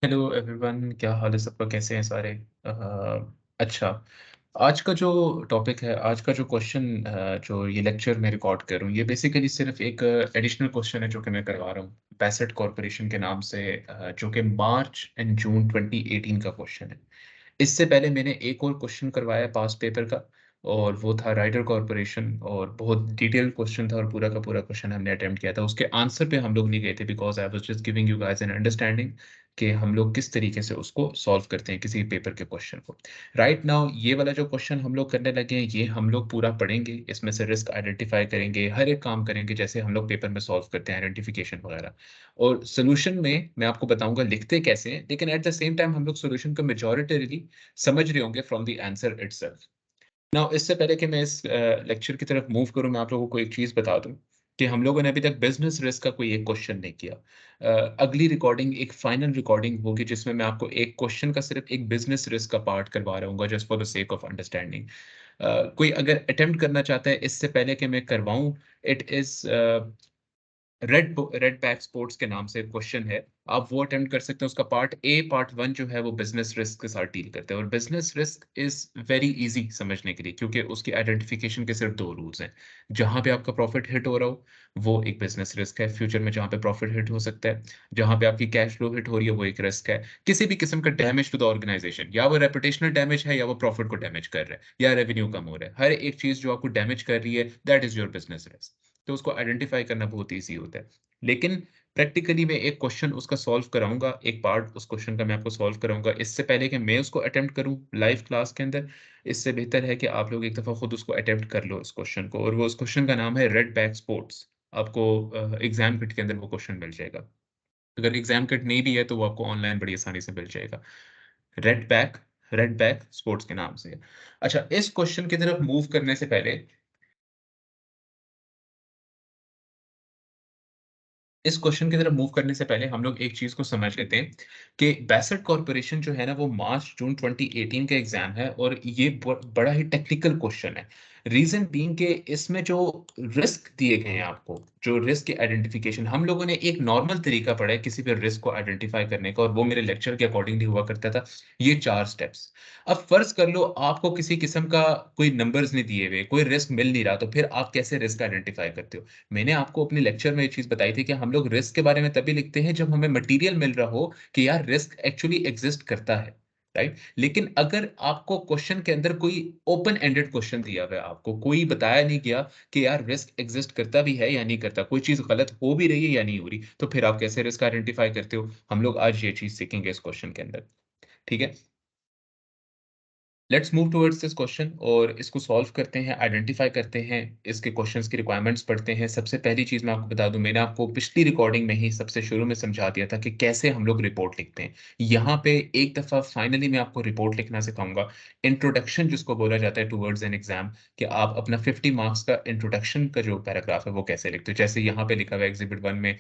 Hello everyone, क्या हाल है सबका? कैसे हैं सारे? अच्छा। आज का जो टॉपिक है, आज का जो क्वेश्चन, जो ये लेक्चर मैं रिकॉर्ड कर रहा हूँ, ये बेसिकली सिर्फ एक एडिशनल क्वेश्चन है जो कि मैं करवा रहा हूँ बैसेट कॉरपोरेशन के नाम से, जो कि मार्च एंड जून 2018 का क्वेश्चन है। इससे पहले मैंने एक और क्वेश्चन करवाया पास पेपर का, और वो था राइटर कॉर्पोरेशन, और बहुत डिटेल्ड क्वेश्चन था और पूरा का पूरा क्वेश्चन हमने अटेम्प्ट किया था। उसके आंसर पे हम लोग नहीं गए थे because I was just giving you guys an understanding कि हम लोग किस तरीके से उसको सॉल्व करते हैं किसी पेपर के क्वेश्चन को। राइट नाउ ये वाला जो क्वेश्चन हम लोग करने लगे हैं, ये हम लोग पूरा पढ़ेंगे, इसमें से रिस्क आइडेंटिफाई करेंगे, हर एक काम करेंगे जैसे हम लोग पेपर में सॉल्व करते हैं, आइडेंटिफिकेशन वगैरह। और सोल्यूशन में मैं आपको बताऊंगा लिखते कैसे हैं, लेकिन एट द सेम टाइम हम लोग सोल्यूशन को मेजोरिटरीली समझ रहे होंगे from the answer itself. Now इससे पहले कि मैं इस लेक्चर की तरफ मूव करूं, मैं आप लोगों को एक चीज बता दूं कि हम लोगों ने अभी तक बिजनेस रिस्क का कोई एक क्वेश्चन नहीं किया। अगली रिकॉर्डिंग एक फाइनल रिकॉर्डिंग होगी जिसमें मैं आपको एक क्वेश्चन का सिर्फ एक बिजनेस रिस्क का पार्ट करवा रहा हूँ just for the sake of understanding. कोई अगर अटेम्प्ट करना चाहता है इससे पहले कि मैं करवाऊं, it is red back sports के नाम से क्वेश्चन है। आप वो अटेम्प्ट कर सकते हैं। उसका पार्ट 1 जो है वो बिजनेस रिस्क के साथ डील करते हैं, और business risk is very easy समझने के लिए क्योंकि उसकी आइडेंटिफिकेशन के सिर्फ दो रूल्स हैं। जहां पे आपका प्रॉफिट हिट हो रहा हो वो एक बिजनेस रिस्क है, फ्यूचर में जहां पे प्रॉफिट हिट हो सकता है, जहां पे आपकी कैश फ्लो हिट हो रही है वो एक रिस्क है। किसी भी किस्म का डैमेज टू द ऑर्गेनाइजेशन, या वो रेपुटेशनल डैमेज है, या वो प्रॉफिट को डैमेज कर रहा है, या रेवेन्यू कम हो रहा है, हर एक चीज जो आपको डैमेज कर रही है that is your business risk. तो उसको आइडेंटिफाई करना बहुत ईजी होता है। लेकिन प्रैक्टिकली मैं एक क्वेश्चन उसका सॉल्व कराऊंगा, एक पार्ट उस क्वेश्चन का मैं आपको सॉल्व कराऊंगा। इससे पहले कि मैं उसको अटेम्प्ट करूं लाइव क्लास के अंदर, इससे बेहतर है कि आप लोग एक दफा खुद उसको अटेम्प्ट कर लो इस क्वेश्चन को। और वो उस क्वेश्चन का नाम है रेड बैक स्पोर्ट्स। आपको एग्जाम किट के अंदर वो क्वेश्चन मिल जाएगा। अगर एग्जाम किट नहीं भी है तो वो आपको ऑनलाइन बड़ी आसानी से मिल जाएगा। Red back red back sports के नाम से। अच्छा, इस क्वेश्चन की तरफ मूव करने से पहले, इस क्वेश्चन की तरफ मूव करने से पहले हम लोग एक चीज को समझ लेते हैं कि बैसेट कॉर्पोरेशन जो है ना वो मार्च जून 2018 का एग्जाम है, और ये बड़ा ही टेक्निकल क्वेश्चन है। रीजन बीइंग के इसमें जो रिस्क दिए गए हैं आपको, जो रिस्क की आइडेंटिफिकेशन, हम लोगों ने एक नॉर्मल तरीका पढ़ा है किसी भी रिस्क को आइडेंटिफाई करने का, और वो मेरे लेक्चर के अकॉर्डिंगली हुआ करता था। ये 4 स्टेप्स। अब फर्ज कर लो आपको किसी किस्म का कोई नंबर्स नहीं दिए हुए, कोई रिस्क मिल नहीं रहा, तो फिर आप कैसे रिस्क आइडेंटिफाई करते हो? मैंने आपको अपने लेक्चर में ये चीज बताई थी कि हम लोग रिस्क के बारे में तभी लिखते हैं जब हमें मटेरियल मिल रहा हो कि यार रिस्क एक्चुअली एग्जिस्ट करता है। राइट? लेकिन अगर आपको क्वेश्चन के अंदर कोई ओपन एंडेड क्वेश्चन दिया हुआ है, आपको कोई बताया नहीं गया कि यार रिस्क एग्जिस्ट करता भी है या नहीं करता, कोई चीज गलत हो भी रही है या नहीं हो रही, तो फिर आप कैसे रिस्क आइडेंटिफाई करते हो? हम लोग आज ये चीज सीखेंगे इस क्वेश्चन के अंदर। ठीक है? Let's move towards this question और इसको सॉल्व करते हैं, आइडेंटिफाई करते हैं, इसके क्वेश्चंस की रिक्वायरमेंट्स पढ़ते हैं। सबसे पहली चीज मैं आपको बता दूं, मैंने आपको पिछली रिकॉर्डिंग में ही सबसे शुरू में समझा दिया था कि कैसे हम लोग रिपोर्ट लिखते हैं। यहाँ पे एक दफा फाइनली मैं आपको रिपोर्ट लिखना सिखाऊंगा। इंट्रोडक्शन जिसको बोला जाता है टुवर्ड्स एन एग्जाम, कि आप अपना 50 मार्क्स का इंट्रोडक्शन का जो पैराग्राफ है वो कैसे लिखते हो। जैसे यहाँ पे लिखा हुआ है एग्जिबिट 1 में,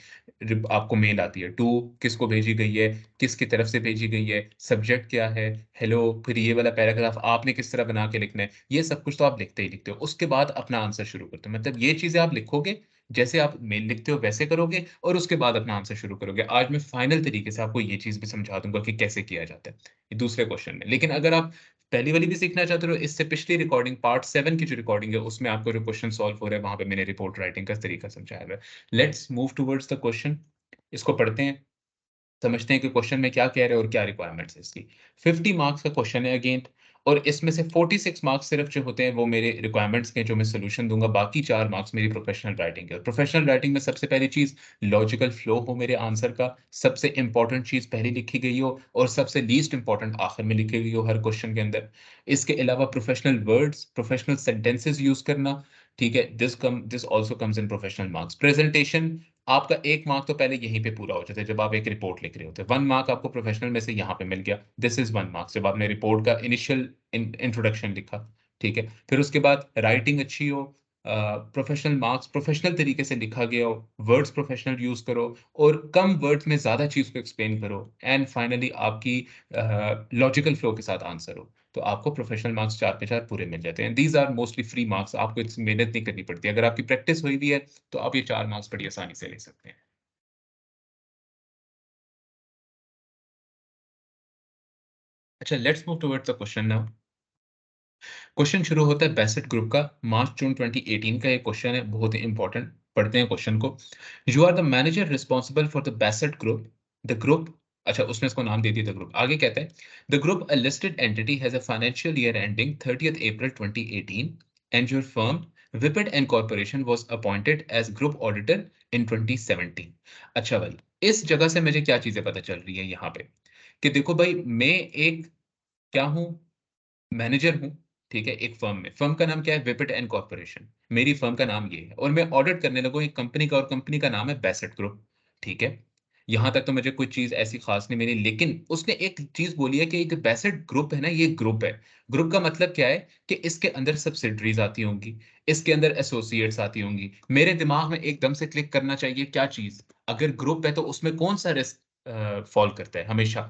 आपको मेल आती है, टू किसको भेजी गई है, किसकी तरफ से भेजी गई है, सब्जेक्ट क्या है, हेलो, फिर ये वाला पैराग्राफ आपने किस तरह बना के लिखना है, ये सब कुछ तो आप लिखते ही लिखते हो। उसके बाद अपना आंसर शुरू करते हो, मतलब ये चीजें आप लिखोगे, जैसे आप मेल लिखते हो वैसे करोगे, और उसके बाद अपना आंसर शुरू करोगे। आज मैं फाइनल तरीके से आपको ये चीज भी समझा दूंगा कि कैसे किया जाता है ये दूसरे क्वेश्चन में। लेकिन अगर आप पहली वाली भी सीखना चाहते हो, इससे पिछली रिकॉर्डिंग पार्ट 7 की जो रिकॉर्डिंग है उसमें आपको जो क्वेश्चन सॉल्व हो रहा है वहां पे मैंने रिपोर्ट राइटिंग का तरीका समझाया हुआ है। Let's move towards the question. इसको पढ़ते हैं, समझते हैं कि क्वेश्चन में क्या कह रहे हैं और क्या रिक्वायरमेंट्स है इसकी। 50 मार्क्स का क्वेश्चन है अगेन, और इसमें से 46 मार्क्स सिर्फ जो होते हैं वो मेरे रिक्वायरमेंट्स के, जो मैं सोल्यूशन दूंगा। बाकी 4 मार्क्स मेरी प्रोफेशनल राइटिंग है। और प्रोफेशनल राइटिंग में सबसे पहली चीज लॉजिकल फ्लो हो मेरे आंसर का, सबसे इंपॉर्टेंट चीज पहले लिखी गई हो और सबसे लीस्ट इंपॉर्टेंट आखिर में लिखी गई हो हर क्वेश्चन के अंदर। इसके अलावा professional words, professional sentences use करना। ठीक है? This also comes in professional marks. Presentation, आपका 1 मार्क तो पहले यहीं पे पूरा हो जाता है जब आप एक रिपोर्ट लिख रहे होते हैं। 1 मार्क आपको प्रोफेशनल में से यहाँ पे मिल गया, दिस इज 1 मार्क जब आपने रिपोर्ट का इनिशियल इंट्रोडक्शन लिखा। ठीक है? फिर उसके बाद राइटिंग अच्छी हो, प्रोफेशनल मार्क्स प्रोफेशनल तरीके से लिखा गया हो, वर्ड्स प्रोफेशनल यूज करो, और कम वर्ड्स में ज्यादा चीज को एक्सप्लेन करो, एंड फाइनली आपकी लॉजिकल फ्लो के साथ आंसर हो, तो आपको प्रोफेशनल मार्क्स 4 पे 4 पूरे मिल जाते हैं। These are mostly free marks, आपको इसमें मेहनत नहीं करनी पड़ती। अगर आपकी प्रैक्टिस हुई भी है तो आप ये 4 मार्क्स बड़ी आसानी से ले सकते हैं। अच्छा, let's move towards the question now. Question शुरू होता है बेसेट ग्रुप का, मार्च जून 2018 का ये क्वेश्चन है, बहुत ही इंपॉर्टेंट। पढ़ते हैं क्वेश्चन को। You are the manager responsible for the Basset group. The group, अच्छा उसने इसको नाम दे दिया द ग्रुप। आगे कहते हैं the group a listed entity has a financial year ending 30th April 2018 and your firm विपिड and corporation was appointed as group auditor in 2017। अच्छा भाई, इस जगह से मुझे क्या चीजें पता चल रही है यहाँ पे कि देखो भाई, मैं एक क्या हूँ, मैनेजर हूँ, ठीक है, एक फर्म में। फर्म का नाम क्या है? विपिट एंड कॉर्पोरेशन। मेरी फर्म का नाम ये है और मैं ऑडिट करने लगूँ एक कंपनी का, और कंपनी का नाम है बेसेट ग्रुप। ठीक है, यहां तक तो मुझे कोई चीज ऐसी खास नहीं मिली, लेकिन उसने एक चीज बोली है कि एक बेसेट ग्रुप है ना, ये ग्रुप है। ग्रुप का मतलब क्या है कि इसके अंदर सब्सिडरीज आती होंगी, इसके अंदर एसोसिएट्स आती होंगी। मेरे दिमाग में एकदम से क्लिक करना चाहिए क्या चीज, अगर ग्रुप है तो उसमें कौन सा रिस्क फॉल करता है हमेशा?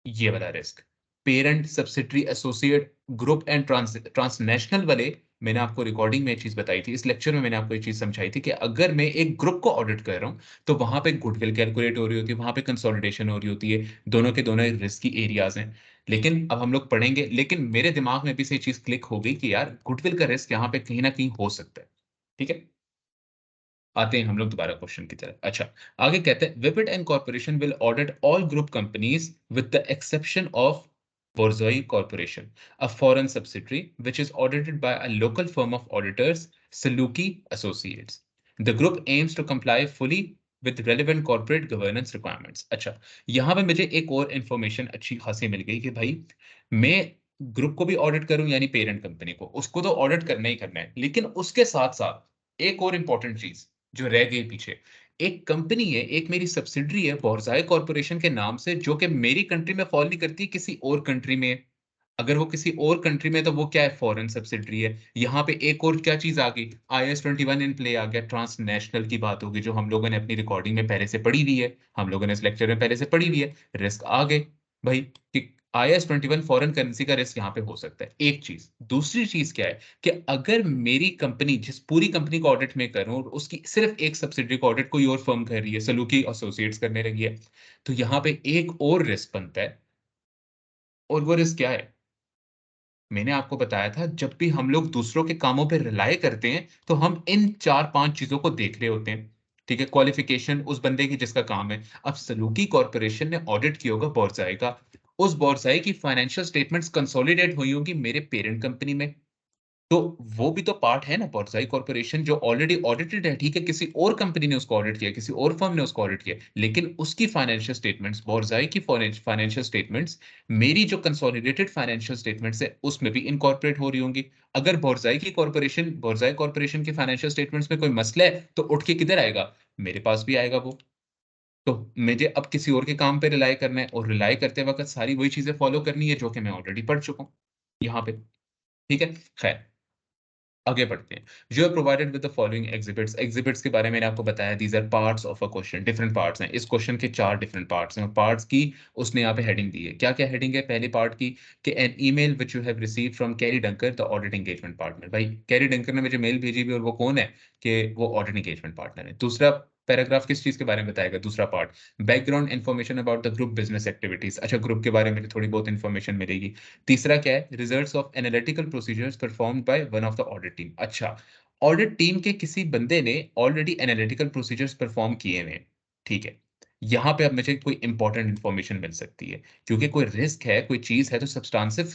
ये वाला risk. Parent, subsidiary, associate, group and transnational वाले, मैंने आपको रिकॉर्डिंग में एक चीज बताई थी, इस लेक्चर में मैंने आपको एक चीज समझाई थी कि अगर मैं एक ग्रुप को ऑडिट कर रहा हूं तो वहां पे गुडविल कैलकुलेट हो रही होती है, वहां पे कंसोलिडेशन हो रही होती है, दोनों के दोनों रिस्क की एरियाज हैं। लेकिन अब हम लोग पढ़ेंगे, लेकिन मेरे दिमाग में भी से चीज क्लिक हो गई कि यार गुडविल का रिस्क यहाँ पे कहीं ना कहीं हो सकता है। ठीक है, आते हैं हम लोग दोबारा क्वेश्चन की तरफ। अच्छा, आगे कहते हैं Vipid and corporation will audit all group companies with the exception of Borzoi Corporation, a foreign subsidiary which is audited by a local firm of auditors, Saluki Associates. The group aims to comply fully with relevant corporate governance requirements. अच्छा, यहां पे मुझे एक और information अच्छी खासी मिल गई कि भाई, मैं ग्रुप को भी ऑडिट करूं, यानी पेरेंट कंपनी को, उसको तो ऑडिट करना ही करना है, लेकिन उसके साथ साथ एक और इंपॉर्टेंट चीज जो रह गई पीछे, एक कंपनी है, एक मेरी सब्सिडरी है बोर्जाई कॉर्पोरेशन के नाम से, जो कि मेरी कंट्री में फॉल नहीं करती, किसी और कंट्री में। अगर वो किसी और कंट्री में, तो वो क्या है? फॉरेन सब्सिडरी है। यहाँ पे एक और क्या चीज आ गई? IS-21 इन प्ले आ गया, ट्रांसनेशनल की बात होगी, जो हम लोगों ने अपनी रिकॉर्डिंग में पहले से पढ़ी हुई है, हम लोगों ने इस लेक्चर में पहले से पढ़ी हुई है। रिस्क आ गए भाई कि IS-21 फॉरेन करेंसी का रिस्क यहाँ पे हो सकता है, एक चीज। दूसरी चीज क्या है कि अगर मेरी कंपनी, जिस पूरी कंपनी को ऑडिट में करूं और उसकी सिर्फ एक सब्सिडरी को ऑडिट कोई और फर्म कर रही है, सलूकी एसोसिएट्स करने लगी है, तो यहाँ पे एक और रिस्क बनता है। और वो रिस्क क्या है? मैंने आपको बताया था, जब भी हम लोग दूसरों के कामों पे रिलाय करते हैं तो हम इन 4-5 चीजों को देख रहे होते हैं। ठीक है, क्वालिफिकेशन उस बंदे की जिसका काम है। अब सलूकी कॉर्पोरेशन ने ऑडिट किया होगा बोर्साई का, उस बोर्साई की फाइनेंशियल स्टेटमेंट्स कंसोलिडेट हुई होंगी मेरे पेरेंट कंपनी में, तो वो भी तो पार्ट है ना, बोर्साई कॉर्पोरेशन जो ऑलरेडी ऑडिटेड है। ठीक है, किसी और कंपनी ने उसको ऑडिट किया, किसी और फर्म ने उसको ऑडिट किया, लेकिन उसकी फाइनेंशियल स्टेटमेंट्स, बोर्साई की फाइनेंशियल स्टेटमेंट्स, मेरी जो कंसोलिडेटेड फाइनेंशियल स्टेटमेंट्स है उसमें भी इनकॉर्पोरेट हो रही होंगी। अगर बोर्साई कॉर्पोरेशन की फाइनेंशियल स्टेटमेंट्स में कोई मसला है तो उठ के किधर आएगा? मेरे पास भी आएगा वो। तो मुझे अब किसी और के काम पे रिलाय करना है, और रिलाय करते वक्त सारी वही चीजें फॉलो करनी है जो कि मैं ऑलरेडी पढ़ चुका हूँ यहाँ पे। ठीक है, खैर आगे बढ़ते हैं। You are provided with the following exhibits. Exhibits के बारे में मैंने आपको बताया, these are parts of a question, different parts हैं। इस क्वेश्चन के 4 डिफरेंट पार्ट्स हैं, पार्ट्स की उसने यहाँ पे हेडिंग दी है। क्या क्या हेडिंग है? पहली पार्ट की कि an email which you have received from Carrie Dunker the audit engagement partner. भाई कैरी डंकर ने मुझे मेल भेजी भी, और वो कौन है? कि वो ऑडिट एंगेजमेंट पार्टनर है। दूसरा पैराग्राफ किस चीज के बारे में बताएगा? दूसरा part, background information about the group business activities. अच्छा, ग्रुप के बारे में थोड़ी बहुत इन्फॉर्मेशन मिलेगी। तीसरा क्या है? Results of analytical procedures performed by one of the audit team. अच्छा, ऑडिट टीम के किसी बंदे ने ऑलरेडी एनालिटिकल प्रोसीजर्स परफॉर्म किए हुए हैं। ठीक है, यहां पे अब मुझे कोई इंपॉर्टेंट इंफॉर्मेशन मिल सकती है, क्योंकि कोई रिस्क है, कोई चीज है, तो सब्सटेंसिव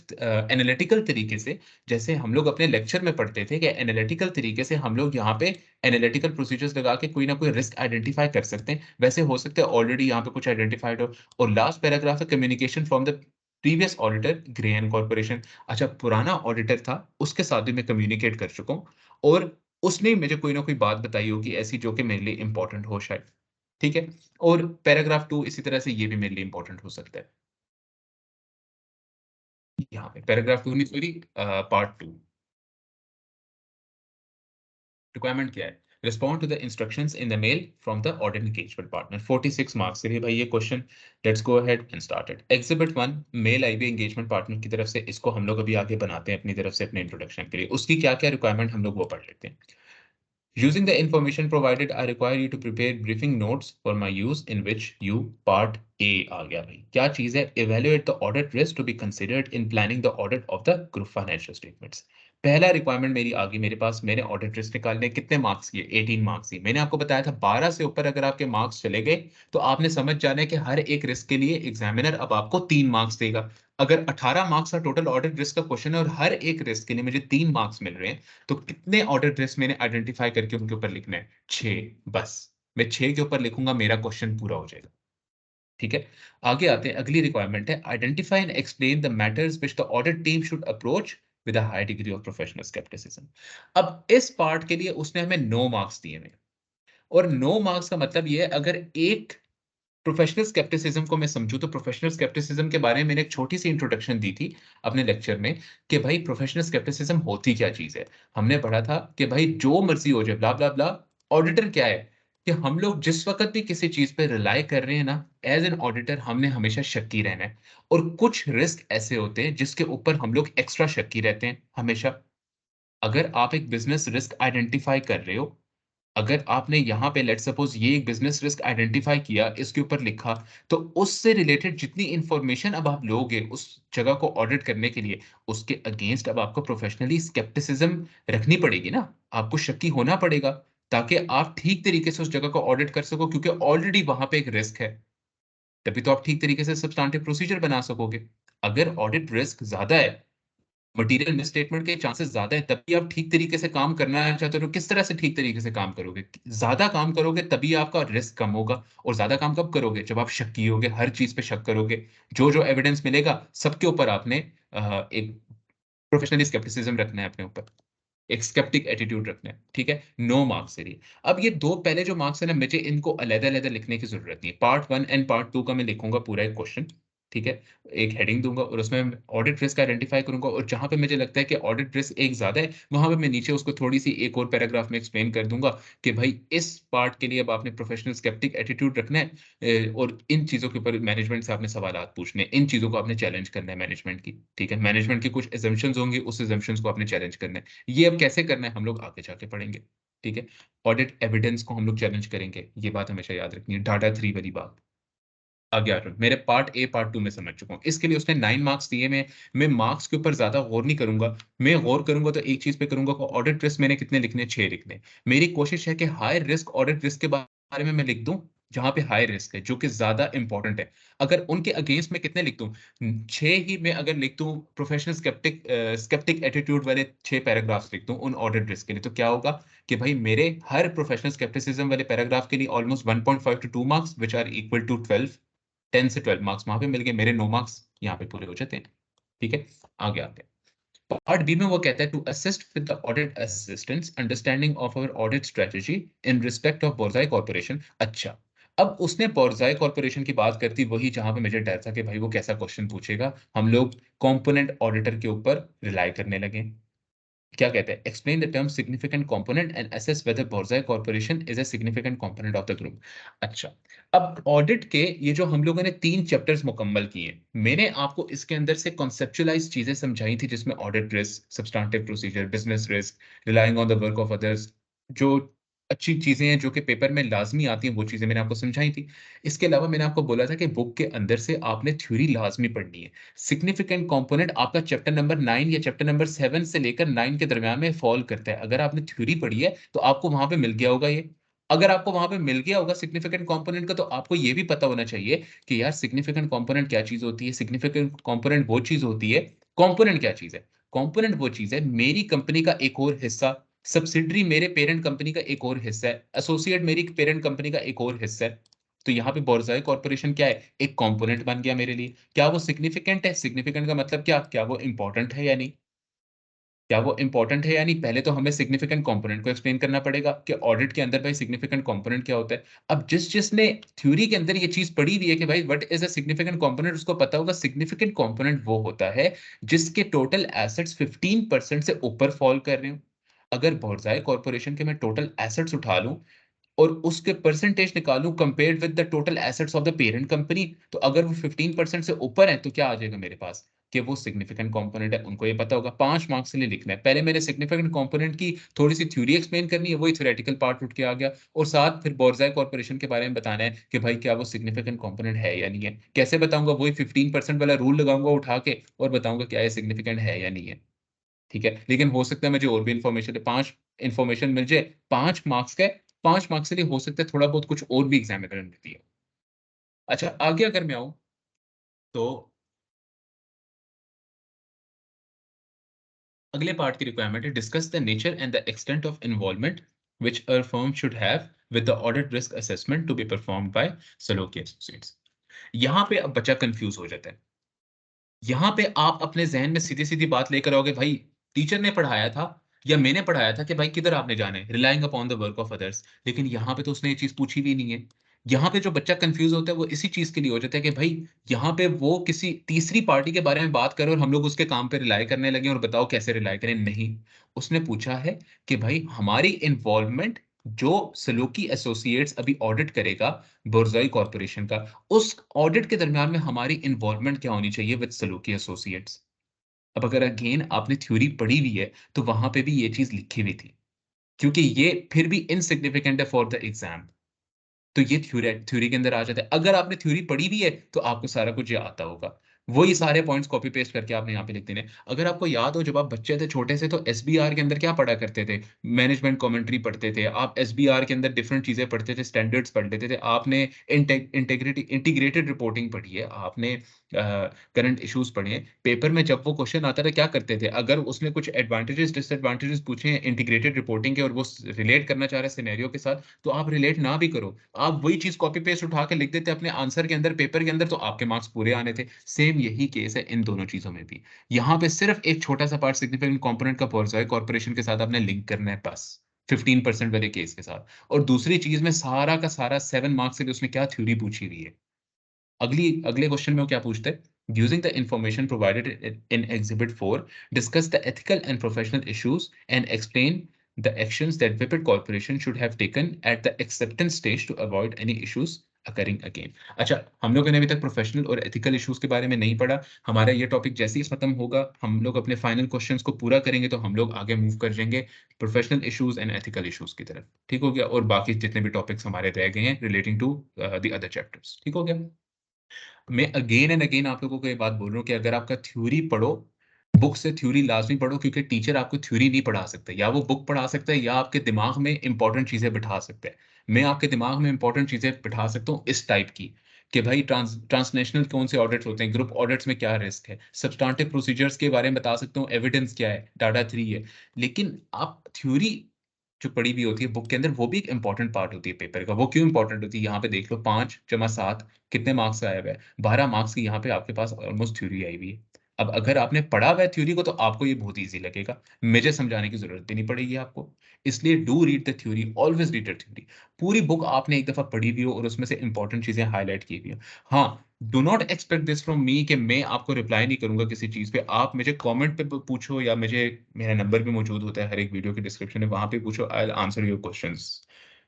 एनालिटिकल तरीके से, जैसे हम लोग अपने लेक्चर में पढ़ते थे कि एनालिटिकल तरीके से हम लोग यहाँ पे एनालिटिकल प्रोसीजर्स लगा के कोई ना कोई रिस्क आइडेंटिफाई कर सकते हैं। वैसे हो सकता है ऑलरेडी यहाँ पे कुछ आइडेंटिफाइड हो। और लास्ट पैराग्राफ है communication from the previous auditor grey and corporation. अच्छा, पुराना ऑडिटर था, उसके साथ भी मैं कम्युनिकेट कर चुका हूँ, और उसने मुझे कोई ना कोई बात बताई होगी ऐसी जो कि मेरे लिए इंपॉर्टेंट हो शायद। ठीक है, और पैराग्राफ 2 इसी तरह से ये भी मेरे लिए इंपॉर्टेंट हो सकता है। यहाँ पे पैराग्राफ 2 नहीं, सॉरी, पार्ट 2। रिक्वायरमेंट क्या है? Respond to the instructions in the mail from the audit engagement partner. 46 marks के लिए भाई ये question. Let's go ahead and start it. Exhibit 1, mail IB engagement partner की तरफ से, इसको हम लोग अभी आगे बनाते हैं अपनी तरफ से अपने इंट्रोडक्शन के लिए। उसकी क्या क्या रिक्वायरमेंट हम लोग वो पढ़ लेते हैं। Using the information provided, I require you to prepare briefing notes for my use in which you part A आ गया भाई। क्या चीज़ है? Evaluate the audit risk to be considered in planning the audit of the group financial statements। पहला requirement मेरी आ गई मेरे पास, मैंने audit risk निकालने कितने मार्क्स किए? 18 मार्क्स दिए। मैंने आपको बताया था 12 से ऊपर अगर आपके मार्क्स चले गए, तो आपने समझ जाना है कि हर एक रिस्क के लिए एग्जामिनर अब आपको 3 मार्क्स देगा। अगर 18 मार्क्स का टोटल ऑडिट रिस्क का क्वेश्चन है और हर एक रिस्क के लिए मुझे 3 मार्क्स मिल रहे हैं, तो कितने ऑडिट रिस्क मैंने आइडेंटिफाई करके उनके ऊपर लिखना है? 6 बस। मैं 6 के ऊपर लिखूंगा, मेरा क्वेश्चन पूरा हो जाएगा। ठीक है? आगे आते हैं, अगली रिक्वायरमेंट है identify and explain the matters which the audit team should approach with a high degree of professional scepticism. अब इस पार्ट के लिए उसने हमें 9 मार्क्स दिए हैं और 9 मार्क्स का मतलब ये है, अगर एक प्रोफेशनल स्केप्टिसिज्म को मैं समझूं, तो प्रोफेशनल स्केप्टिसिज्म के बारे में मैंने एक छोटी सी इंट्रोडक्शन दी थी अपने लेक्चर में कि भाई प्रोफेशनल स्केप्टिसिज्म होती क्या चीज है। हमने पढ़ा था कि भाई जो मर्जी हो जाए, ब्ला ब्ला ब्ला, ऑडिटर क्या है कि हम लोग जिस वक्त भी किसी चीज पे रिलाई कर रहे हैं ना, एज एन ऑडिटर हमने हमेशा शक्की रहना है। और कुछ रिस्क ऐसे होते हैं जिसके ऊपर हम लोग एक्स्ट्रा शक्की रहते हैं हमेशा। अगर आप एक बिजनेस रिस्क आइडेंटिफाई कर रहे हो, अगर आपने यहाँ पे लेट्स सपोज ये एक बिजनेस रिस्क आइडेंटिफाई किया, इसके ऊपर लिखा, तो उससे रिलेटेड जितनी इंफॉर्मेशन अब आप लोगे उस जगह को ऑडिट करने के लिए, उसके अगेंस्ट अब आपको प्रोफेशनली स्केप्टिसिज्म रखनी पड़ेगी ना। आपको शक्की होना पड़ेगा ताकि आप ठीक तरीके से उस जगह को ऑडिट कर सको, क्योंकि ऑलरेडी वहां पे एक रिस्क है। तभी तो आप ठीक तरीके से सब्सटैंटिव प्रोसीजर बना सकोगे। अगर ऑडिट रिस्क ज्यादा है, मटीरियल मिसस्टेटमेंट के चांसेस ज़्यादा है, तभी आप ठीक तरीके से काम करना चाहते हो, तो किस तरह से ठीक तरीके से काम करोगे? ज़्यादा काम करोगे तभी आपका रिस्क कम होगा। और ज़्यादा काम कब करोगे? जब आप शक्की होगे, हर चीज़ पे शक करोगे। जो-जो एविडेंस मिलेगा, सबके ऊपर आपने एक प्रोफेशनली स्केप्टिसिज्म रखना है अपने ऊपर। एक स्केप्टिक एटीट्यूड रखना है, ठीक है? 9 मार्क्स के लिए। अब ये 2 पहले जो मार्क्स है ना, मुझे इनको अलग-अलग लिखने की ज़रूरत नहीं है। पार्ट 1 एंड पार्ट 2 का मैं लिखूँगा पूरा एक क्वेश्चन, ठीक है? एक हेडिंग दूँगा और उसमें मैं ऑडिट रिस्क आइडेंटिफाई करूँगा, और जहाँ पे मुझे लगता है कि ऑडिट रिस्क एक ज़्यादा है, वहाँ पे मैं नीचे उसको थोड़ी-सी एक और पैराग्राफ में एक्सप्लेन कर दूँगा कि भाई इस पार्ट के लिए अब आपने प्रोफेशनल स्केप्टिक एटीट्यूड रखना है, और इन चीज़ों के ऊपर मैनेजमेंट से आपने सवालात पूछने हैं, इन चीज़ों को आपने चैलेंज करना है मैनेजमेंट की, ठीक है? मैनेजमेंट की कुछ असम्पशन्स होंगी, उस असम्पशन्स को आपने चैलेंज करना है। ये अब कैसे करना है हम लोग आगे जाके पढ़ेंगे, ठीक है? ऑडिट एविडेंस को हम लोग चैलेंज करेंगे, ये बात हमेशा याद रखनी है, डाटा 3 वाली बात। आगे आ रहा हूँ, मेरे पार्ट ए, पार्ट 2 में समझ चुका हूँ। इसके लिए उसने 9 मार्क्स दिए, मैं मार्क्स के ऊपर ज़्यादा गौर नहीं करूँगा। मैं गौर करूँगा तो एक चीज़ पे करूँगा कि ऑडिट रिस्क मैंने कितने लिखने हैं, 6 लिखने हैं। मेरी कोशिश है कि हाई रिस्क ऑडिट रिस्क के बारे में मैं लिख दूँ, जहाँ पे हाई रिस्क है, जो कि ज़्यादा इम्पोर्टेंट है। अगर उनके अगेंस्ट मैं कितने लिख दूँ? 6 ही मैं अगर लिख दूँ, प्रोफेशनल स्केप्टिक एटीट्यूड वाले 6 पैराग्राफ्स लिख दूँ उन ऑडिट रिस्क के लिए, तो क्या होगा कि भाई मेरे हर प्रोफेशनल स्केप्टिसिज्म वाले पैराग्राफ के लिए almost 1.5 to 2 marks which are equal to 12, 10 से 12 मार्क्स वहाँ पे मिल गए, मेरे 9 मार्क्स यहाँ पे पूरे हो जाते हैं। ठीक है? आगे आते हैं। पार्ट बी में वो कहता है to assist with the audit assistants understanding of our audit strategy in respect of Borzoi corporation. अच्छा, अब उसने बोरज़ाई कॉर्पोरेशन की बात करती वही जहाँ पे मुझे डर था कि भाई वो कैसा क्वेश्चन पूछेगा। हम लोग कंपोनेंट ऑडिटर के ऊपर रिलाई करने लगे। क्या कहते हैं? Explain the term significant component and assess whether Borzoi corporation is a significant component of the group. अच्छा, अब ऑडिट के ये जो हम लोगों ने 3 चैप्टर्स मुकम्मल किए हैं, मैंने आपको इसके अंदर से कॉन्सेप्चुअलाइज़ चीज़ें समझाई थी, जिसमें audit risk, substantive procedure, business risk, relying on the work of others, जो अच्छी चीज़ें हैं जो कि पेपर में लाज़मी आती हैं, वो चीज़ें मैंने आपको समझाई थी। इसके अलावा मैंने आपको बोला था कि बुक के अंदर से आपने थ्योरी लाज़मी पढ़नी है। सिग्निफिकेंट कंपोनेंट आपका चैप्टर नंबर 9 या चैप्टर नंबर 7 से लेकर 9 के दरमियान में फॉल करता है। अगर आपने थ्योरी पढ़ी है, तो आपको वहाँ पे मिल गया होगा ये। अगर आपको वहाँ पे मिल गया होगा सिग्निफिकेंट कंपोनेंट का, तो आपको ये भी पता होना चाहिए कि यार सिग्निफिकेंट कंपोनेंट क्या चीज़ होती है? सिग्निफिकेंट कंपोनेंट वो चीज़ होती है, कंपोनेंट क्या चीज़ है? कंपोनेंट वो चीज़ है, मेरी कंपनी का एक और हिस्सा, सब्सिडियरी मेरे पेरेंट कंपनी का एक और हिस्सा है, एसोसिएट मेरी पेरेंट कंपनी का एक और हिस्सा है। तो यहाँ पे बोरज़ाई कॉर्पोरेशन क्या है? एक कंपोनेंट बन गया मेरे लिए। क्या वो सिग्निफिकेंट है? सिग्निफिकेंट का मतलब क्या? क्या वो इम्पोर्टेंट है या नहीं? क्या वो इम्पोर्टेंट है या नहीं? पहले तो हमें सिग्निफिकेंट कंपोनेंट को एक्सप्लेन करना पड़ेगा कि ऑडिट के अंदर भाई सिग्निफिकेंट कंपोनेंट क्या होता है। अब जिसने थ्योरी के अंदर ये चीज़ पढ़ी हुई है कि भाई what is a significant component, उसको पता होगा सिग्निफिकेंट कंपोनेंट वो होता है जिसके टोटल एसेट्स 15% से ऊपर फॉल कर रहे हो। अगर बोरज़ाई कॉर्पोरेशन के मैं टोटल एसेट्स उठा लूँ और उसके परसेंटेज निकालूँ compared with the total assets of the parent company, तो अगर वो 15% से ऊपर है, तो क्या आ जाएगा मेरे पास? कि वो सिग्निफिकेंट कंपोनेंट है, उनको ये पता होगा 5 मार्क्स के लिए लिखना है। पहले मैंने सिग्निफिकेंट कंपोनेंट की थोड़ी-सी थ्योरी एक्सप्लेन करनी है, वही थ्योरेटिकल पार्ट उठ के आ गया और साथ फिर बोर्ज़ाई कॉर्पोरेशन के बारे में बताना है कि भाई क्या वो सिग्निफिकेंट कंपोनेंट है या नहीं है। कैसे बताऊँगा? वही 15% वाला रूल लगाऊँगा उठा के और बताऊँगा क्या ये सिग्निफिकेंट है या नहीं है। ठीक है? लेकिन हो सकता है मुझे और भी इन्फॉर्मेशन 5 इन्फॉर्मेशन मिल जाए, 5 मार्क्स का है, 5 मार्क्स के लिए हो सकता है थोड़ा बहुत कुछ और भी एग्ज़ामिनर ने दिया। अच्छा, आगे अगर मैं आऊँ, तो अगले पार्ट की रिक्वायरमेंट है discuss the nature and the extent of involvement which a firm should have with the audit risk assessment to be performed by Saluki associates. यहाँ पे अब बच्चा कन्फ्यूज़ हो जाता है। यहाँ पे आप अपने ज़हन में सीधी-सीधी बात लेकर आओगे, भाई टीचर ने पढ़ाया था या मैंने पढ़ाया था कि भाई किधर आपने जाना है, relying upon the work of others. लेकिन यहाँ पे तो उसने ये चीज़ पूछी भी नहीं है। यहाँ पे जो बच्चा कन्फ्यूज़ होता है वो इसी चीज़ के लिए हो जाता है कि भाई यहाँ पे वो किसी तीसरी पार्टी के बारे में बात कर रहे हैं और हम लोग उसके काम पे रिलाय करने लगे और बताओ कैसे रिलाय करें? नहीं, उसने पूछा है कि भाई हमारी इन्वॉल्वमेंट जो सलूकी एसोसिएट्स अभी ऑडिट करेगा बुर्ज़ोई कॉर्पोरेशन का, उस ऑडिट के दरमियान में हमारी इन्वॉल्वमेंट क्या होनी चाहिए विद सलूकी एसोसिएट्स। अब अगर अगेन आपने थ्योरी पढ़ी हुई है, तो वहाँ पे भी ये चीज़ लिखी हुई थी, क्योंकि ये फिर भी इनसिग्निफिकेंट है फॉर द एग्ज़ाम। तो ये थ्योरी के अंदर आ जाता है। अगर आपने थ्योरी पढ़ी भी है, तो आपको सारा कुछ ये आता होगा। वही सारे पॉइंट्स कॉपी पेस्ट करके आपने यहाँ पे लिख देने हैं। अगर आपको याद हो जब आप बच्चे थे, छोटे से तो एसबीआर के अंदर क्या पढ़ा करते थे? मैनेजमेंट कमेंट्री पढ़ते थे। आप एसबीआर के अंदर डिफरेंट चीज़ें पढ़ते थे, स्टैंडर्ड्स पढ़ लेते थे। आपने इंटीग्रेटेड रिपोर्टिंग पढ़ी है। आपने करंट इश्यूज़ पढ़े हैं। पेपर में जब वो क्वेश्चन आता था क्या करते थे? अगर उसने कुछ एडवांटेजेस, डिसएडवांटेजेस पूछे हैं इंटीग्रेटेड रिपोर्टिंग के और वो रिलेट करना चाह रहा है सिनेरियो के साथ, तो आप रिलेट ना भी करो। आप वही चीज़ कॉपी पेस्ट उठा के लिख देते अपने आंसर के अंदर, पेपर के अंदर, तो आपके मार्क्स पूरे आने थे। सेम यही केस है इन दोनों चीज़ों में भी। यहाँ पे सिर्फ़ एक छोटा-सा पार्ट सिग्निफिकेंट कंपोनेंट का पॉज़ कॉर्पोरेशन के साथ आपने लिंक करना है बस, 15% वाले केस के साथ। और दूसरी चीज़ में सारा का सारा 7 मार्क्स के लिए उसने क्या थ्योरी पूछी हुई है। अगले क्वेश्चन में वो क्या पूछता है? Using the information provided in exhibit 4, discuss the ethical and professional issues and explain the actions that Vipid corporation should have taken at the acceptance stage to avoid any issues occurring again. अच्छा, हम लोगों ने अभी तक professional और ethical issues के बारे में नहीं पढ़ा। हमारा ये टॉपिक जैसे ही खत्म होगा, हम लोग अपने फाइनल क्वेश्चंस को पूरा करेंगे, तो हम लोग आगे मूव कर जाएंगे professional issues and ethical issues की तरफ। ठीक हो गया? और बाकी जितने भी टॉपिक्स हमारे रह गए हैं relating to the other chapters. ठीक हो गया? मैं अगेन एंड अगेन आप लोगों को ये बात बोल रहा हूँ कि अगर आपका थ्योरी पढ़ो, बुक से थ्योरी लाज़मी पढ़ो, क्योंकि टीचर आपको थ्योरी नहीं पढ़ा सकता। या वो बुक पढ़ा सकता है या आपके दिमाग में इम्पोर्टेंट चीज़ें बिठा सकता है। मैं आपके दिमाग में इम्पोर्टेंट चीज़ें बिठा सकता हूँ इस टाइप की, कि भाई ट्रांसनेशनल कौन से ऑडिट्स होते हैं, ग्रुप ऑडिट्स में क्या रिस्क है, सब्सटेंटिव प्रोसीजर्स के बारे में बता सकता हूँ, एविडेंस क्या है, डाटा 3 है। लेकिन आप थ्योरी जो पढ़ी हुई होती है बुक के अंदर, वो भी एक इम्पोर्टेंट पार्ट होती है पेपर का। वो क्यों इम्पोर्टेंट होती है? यहाँ पे देख लो, 5 जमा 7 कितने मार्क्स का आया हुआ है? 12 मार्क्स की यहाँ पे आपके पास ऑलमोस्ट थ्योरी आई हुई है। अब अगर आपने पढ़ा हुआ है थ्योरी को, तो आपको ये बहुत ईज़ी लगेगा। मुझे समझाने की ज़रूरत भी नहीं पड़ेगी आपको। इसलिए do read the theory, always read the theory. पूरी बुक आपने एक दफ़ा पढ़ी हुई हो और उसमें से इम्पोर्टेंट चीज़ें हाइलाइट की हुई हो। हाँ, do not expect this from me कि मैं आपको रिप्लाई नहीं करूँगा किसी चीज़ पे। आप मुझे कमेंट पे प पूछो, या मुझे मेरा नंबर भी मौजूद होता है हर एक वीडियो के डिस्क्रिप्शन में, वहाँ पे पूछो, I will answer your questions.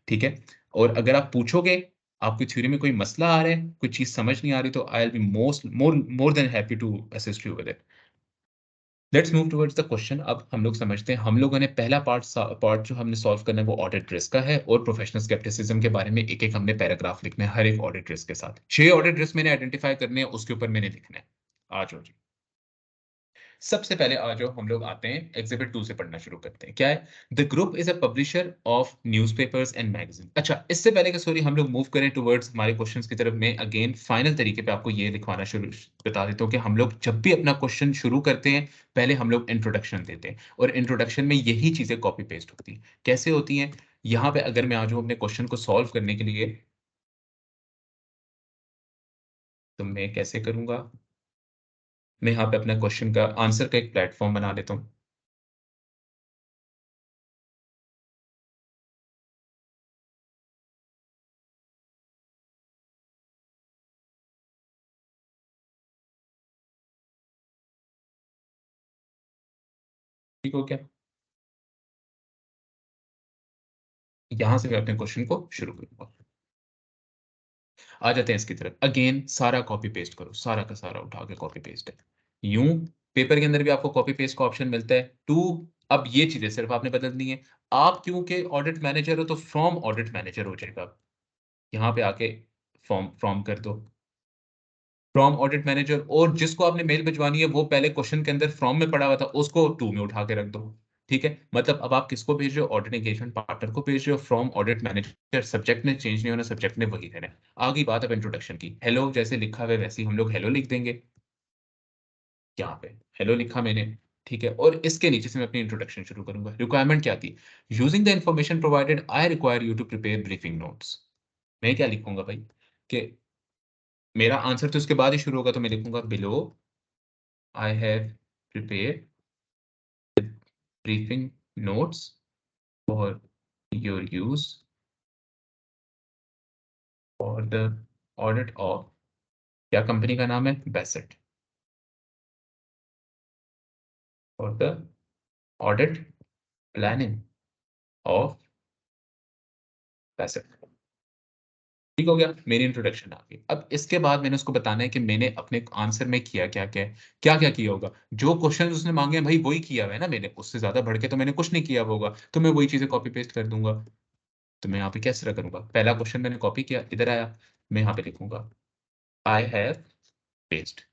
ठीक है? और अगर आप पूछोगे, आपकी थ्योरी में कोई मसला आ रहा है, कोई चीज़ समझ नहीं आ रही, तो I will be more than happy to assist you with it. Let's move towards the question. अब हम लोग समझते हैं, हम लोगों ने पहला पार्ट जो हमने सॉल्व करना है वो ऑडिट रिस्क का है, और प्रोफेशनल स्केप्टिसिज्म के बारे में एक-एक हमने पैराग्राफ लिखना है हर एक ऑडिट रिस्क के साथ। 6 ऑडिट रिस्क मैंने आइडेंटिफाई करने हैं, उसके ऊपर मैंने लिखना है। आ जाओ जी। सबसे पहले आ जाओ, हम लोग आते हैं एग्ज़िबिट 2 से पढ़ना शुरू करते हैं। क्या है? The group is a publisher of newspapers and magazine. अच्छा, इससे पहले कि सॉरी हम लोग मूव करें टुवर्ड्स हमारे क्वेश्चंस की तरफ, मैं अगेन फाइनल तरीके पे आपको ये लिखवाना शुरू बता देता हूँ कि हम लोग जब भी अपना क्वेश्चन शुरू करते हैं, पहले हम लोग इंट्रोडक्शन देते हैं, और इंट्रोडक्शन में यही चीज़ें कॉपी पेस्ट होती हैं। कैसे होती हैं? यहाँ पे अगर मैं आ जाऊँ अपने क्वेश्चन को सॉल्व करने के लिए, तो मैं कैसे करूँगा? मैं यहाँ पे अपना क्वेश्चन का आंसर का एक प्लेटफ़ॉर्म बना लेता हूँ। ठीक हो गया? यहाँ से मैं अपने क्वेश्चन को शुरू करूँगा। आ जाते हैं इसकी तरफ। अगेन सारा कॉपी पेस्ट करो, सारा का सारा उठा के कॉपी पेस्ट है। यूं पेपर के अंदर भी आपको कॉपी पेस्ट का ऑप्शन मिलता है। टू, अब ये चीजें सिर्फ आपने बदल दी है। आप क्योंकि ऑडिट मैनेजर हो तो फ्रॉम ऑडिट मैनेजर हो जाएगा। यहाँ पे आके फ्रॉम फ्रॉम कर दो, फ्रॉम ऑडिट मैनेजर, और जिसको आपने मेल भिजवानी है वो पहले क्वेश्चन के अंदर फ्रॉम में पड़ा हुआ था, उसको टू में उठा के रख दो। ठीक है, मतलब अब आप किसको भेज रहे हो? ऑडिट एंगेजमेंट पार्टनर को भेज रहे हो फ्रॉम ऑडिट मैनेजर। सब्जेक्ट में चेंज नहीं होना, सब्जेक्ट में वही रहना है। आगे बात अब इंट्रोडक्शन की। हेलो जैसे लिखा हुआ है वैसे ही हम लोग हेलो लिख देंगे। यहाँ पे हेलो लिखा मैंने, ठीक है, और इसके नीचे से मैं अपनी इंट्रोडक्शन शुरू करूंगा। रिक्वायरमेंट क्या थी? Using the information provided I require you to prepare briefing notes. मैं क्या लिखूंगा भाई कि मेरा आंसर तो उसके बाद ही शुरू होगा, तो मैं लिखूंगा below I have prepare briefing notes for your use for the audit of, क्या कंपनी का नाम है? बेसेट। For the audit planning of बेसेट। ठीक हो गया, मेरी इंट्रोडक्शन आ गई। अब इसके बाद मैंने उसको बताना है कि मैंने अपने आंसर में किया क्या क्या है, क्या क्या किया होगा। जो क्वेश्चन उसने मांगे हैं भाई वही किया हुआ है ना मैंने, उससे ज्यादा बढ़ के तो मैंने कुछ नहीं किया होगा, तो मैं वही चीजें कॉपी पेस्ट कर दूंगा। तो मैं यहाँ पे कैसे करूंगा? पहला क्वेश्चन मैंने कॉपी किया, इधर आया, मैं यहाँ पे लिखूंगा आई हैव पेस्ट।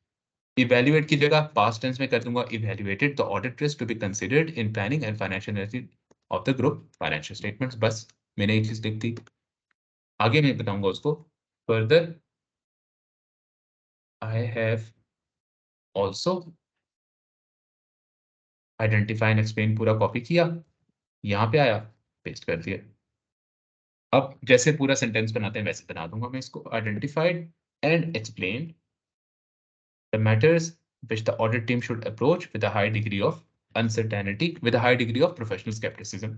इवेल्युएट की जगह पास्ट टेंस में कर दूंगा evaluated the audit risk to be considered in planning and financial of the group financial statements. बस मैंने एक चीज लिख दी। आगे मैं बताऊंगा उसको further I have also identify and explain, पूरा कॉपी किया, यहाँ पे आया, पेस्ट कर दिया। अब जैसे पूरा सेंटेंस बनाते हैं वैसे बना दूंगा मैं इसको। Identified and explain the matters which the audit team should approach with a high degree of uncertainty, with a high degree of professional skepticism.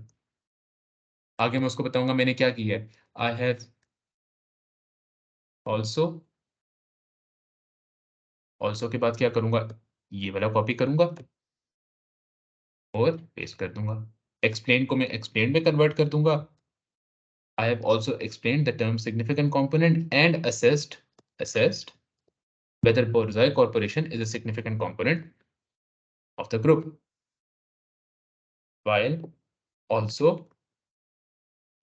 आगे मैं उसको बताऊंगा मैंने क्या किया है। आई हैव ऑल्सो, ऑल्सो के बाद क्या करूंगा? ये वाला कॉपी करूंगा और पेस्ट कर दूंगा। एक्सप्लेन को मैं एक्सप्लेन में कन्वर्ट कर दूंगा। I have also explained the term significant component and assessed whether Borzoi Corporation is a significant component of the group, while also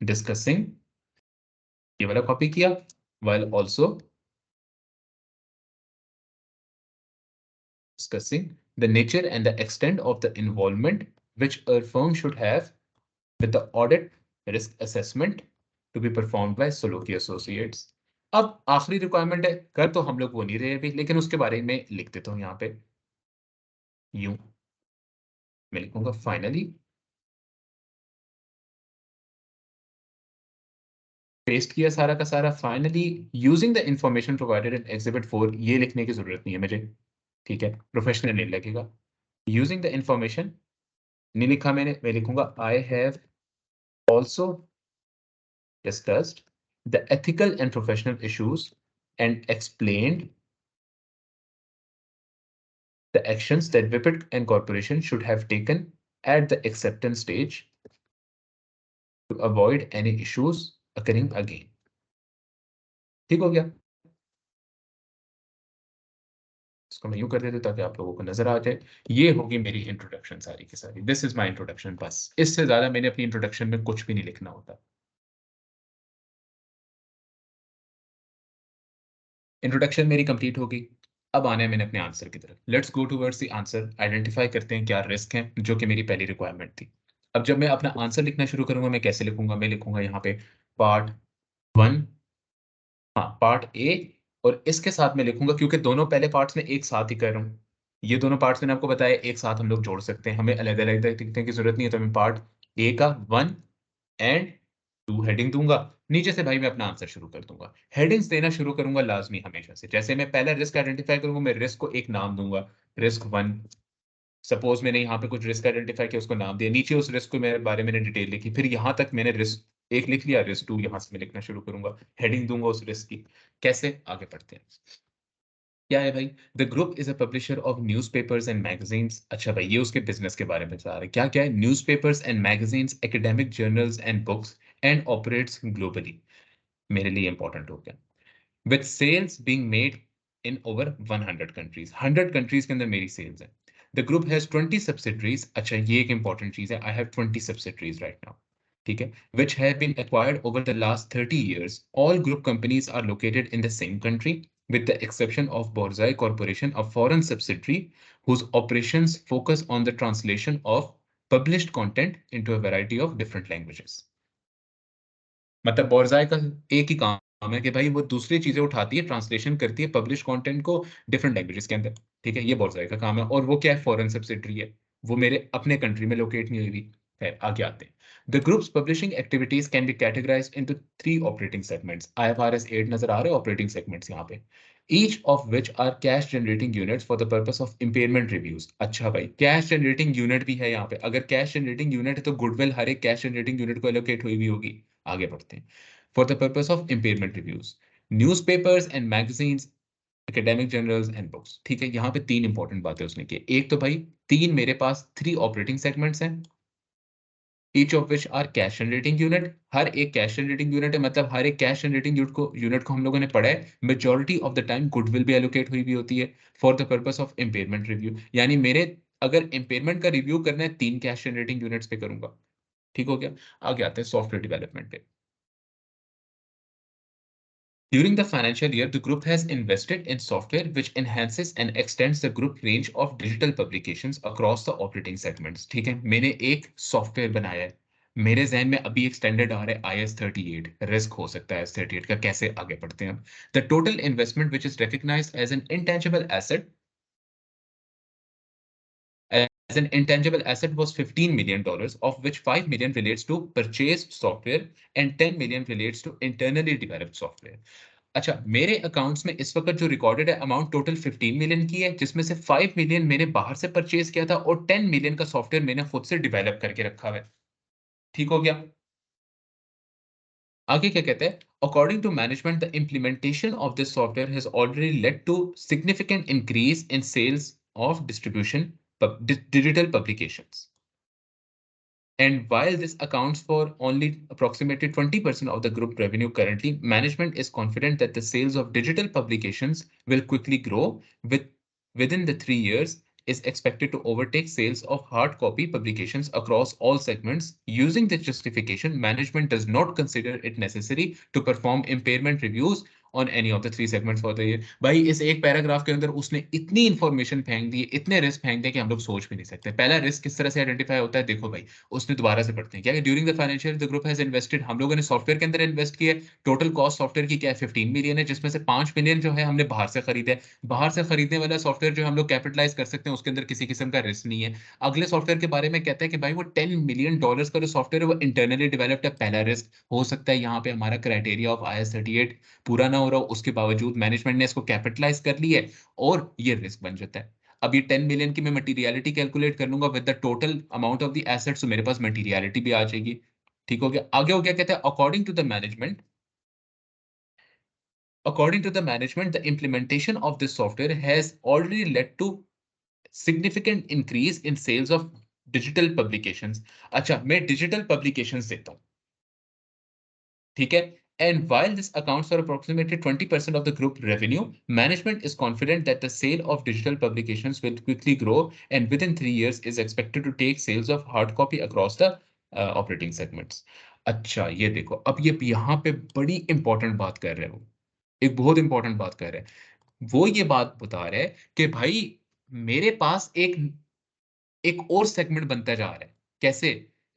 discussing, ये वाला कॉपी किया, while also discussing the nature and the extent of the involvement which a firm should have with the audit risk assessment to be performed by Soloki Associates. अब आखिरी requirement है, कर तो हम लोग वो नहीं रहे अभी, लेकिन उसके बारे में लिख देता हूं यहाँ पे। यूं मैं लिखूंगा फाइनली, पेस्ट किया सारा का सारा। Finally using the information provided in exhibit 4, ये लिखने की जरूरत नहीं है मुझे, ठीक है, प्रोफेशनल नहीं लगेगा। यूजिंग द इंफॉर्मेशन नहीं लिखा मैंने, मैं लिखूंगा I have also discussed the ethical and professional issues and explained the actions that Vipit and corporation should have taken at the acceptance stage to avoid any issues occurring again. ठीक हो गया? इसको मैं यूं कर देता हूं ताकि आप लोगों को नजर आ जाए। ये होगी मेरी इंट्रोडक्शन सारी की सारी। This is my introduction. बस इससे ज्यादा मैंने अपनी इंट्रोडक्शन में कुछ भी नहीं लिखना होता। इंट्रोडक्शन मेरी कंप्लीट होगी। अब आना है मैंने अपने आंसर की तरफ। Let's go towards the answer. Identify करते हैं क्या रिस्क है, जो कि मेरी पहली रिक्वायरमेंट थी। अब जब मैं अपना आंसर लिखना शुरू करूंगा मैं कैसे लिखूंगा? मैं लिखूंगा यहाँ पे पार्ट 1, हाँ पार्ट ए, और इसके साथ में लिखूंगा क्योंकि दोनों पहले पार्ट्स में एक साथ ही कर रहा हूँ। ये दोनों पार्ट्स मैंने आपको बताया एक साथ हम लोग जोड़ सकते हैं, हमें अलग अलग लिखने की जरूरत नहीं है। तो मैं पार्ट ए का 1 एंड 2 हेडिंग दूंगा। नीचे से भाई मैं अपना आंसर शुरू कर दूंगा। हेडिंग्स देना शुरू करूंगा लाजमी हमेशा से। जैसे मैं पहला रिस्क आइडेंटिफाई करूंगा, मैं रिस्क को एक नाम दूंगा, रिस्क 1। सपोज मैंने यहाँ पे कुछ रिस्क आइडेंटिफाई किया, उसको नाम दिया, नीचे उस रिस्क को मेरे बारे में डिटेल लिखी, फिर यहाँ तक मैंने रिस्क एक लिख लिया, रिस्क 2 यहाँ से मैं लिखना शुरू करूंगा, हेडिंग दूंगा उस रिस्क की। कैसे? आगे बढ़ते हैं। क्या है भाई? The group is a publisher of newspapers and magazines. अच्छा भाई, ये उसके बिजनेस के बारे में बता रहा है। क्या क्या है? Newspapers and magazines, academic journals and books, and operates globally. मेरे लिए इंपॉर्टेंट हो गया। With sales being made in over 100 countries. 100 countries के अंदर मेरी sales है. The group has 20 subsidiaries. अच्छा, ये एक important चीज है. I have 20 subsidiaries right now. ठीक है, which have been acquired over the last 30 years. All group companies are located in the same country, with the exception of Borzai Corporation, a foreign subsidiary whose operations focus on the translation of published content into a variety of different languages. मतलब बोरजाई का एक ही काम है कि भाई वो दूसरी चीजें उठाती है, ट्रांसलेशन करती है पब्लिश कंटेंट को डिफरेंट लैंग्वेजेस के अंदर. ठीक है, ये बोरजाई का काम है. और वो क्या है, फॉरेन सब्सिडरी है, वो मेरे अपने कंट्री में लोकेट नहीं हुई हुई है. आगे आते हैं. The groups publishing activities can be categorised into 3 operating segments. IFRS 8 नजर आ रहे हैं ऑपरेटिंग सेगमेंट्स यहाँ पे. Each of which are cash generating units for the purpose of impairment reviews. अच्छा भाई, कैश जनरेटिंग यूनिट भी है यहाँ पे. अगर कैश जनरेटिंग यूनिट है तो गुडविल हर एक कैश जनरेटिंग यूनिट को एलोकेट हुई भी होगी. आगे बढ़ते हैं. For the purpose of impairment reviews, newspapers and magazines, academic journals and books. ठीक है, यहाँ पे 3 इंपॉर्टेंट बातें उसने की. एक तो भाई 3 मेरे पास 3 ऑपरेटिंग सेगमेंट्स हैं, each of which are cash generating unit. हर एक कैश जनरेटिंग यूनिट है, मतलब हर एक कैश जनरेटिंग यूनिट को हम लोगों ने पढ़ा है. Majority of the time goodwill भी एलोकेट हुई भी होती है for the purpose of impairment review. यानी मेरे अगर इम्पेयरमेंट का रिव्यू करना है 3 कैश जनरेटिंग यूनिट्स पे करूंगा. ठीक हो गया. आगे आते हैं सॉफ्टवेयर डेवलपमेंट पे. During the financial year, the group has invested in software which enhances and extends the group range of digital publications across the operating segments. ठीक है, मैंने एक सॉफ्टवेयर बनाया है. मेरे जहन में अभी एक स्टैंडर्ड आ रहा है IS38. रिस्क हो सकता है IS38 का. कैसे आगे बढ़ते हैं. The total investment which is recognized as an intangible asset was $15 million, of which $5 million relates to purchased software and $10 million relates to internally developed software. अच्छा, मेरे अकाउंट्स में इस वक्त जो रिकॉर्डेड है अमाउंट टोटल 15 मिलियन की है, जिसमें से 5 मिलियन मैंने बाहर से परचेज किया था और 10 मिलियन का सॉफ्टवेयर मैंने खुद से डेवलप करके रखा हुआ है. ठीक हो गया. आगे क्या कहते हैं. According to management, the implementation of this software has already led to significant increase in sales of distribution digital publications. And while this accounts for only approximately 20% of the group revenue currently, management is confident that the sales of digital publications will quickly grow. Within the 3 years is expected to overtake sales of hard copy publications across all segments. Using this justification, management does not consider it necessary to perform impairment reviews on any of the 3 segments for the year. भाई इस एक paragraph के अंदर उसने इतनी information फेंक दी, इतने risk फेंक दिए कि हम लोग सोच भी नहीं सकते. पहला रिस्क किस तरह से आइडेंटिफाई होता है देखो भाई. उसने दोबारा से पढ़ते हैं क्या. During the financial the group has invested, हम लोगों ने सॉफ्टवेयर के अंदर इन्वेस्ट किया. टोटल कॉस्ट सॉफ्टवेयर की क्या है, 15 मिलियन है, जिसमें से 5 मिलियन जो है हमने बाहर से खरीदा है. बाहर से खरीदने वाला सॉफ्टवेयर जो हम लोग कैपिटलाइज कर सकते हैं, उसके अंदर किसी किस्म का रिस्क नहीं है. अगले सॉफ्टवेयर के बारे में कहता है कि भाई वो $10 मिलियन का जो सॉफ्टवेयर है वो इंटरनली डेवलप्ड है. पहला रिस्क हो सकता है यहाँ पे हमारा क्राइटेरिया ऑफ IS38 पूरा ना हो रहा हो, उसके बावजूद मैनेजमेंट ने इसको कैपिटलाइज कर लिया है और ये रिस्क बन जाता है. अब ये 10 मिलियन की मैं मटेरियलिटी कैलकुलेट कर लूंगा with the total amount of the assets, तो मेरे पास मटेरियलिटी भी आ जाएगी. ठीक हो गया. आगे हो गया, कहते हैं according to the management the implementation of this software has already led to significant increase in sales of digital publications. अच्छा, मैं डिजिटल पब्लिकेशंस देता हूं. ठीक है. And while this accounts for approximately 20% of the group revenue, management is confident that the sale of digital publications will quickly grow and within 3 years is expected to take sales of hard copy across the operating segments. अच्छा, ये देखो, अब ये यहाँ पे बड़ी important बात कर रहे हो. एक बहुत इंपॉर्टेंट बात कर रहे हैं. वो ये बात बता रहे हैं कि भाई मेरे पास एक एक और सेगमेंट बनता जा रहा है. कैसे?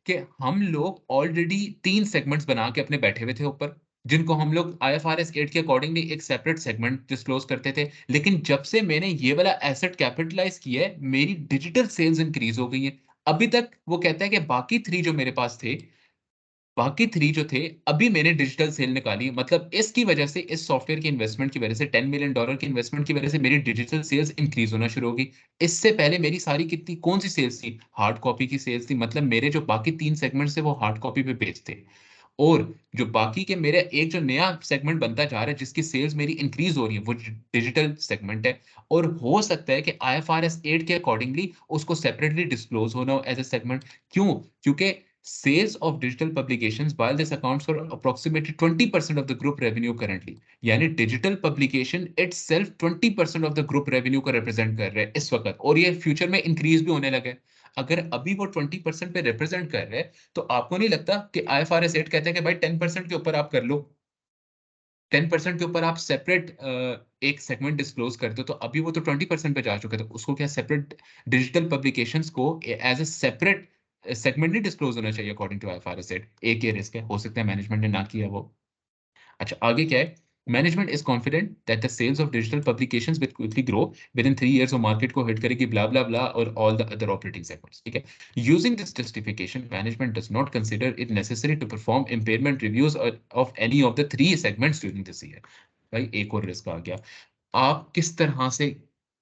कि हम लोग ऑलरेडी 3 सेगमेंट्स बना के अपने बैठे हुए थे ऊपर, जिनको हम लोग आईएफआरएस 8 के अकॉर्डिंगली एक सेपरेट सेगमेंट डिस्क्लोज करते थे. लेकिन जब से मैंने ये वाला एसेट कैपिटलाइज किया है, मेरी डिजिटल सेल्स इंक्रीज हो गई है. अभी तक वो कहता है कि बाकी 3 जो मेरे पास थे, बाकी 3 जो थे, अभी मैंने डिजिटल सेल निकाली. मतलब इसकी वजह से, इस सॉफ्टवेयर की इन्वेस्टमेंट की वजह से, $10 मिलियन की इन्वेस्टमेंट की वजह से मेरी डिजिटल सेल्स इंक्रीज होना शुरू हो गई. इससे पहले मेरी सारी कितनी कौन सी सेल्स थी, हार्ड कॉपी की सेल्स थी. मतलब मेरे जो बाकी 3 सेगमेंट्स थे वो हार्ड कॉपी पे बेचते. और जो बाकी के मेरे एक जो नया सेगमेंट बनता जा रहा है जिसकी सेल्स मेरी इंक्रीज हो रही है, वो डिजिटल सेगमेंट है. और हो सकता है कि आईएफआरएस 8 के अकॉर्डिंगली उसको सेपरेटली डिस्क्लोज होना हो एज ए सेगमेंट. क्यों? क्योंकि Sales of digital publications, while this accounts for approximately 20% of the group revenue currently, यानी digital publication itself 20% of the group revenue को represent कर रहे हैं इस वक्त, और ये फ्यूचर में इंक्रीज भी होने लगे। अगर अभी वो 20% पे रिप्रेजेंट कर रहे हैं, तो आपको नहीं लगता कि IFRS 8 कहते हैं कि भाई 10% के ऊपर आप कर लो, 10% के ऊपर आप सेपरेट एक सेगमेंट डिस्क्लोज करते हो, तो अभी वो तो 20% पे जा चुके थे, उसको क्या सेपरेट डिजिटल पब्लिकेशंस को एज अ सेपरेट सेगमेंट नहीं डिस्क्लोज होना चाहिए अकॉर्डिंग टू IFRS 8? एक ये रिस्क है, हो सकता है मैनेजमेंट ने ना किया वो। अच्छा, आगे क्या है? Management is confident that the sales of digital publications will quickly grow within 3 years, और मार्केट को हिट करेगी ब्ला ब्ला ब्ला और all the other operating segments, ठीक है? Using this justification, management does not consider it necessary to perform impairment reviews of any of the 3 segments during this year. भाई एक और risk आ गया। आप किस तरह से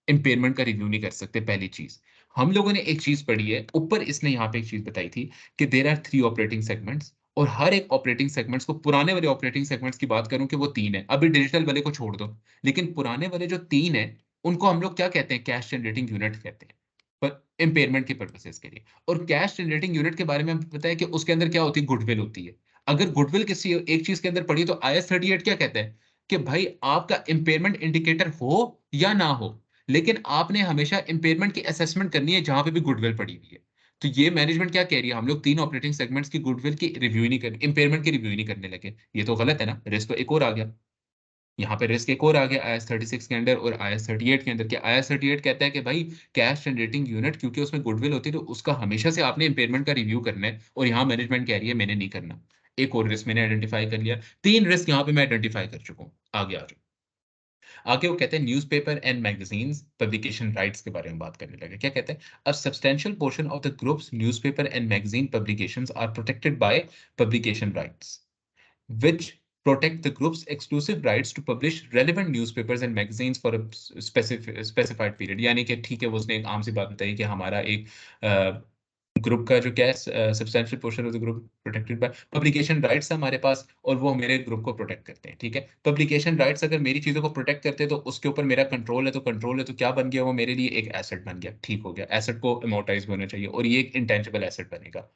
इम्पेयरमेंट का रिव्यू नहीं कर सकते? पहली चीज, हम लोगों ने एक चीज पढ़ी है ऊपर, इसने यहाँ पे एक चीज बताई थी कि देर आर 3 ऑपरेटिंग सेगमेंट्स, और हर एक ऑपरेटिंग सेगमेंट्स को, पुराने वाले ऑपरेटिंग सेगमेंट्स की बात करूं कि वो 3 है, अभी डिजिटल वाले को छोड़ दो, लेकिन पुराने वाले जो 3 है उनको हम लोग क्या कहते हैं? कैश जनरेटिंग यूनिट कहते हैं, पर इम्पेयरमेंट के पर्पसेस के लिए। और कैश जनरेटिंग यूनिट के बारे में हमें पता है कि उसके अंदर क्या होती है? गुडविल होती है। अगर गुडविल किसी एक चीज के अंदर पड़ी, तो IAS 38 क्या कहता है कि भाई आपका इम्पेयरमेंट इंडिकेटर हो या ना हो, लेकिन आपने हमेशा इम्पेयरमेंट की असेसमेंट करनी है जहां पे भी गुडविल पड़ी हुई है। तो ये मैनेजमेंट क्या कह रही है? हम लोग 3 ऑपरेटिंग सेगमेंट्स की गुडविल की रिव्यू नहीं कर, इम्पेयरमेंट की रिव्यू नहीं करने लगे। ये तो गलत है ना? रिस्क तो एक और आ गया, यहाँ पे रिस्क एक और आ गया IAS 36 के अंदर और IAS 38 के अंदर। कि IAS 38 कहता है कि भाई कैश जनरेटिंग यूनिट क्योंकि उसमें गुडविल होती है, तो उसका हमेशा से आपने इम्पेयरमेंट का रिव्यू करना है, और यहाँ मैनेजमेंट कह रही है मैंने नहीं करना। एक और रिस्क मैंने आइडेंटिफाई कर लिया, 3 रिस्क यहाँ पे मैं आइडेंटिफाई कर चुका हूँ। आगे आ जाओ। आगे वो कहते हैं newspaper and magazines publication rights के बारे में बात करने लगे। क्या कहते हैं? A substantial portion of the group's newspaper and magazine publications are protected by publication rights which protect the group's exclusive rights to publish relevant newspapers and magazines for a specified period। यानी कि ठीक है, वो उसने एक आम सी बात बताई कि हमारा एक ग्रुप का जो क्या है, substantial portion of the group protected by publication rights है हमारे पास, और वो मेरे ग्रुप को प्रोटेक्ट करते हैं, ठीक है? पब्लिकेशन राइट्स अगर मेरी चीजों को प्रोटेक्ट करते हैं, तो उसके ऊपर मेरा कंट्रोल है, तो कंट्रोल है तो क्या बन गया? वो मेरे लिए एक एसेट बन गया, ठीक हो गया। एसेट को अमोर्टाइज होना चाहिए, और ये एक इंटेंजिबल एसेट बनेगा।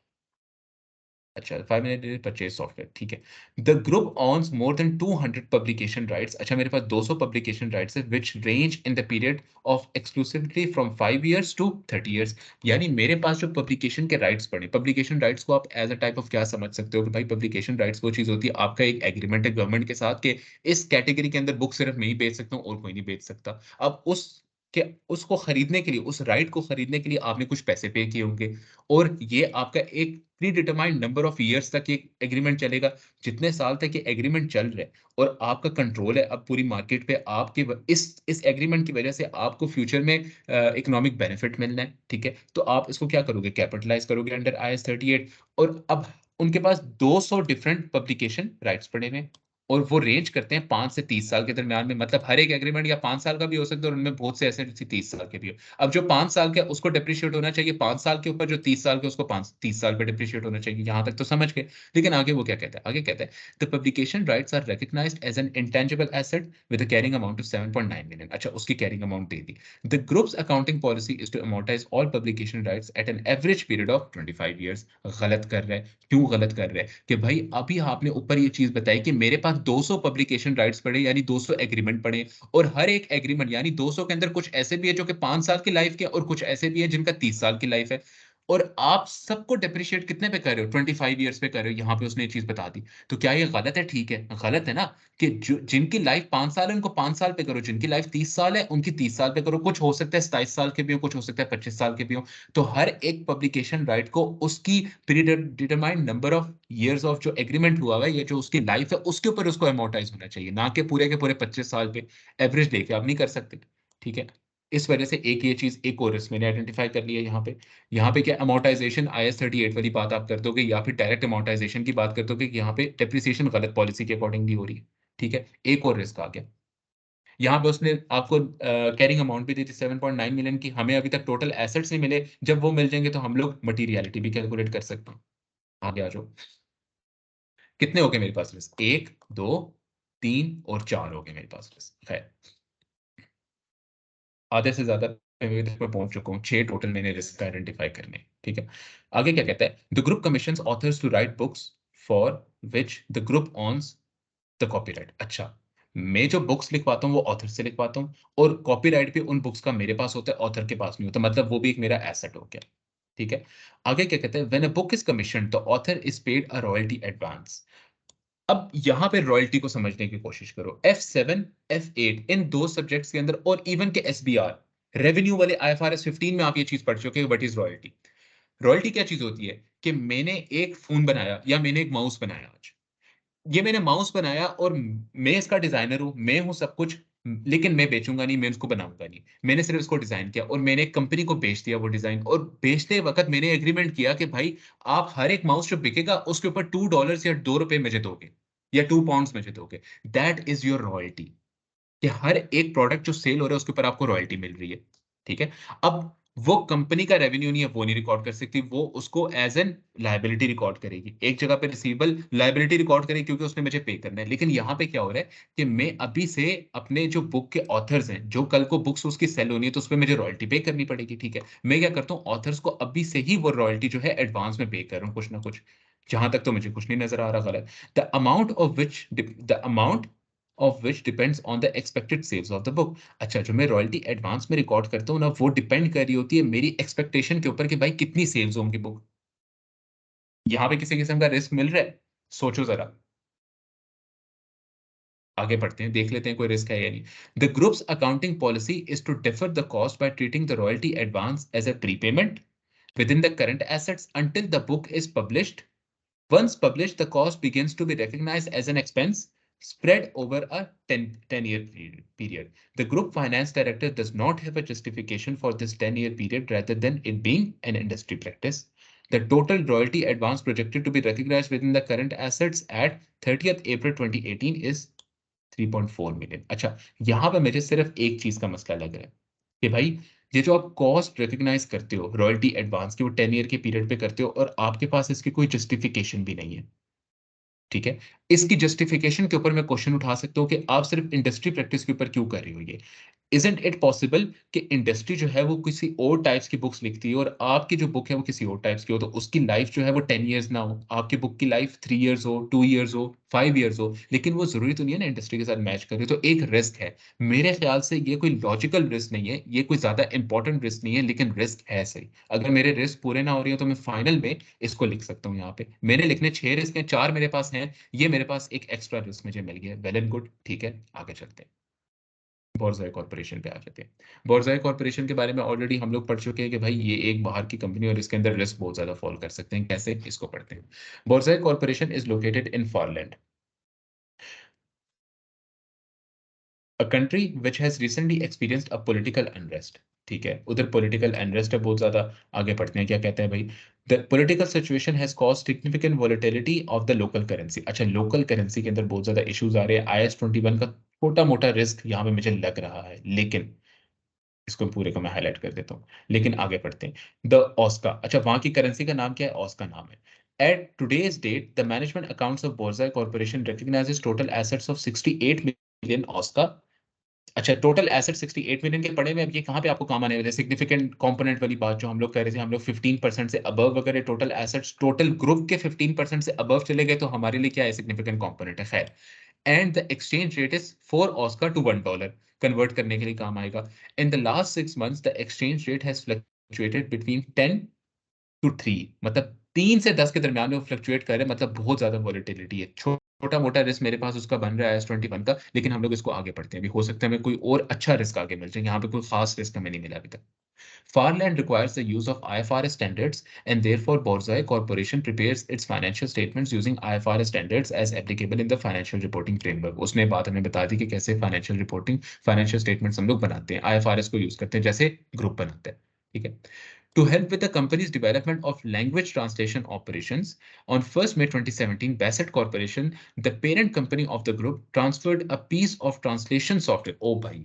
अच्छा, 5 मिनट परचेज सॉफ्टवेयर, ठीक है। The group owns more than 200 publication rights. अच्छा, मेरे पास 200 पब्लिकेशन राइट्स है which range in the period of exclusively from 5 years to 30 years. यानी मेरे पास जो पब्लिकेशन के राइट्स पड़े, पब्लिकेशन राइट्स को आप एज अ टाइप ऑफ क्या समझ सकते हो कि भाई पब्लिकेशन राइट्स वो चीज होती है, आपका एक एग्रीमेंट है गवर्नमेंट के साथ कि इस कैटेगरी के अंदर बुक सिर्फ मैं ही बेच सकता हूँ और कोई नहीं बेच सकता। अब उस के उसको खरीदने के लिए, उस राइट को खरीदने के लिए आपने कुछ पैसे पे किए होंगे, और ये आपका एक pre determined number of years तक ये एग्रीमेंट चलेगा। जितने साल तक ये एग्रीमेंट चल रहा है और आपका कंट्रोल है अब पूरी मार्केट पे, आपके इस एग्रीमेंट की वजह से आपको फ्यूचर में इकोनॉमिक बेनिफिट मिलना है, ठीक है? तो आप इसको क्या करोगे? कैपिटलाइज करोगे अंडर IAS 38। और अब उनके पास 200 डिफरेंट पब्लिकेशन राइट्स पड़े हुए हैं, और वो रेंज करते हैं 5 से 30 साल के दरमियान में। मतलब हर एक एग्रीमेंट या 5 साल का भी हो सकता है, और उनमें बहुत से ऐसे 30 साल के भी हो। अब जो 5 साल का है, उसको डेप्रिशिएट होना चाहिए 5 साल के ऊपर, जो 30 साल के उसको 5 30 साल पे डेप्रिशिएट होना चाहिए। यहाँ तक तो समझ गए। लेकिन आगे वो क्या कहता है? आगे कहता है the publication rights are recognised as an intangible asset with a carrying amount of 7.9 million. अच्छा, उसकी कैरिंग अमाउंट दे दी। The group's accounting policy is to amortise all publication rights at an average period of 25 years. गलत कर रहा है। क्यों गलत कर रहा है? कि भाई अभी आपने ऊपर ये चीज बताई कि मेरे पास 200 पब्लिकेशन राइट्स पड़े, यानी 200 एग्रीमेंट पड़े, और हर एक एग्रीमेंट यानी 200 के अंदर कुछ ऐसे भी है जो कि 5 साल की लाइफ के, और कुछ ऐसे भी है जिनका 30 साल की लाइफ है, और आप सबको डेप्रिशिएट कितने पे कर रहे हो? 25 ईयर्स पे कर रहे हो। यहाँ पे उसने ये चीज बता दी। तो क्या ये गलत है? ठीक है, गलत है ना? कि जिनकी लाइफ 5 साल है उनको 5 साल पे करो, जिनकी लाइफ 30 साल है उनकी 30 साल पे करो। कुछ हो सकता है 27 साल के भी हो, कुछ हो सकता है 25 साल के भी हो। तो हर एक पब्लिकेशन राइट को उसकी determined number of years of जो एग्रीमेंट हुआ हुआ है, या जो उसकी लाइफ है, उसके ऊपर उसको अमोर्टाइज होना चाहिए, ना कि पूरे के पूरे 25 साल पे एवरेज लेके आप नहीं कर सकते, ठीक है? इस वजह से एक ये चीज, एक और रिस्क मैंने आइडेंटिफाई कर लिया यहाँ पे। यहाँ पे क्या अमोर्टाइजेशन IAS 38 वाली बात आप कर दोगे, या फिर डायरेक्ट अमोर्टाइजेशन की बात कर दोगे कि यहाँ पे डेप्रिसिएशन गलत पॉलिसी के अकॉर्डिंगली हो रही है, ठीक है? एक और रिस्क आ गया। यहाँ पे उसने आपको कैरिंग अमाउंट भी दी थी 7.9 मिलियन की। हमें अभी तक टोटल एसेट्स नहीं मिले, जब वो मिल जाएंगे तो हम लोग मटीरियलिटी भी कैलकुलेट कर सकते हैं। आगे आ जाओ। कितने हो गए मेरे पास रिस्क? 1 2 3 और 4 हो गए मेरे पास रिस्क। खैर, आधे से ज्यादा अभी तक मैं पहुंच चुका हूँ, 6 टोटल मैंने रिस्क आइडेंटिफाई करने, ठीक है। आगे क्या कहता है, the group commissions authors to write books for which the group owns the copyright. अच्छा, मैं जो बुक्स लिखवाता हूँ वो ऑथर से लिखवाता हूँ, और कॉपीराइट भी उन बुक्स का मेरे पास होता है, ऑथर के पास नहीं होता, मतलब वो भी एक मेरा एसेट हो गया, ठीक है। आगे क्या कहते हैं, when a book is commission the author is paid a royalty advance. अब यहां पे रॉयल्टी को समझने की कोशिश करो। F7 F8 इन दो सब्जेक्ट्स के अंदर, और इवन के SBR रेवेन्यू वाले IFRS 15 में आप ये चीज पढ़ चुके हो, व्हाट इज रॉयल्टी। रॉयल्टी क्या चीज होती है कि मैंने एक फोन बनाया या मैंने एक माउस बनाया आज, ये मैंने माउस बनाया और मैं इसका डिजाइनर हूं, मैं हूं सब कुछ, लेकिन मैं बेचूंगा नहीं, मैं उसको बनाऊंगा नहीं, मैंने सिर्फ इसको डिजाइन किया और मैंने एक कंपनी को बेच दिया वो डिजाइन, और बेचते वक्त मैंने एग्रीमेंट किया कि भाई आप हर एक माउस जो बिकेगा उसके ऊपर $2 या ₹2 मुझे दोगे, या £2 मुझे दोगे। दैट इज योर रॉयल्टी, कि हर एक प्रोडक्ट जो सेल हो रहा है उसके ऊपर आपको रॉयल्टी मिल रही है, ठीक है। अब वो कंपनी का रेवेन्यू नहीं है, वो नहीं रिकॉर्ड कर सकती, वो उसको एज एन लायबिलिटी रिकॉर्ड करेगी, एक जगह पे रिसीवेबल लायबिलिटी रिकॉर्ड करेगी क्योंकि उसने मुझे पे करना है। लेकिन यहाँ पे क्या हो रहा है कि मैं अभी से अपने जो बुक के ऑथर्स हैं, जो कल को बुक्स उसकी सेल होनी है तो उसमें मुझे रॉयल्टी पे करनी पड़ेगी, ठीक है। मैं क्या करता हूँ, ऑथर्स को अभी से ही वो रॉयल्टी जो है एडवांस में पे कर रहा हूँ कुछ ना कुछ, जहां तक तो मुझे कुछ नहीं नजर आ रहा गलत। The amount of which depends on the expected sales of the book। अच्छा, जो मैं रॉयल्टी एडवांस में रिकॉर्ड करता हूँ ना, वो डिपेंड कर रही होती है मेरी एक्सपेक्टेशन के ऊपर कि भाई कितनी सेल्स होंगी बुक। यहाँ पे किसी किस्म का रिस्क मिल रहा है, सोचो जरा। आगे बढ़ते हैं, देख लेते हैं कोई रिस्क है या नहीं। The group's accounting policy is to defer the cost by treating the royalty advance as a prepayment within the current assets until the book is published. Once published, the cost begins to be recognized as an expense spread over a 10-year period. The group finance director does not have a justification for this 10-year period rather than it being an industry practice. The total royalty advance projected to be recognized within the current assets at 30th April 2018 is 3.4 million। अच्छा, यहां पे मुझे सिर्फ एक चीज का मसला लग रहा है कि भाई ये जो आप कॉस्ट रिकॉग्नाइज करते हो रॉयल्टी एडवांस की, वो 10 ईयर के पीरियड पे करते हो और आपके पास इसकी कोई जस्टिफिकेशन भी नहीं है, ठीक है। इसकी जस्टिफिकेशन के ऊपर मैं क्वेश्चन उठा सकता हूँ कि आप सिर्फ इंडस्ट्री प्रैक्टिस के ऊपर क्यों कर रही हो ये। इजंट इट पॉसिबल कि इंडस्ट्री जो है वो किसी और टाइप्स की बुक्स लिखती है और आपकी जो बुक है वो किसी और टाइप्स की हो, तो उसकी लाइफ जो है वो 10 ईयर्स ना हो, आपकी बुक की लाइफ 3 ईयर्स हो, 2 ईयर्स हो, 5 ईयर्स हो, लेकिन वो जरूरी तो नहीं है ना इंडस्ट्री के साथ मैच करे, तो एक रिस्क है। मेरे ख्याल से ये कोई लॉजिकल रिस्क नहीं है, ये कोई ज्यादा इंपॉर्टेंट रिस्क नहीं है, लेकिन रिस्क है सही। अगर मेरे रिस्क पूरे ना हो रही हो तो मैं फाइनल में इसको लिख सकता हूँ। यहाँ पे मैंने लिखने 6 रिस्क हैं, 4 मेरे पास हैं, ये मेरे पास एक एक्स्ट्रा रिस्क मुझे मिल गया, वेल एंड गुड, ठीक है। आगे चलते हैं, बोर्जॉय कॉर्पोरेशन पे आ जाते हैं। बोर्जॉय कॉर्पोरेशन के बारे में ऑलरेडी हम लोग पढ़ चुके हैं कि भाई ये एक बाहर की कंपनी और इसके अंदर रिस्क बहुत ज्यादा फॉल कर सकते हैं, कैसे, इसको पढ़ते हैं। Borzoi corporation is located in Foreland, a country which has recently experienced a political unrest, ठीक है। उधर पॉलिटिकल अनरेस्ट है बहुत ज्यादा। आगे पढ़ते हैं क्या कहते हैं भाई, the political situation has caused significant volatility of the local currency. अच्छा, लोकल करेंसी के अंदर बहुत ज्यादा इश्यूज आ रहे हैं। IS-21 का छोटा मोटा रिस्क यहाँ पे मुझे लग रहा है, लेकिन इसको पूरे को मैं हाईलाइट कर देता हूँ। लेकिन आगे बढ़ते हैं, द ऑस्का। अच्छा, वहां की करेंसी का नाम क्या है, ऑस्का नाम है। At today's date, the management accounts of Borzoi Corporation recognizes total assets of 68 million Oscar। अच्छा, टोटल एसेट 68 मिलियन के पड़े हुए, अब ये कहाँ पे आपको काम आने वाले, सिग्निफिकेंट कंपोनेंट वाली बात जो हम लोग कर रहे थे, हम लोग 15% से अबव, अगर टोटल एसेट्स टोटल ग्रुप के 15% से अबव चले गए तो हमारे लिए क्या है, सिग्निफिकेंट कंपोनेंट है, खैर। And the exchange rate is 4 oscar to $1, convert करने के लिए काम आएगा। In the last 6 months the exchange rate has fluctuated between 10 to 3, मतलब 3 से 10 के दरमियान में फ्लक्चुएट कर रहे हैं, मतलब बहुत ज्यादा वॉलिटिलिटी है। छोटा मोटा रिस्क मेरे पास उसका बन रहा है S-21 का, लेकिन हम लोग इसको आगे पढ़ते हैं, अभी हो सकता है हमें कोई और अच्छा रिस्क आगे मिल जाए, यहाँ पे कोई खास रिस्क हमें नहीं मिला अभी तक। Farland requires the use of IFRS standards, and therefore Borzoi Corporation prepares its financial statements using IFRS standards as applicable in the financial reporting framework। उसने बात हमें बता दी कि कैसे फाइनेंशियल रिपोर्टिंग, फाइनेंशियल स्टेटमेंट्स हम लोग बनाते हैं, IFRS को यूज करते हैं जैसे ग्रुप बनाते हैं, ठीक है। To help with the company's development of language translation operations, on 1st May 2017, Bassett Corporation, the parent company of the group, transferred a piece of translation software। ओ भाई,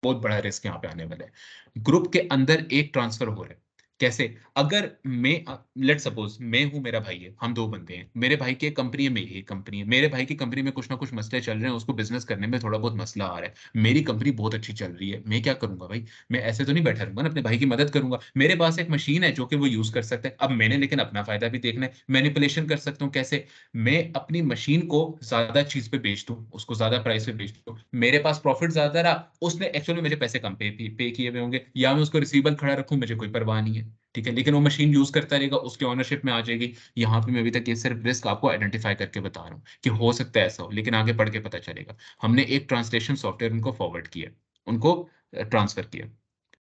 बहुत बड़ा रिस्क यहाँ पे आने वाला है। ग्रुप के अंदर एक ट्रांसफर हो रहा है, कैसे? अगर मैं लेट्स सपोज मैं हूँ, मेरा भाई है, हम दो बंदे हैं, मेरे भाई की एक कंपनी है, मेरी एक कंपनी है, मेरे भाई की कंपनी में कुछ ना कुछ मसले चल रहे हैं, उसको बिजनेस करने में थोड़ा बहुत मसला आ रहा है, मेरी कंपनी बहुत अच्छी चल रही है, मैं क्या करूंगा भाई? मैं ऐसे तो नहीं बैठा रहूंगा ना, अपने भाई की मदद करूंगा। मेरे पास एक मशीन है जो कि वो यूज कर सकते हैं, अब मैंने लेकिन अपना फायदा भी देखना है, मैनिपुलेशन कर सकता हूँ कैसे? मैं अपनी मशीन को ज्यादा चीज पे बेच दूं, उसको ज्यादा प्राइस पे बेच दूं, मेरे पास प्रॉफिट ज्यादा रहा, उसने एक्चुअली मुझे पैसे कम पे किए हुए होंगे, या मैं उसको रिसीवेबल खड़ा रखूं, मुझे कोई परवाह नहीं है, ठीक है, लेकिन वो मशीन यूज करता रहेगा, उसके ऑनरशिप में आ जाएगी। यहाँ पे मैं अभी तक ये सिर्फ रिस्क आपको आइडेंटिफाई करके बता रहा हूँ कि हो सकता है ऐसा हो, लेकिन आगे पढ़ के पता चलेगा। हमने एक ट्रांसलेशन सॉफ्टवेयर उनको फॉरवर्ड किया, उनको ट्रांसफर किया,